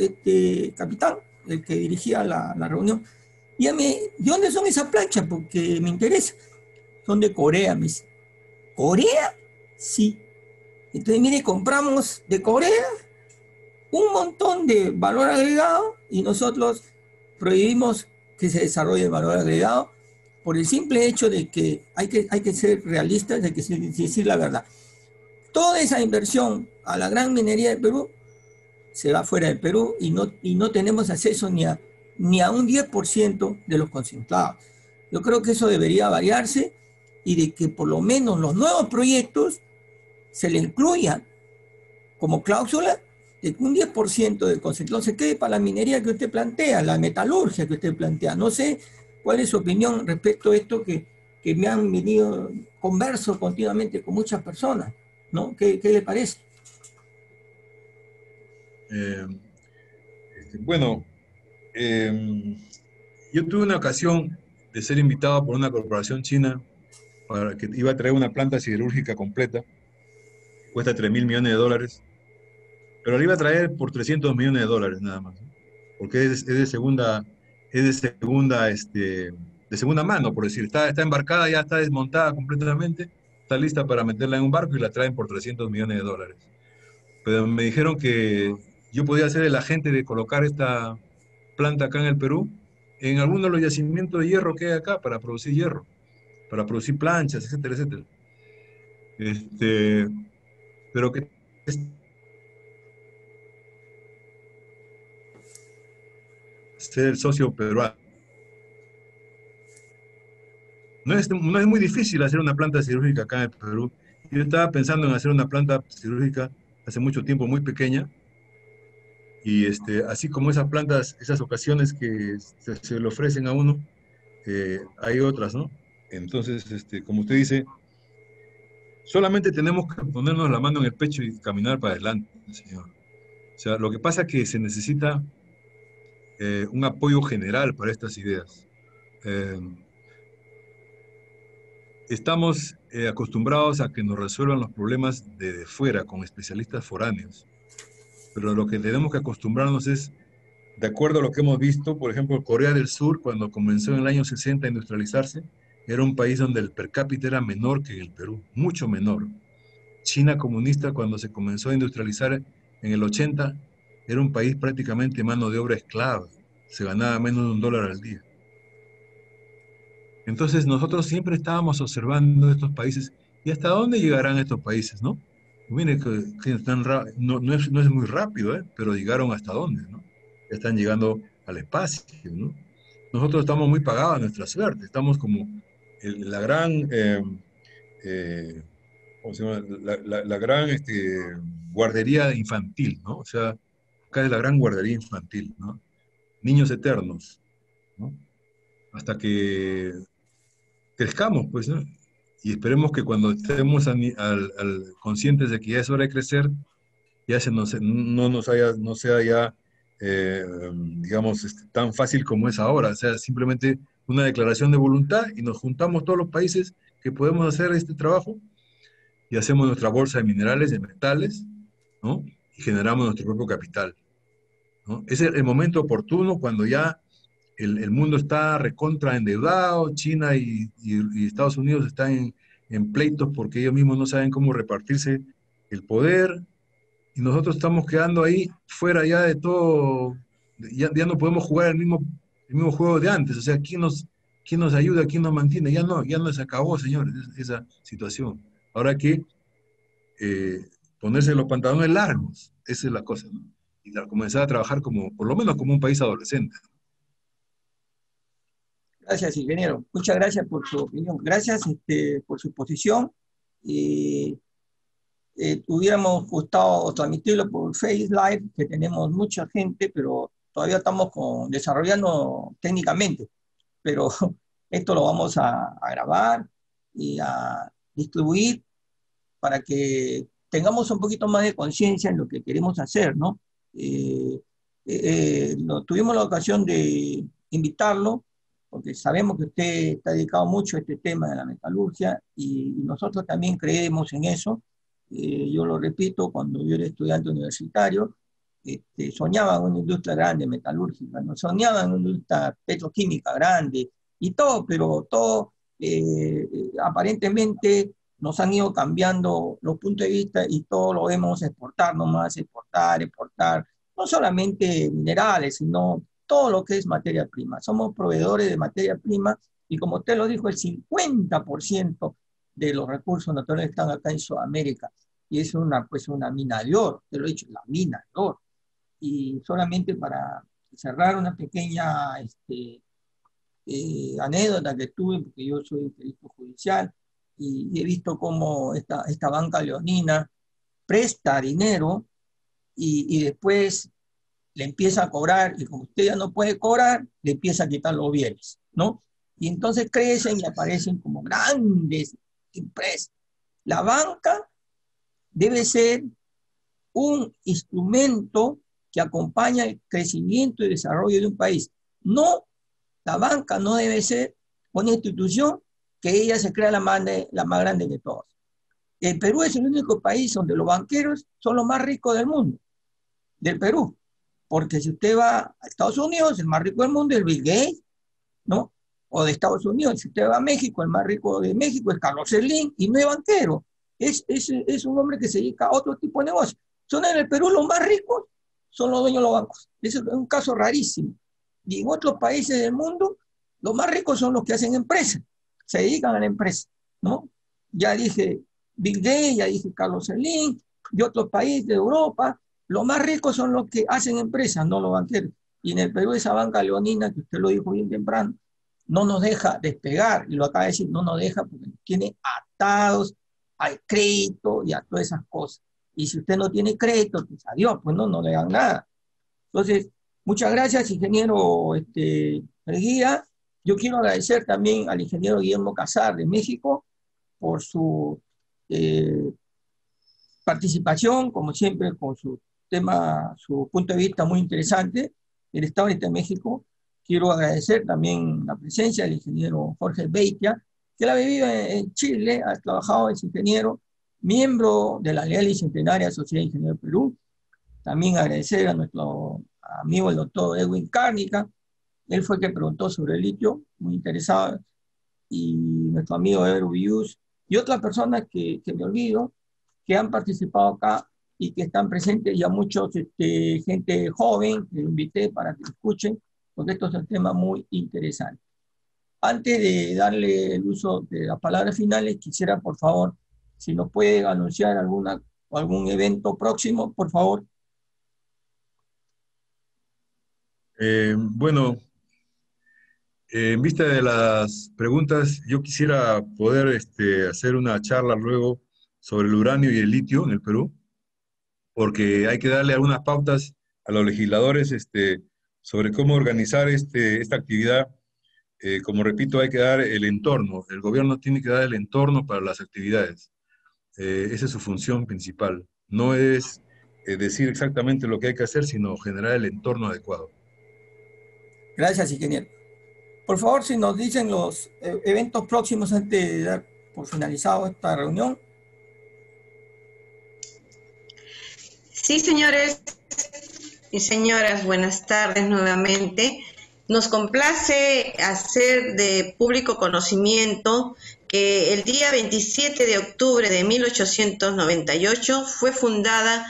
capitán, el que dirigía la reunión, dígame, ¿de dónde son esas planchas? Porque me interesa. Son de Corea, me dice. ¿Corea? Sí. Entonces, mire, compramos de Corea un montón de valor agregado y nosotros prohibimos que se desarrolle el valor agregado por el simple hecho de que hay que ser realistas, hay que decir la verdad. Toda esa inversión a la gran minería de Perú se va fuera del Perú y no tenemos acceso ni a un 10% de los concentrados. Yo creo que eso debería variarse y de que por lo menos los nuevos proyectos se le incluyan como cláusula de que un 10% del concentrado se quede para la minería que usted plantea, la metalurgia que usted plantea. No sé cuál es su opinión respecto a esto que me han venido, converso continuamente con muchas personas, ¿no? ¿Qué le parece? Bueno, yo tuve una ocasión de ser invitado por una corporación china para que iba a traer una planta siderúrgica completa, cuesta $3.000 millones, pero la iba a traer por $300 millones nada más, ¿no? Porque es de segunda, de segunda mano, por decir, está embarcada, ya está desmontada completamente, está lista para meterla en un barco y la traen por $300 millones. Pero me dijeron que yo podía ser el agente de colocar esta planta acá en el Perú, en alguno de los yacimientos de hierro que hay acá para producir hierro, para producir planchas, etcétera, etcétera. Pero que ser el socio peruano. No es muy difícil hacer una planta cirúrgica acá en el Perú. Yo estaba pensando en hacer una planta cirúrgica hace mucho tiempo, muy pequeña, y así como esas plantas, esas ocasiones que se le ofrecen a uno, hay otras, ¿no? Entonces, como usted dice, solamente tenemos que ponernos la mano en el pecho y caminar para adelante, señor. O sea, lo que pasa es que se necesita un apoyo general para estas ideas. Estamos acostumbrados a que nos resuelvan los problemas de fuera, con especialistas foráneos. Pero lo que tenemos que acostumbrarnos es, de acuerdo a lo que hemos visto, por ejemplo, Corea del Sur, cuando comenzó en el año 60 a industrializarse, era un país donde el per cápita era menor que en el Perú, mucho menor. China comunista, cuando se comenzó a industrializar en el 80, era un país prácticamente mano de obra esclava. Se ganaba menos de $1 al día. Entonces nosotros siempre estábamos observando estos países y hasta dónde llegarán estos países, ¿no? Mire que no es muy rápido, ¿eh? Pero llegaron hasta dónde, ¿no? Ya están llegando al espacio, ¿no? Nosotros estamos muy pagados a nuestra suerte, estamos como la gran, ¿cómo se llama? La gran guardería infantil, ¿no? O sea, acá es la gran guardería infantil, ¿no? Niños eternos, ¿no? Hasta que crezcamos, pues, ¿no? Y esperemos que cuando estemos conscientes de que ya es hora de crecer, ya no sea ya, digamos, tan fácil como es ahora. O sea, simplemente una declaración de voluntad y nos juntamos todos los países que podemos hacer este trabajo y hacemos nuestra bolsa de minerales, de metales, ¿no? Y generamos nuestro propio capital, ¿no? Es el momento oportuno cuando ya el mundo está recontra endeudado, China y Estados Unidos están en pleitos porque ellos mismos no saben cómo repartirse el poder, y nosotros estamos quedando ahí fuera ya de todo, ya no podemos jugar el mismo juego de antes. O sea, ¿quién nos ayuda, quién nos mantiene? Ya no se acabó, señores, esa situación. Ahora hay que ponerse los pantalones largos, esa es la cosa, ¿no? Y comenzar a trabajar por lo menos como un país adolescente. Gracias, ingeniero. Muchas gracias por su opinión. Gracias por su exposición. Hubiéramos gustado transmitirlo por Face Live, que tenemos mucha gente, pero todavía estamos desarrollando técnicamente. Pero esto lo vamos a grabar y a distribuir para que tengamos un poquito más de conciencia en lo que queremos hacer, ¿no? Tuvimos la ocasión de invitarlo, porque sabemos que usted está dedicado mucho a este tema de la metalurgia y nosotros también creemos en eso. Yo lo repito, cuando yo era estudiante universitario, soñaba en una industria grande metalúrgica, no soñaba en una industria petroquímica grande y todo, pero todo aparentemente nos han ido cambiando los puntos de vista y todo lo vemos exportar nomás, exportar, no solamente minerales, sino todo lo que es materia prima. Somos proveedores de materia prima y como usted lo dijo, el 50% de los recursos naturales están acá en Sudamérica y es una mina de oro, te lo he dicho, la mina de oro. Y solamente para cerrar una pequeña anécdota que tuve, porque yo soy perito judicial y he visto cómo esta banca leonina presta dinero y después le empieza a cobrar, y como usted ya no puede cobrar, le empieza a quitar los bienes, ¿no? Y entonces crecen y aparecen como grandes empresas. La banca debe ser un instrumento que acompaña el crecimiento y desarrollo de un país. No, la banca no debe ser una institución que ella se crea la más grande de todas. El Perú es el único país donde los banqueros son los más ricos del mundo, del Perú. Porque si usted va a Estados Unidos, el más rico del mundo es Bill Gates, ¿no? O de Estados Unidos, si usted va a México, el más rico de México es Carlos Slim, y no es banquero. Es un hombre que se dedica a otro tipo de negocio. Son en el Perú los más ricos, son los dueños de los bancos. Eso es un caso rarísimo. Y en otros países del mundo, los más ricos son los que hacen empresas, se dedican a la empresa, ¿no? Ya dije Bill Gates, ya dije Carlos Slim, de otros países de Europa. Los más ricos son los que hacen empresas, no los banqueros. Y en el Perú esa banca leonina, que usted lo dijo bien temprano, no nos deja despegar, y lo acaba de decir, no nos deja porque nos tiene atados al crédito y a todas esas cosas. Y si usted no tiene crédito, pues adiós, pues no le dan nada. Entonces, muchas gracias, ingeniero Mejía. Yo quiero agradecer también al ingeniero Guillermo Casar de México por su participación, como siempre, con su tema, su punto de vista muy interesante del Estado de México. Quiero agradecer también la presencia del ingeniero Jorge Beitia, que él ha vivido en Chile, ha trabajado, es ingeniero, miembro de la Leal y Centenaria Sociedad de Ingenieros del Perú. También agradecer a nuestro amigo el doctor Edwin Cárnica, él fue el que preguntó sobre el litio, muy interesado, y nuestro amigo Ebro Bius, y otras personas que me olvido, que han participado acá y que están presentes, ya muchos, gente joven, que invité para que escuchen, porque esto es un tema muy interesante. Antes de darle el uso de las palabras finales, quisiera, por favor, si nos puede anunciar algún evento próximo, por favor. Bueno, en vista de las preguntas, yo quisiera poder hacer una charla luego sobre el uranio y el litio en el Perú, porque hay que darle algunas pautas a los legisladores sobre cómo organizar esta actividad. Como repito, hay que dar el entorno. El gobierno tiene que dar el entorno para las actividades. Esa es su función principal. No es decir exactamente lo que hay que hacer, sino generar el entorno adecuado. Gracias, ingeniero. Por favor, si nos dicen los eventos próximos antes de dar por finalizado esta reunión. Sí, señores y señoras, buenas tardes nuevamente. Nos complace hacer de público conocimiento que el día 27 de octubre de 1898 fue fundada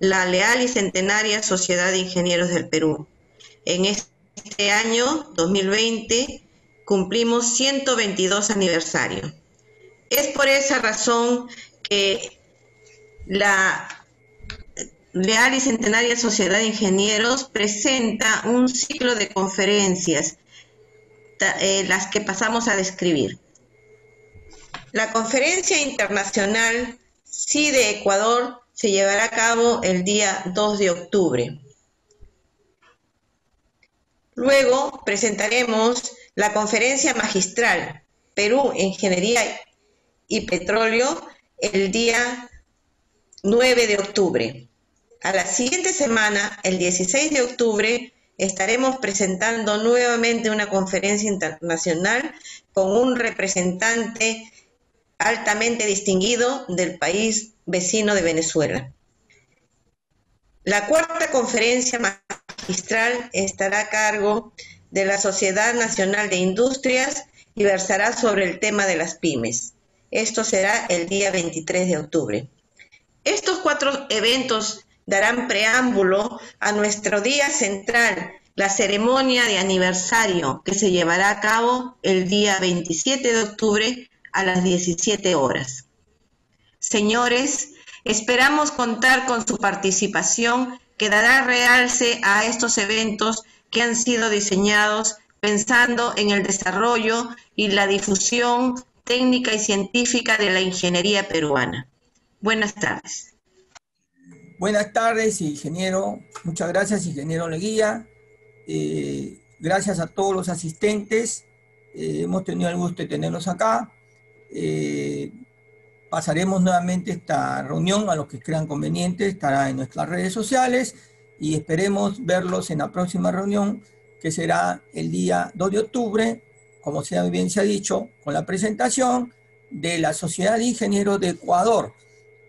la leal y centenaria Sociedad de Ingenieros del Perú. En este año 2020 cumplimos 122 aniversario. Es por esa razón que la Leal y Centenaria Sociedad de Ingenieros presenta un ciclo de conferencias, las que pasamos a describir. La Conferencia Internacional CIDE Ecuador se llevará a cabo el día 2 de octubre. Luego presentaremos la Conferencia Magistral Perú, Ingeniería y Petróleo el día 9 de octubre. A la siguiente semana, el 16 de octubre, estaremos presentando nuevamente una conferencia internacional con un representante altamente distinguido del país vecino de Venezuela. La cuarta conferencia magistral estará a cargo de la Sociedad Nacional de Industrias y versará sobre el tema de las pymes. Esto será el día 23 de octubre. Estos 4 eventos darán preámbulo a nuestro día central, la ceremonia de aniversario, que se llevará a cabo el día 27 de octubre a las 17 horas. Señores, esperamos contar con su participación, que dará realce a estos eventos que han sido diseñados pensando en el desarrollo y la difusión técnica y científica de la ingeniería peruana. Buenas tardes. Buenas tardes, ingeniero. Muchas gracias, ingeniero Leguía. Gracias a todos los asistentes. Hemos tenido el gusto de tenerlos acá. Pasaremos nuevamente esta reunión a los que crean conveniente. Estará en nuestras redes sociales y esperemos verlos en la próxima reunión, que será el día 2 de octubre, como bien se ha dicho, con la presentación de la Sociedad de Ingenieros de Ecuador,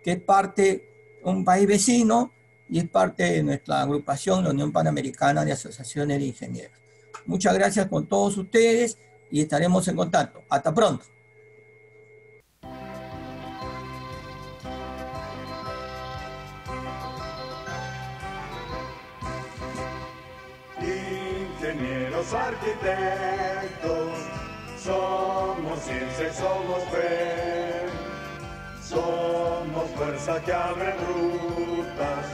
que es parte un país vecino y es parte de nuestra agrupación, la Unión Panamericana de Asociaciones de Ingenieros. Muchas gracias con todos ustedes y estaremos en contacto. Hasta pronto. Ingenieros, arquitectos, somos ciencia y somos fe. Somos fuerza que abre rutas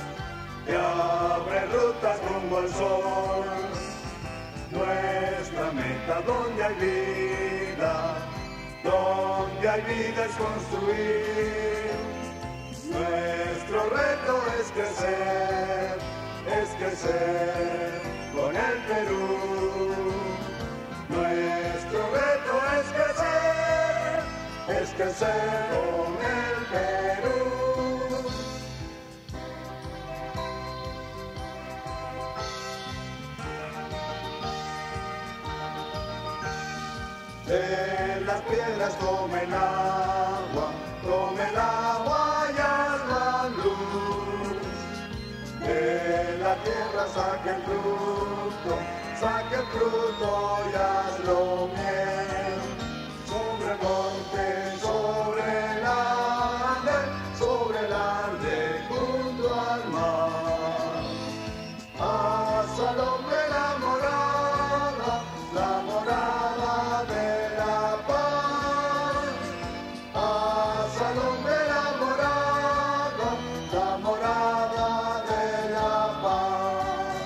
rumbo al sol. Nuestra meta donde hay vida es construir. Nuestro reto es crecer con el Perú. Nuestro reto es crecer con el Perú. De las piedras tome el agua y haz la luz. De la tierra saque el fruto y hazlo bien. Sobre el monte, sobre el ande, junto al mar. Haz al hombre la morada de la paz. Haz al hombre la morada de la paz.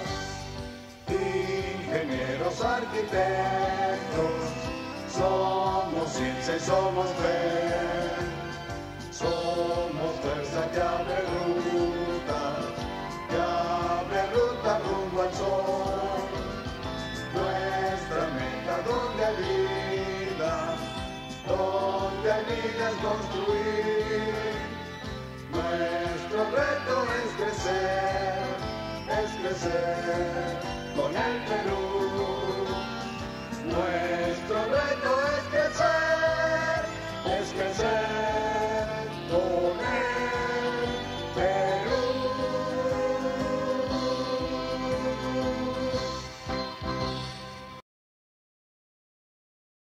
Ingenieros, arquitectos, somos ciencia y somos fe. Somos fuerza que abre ruta rumbo al sol. Nuestra meta donde hay vida es construir. Nuestro reto es crecer con el Perú.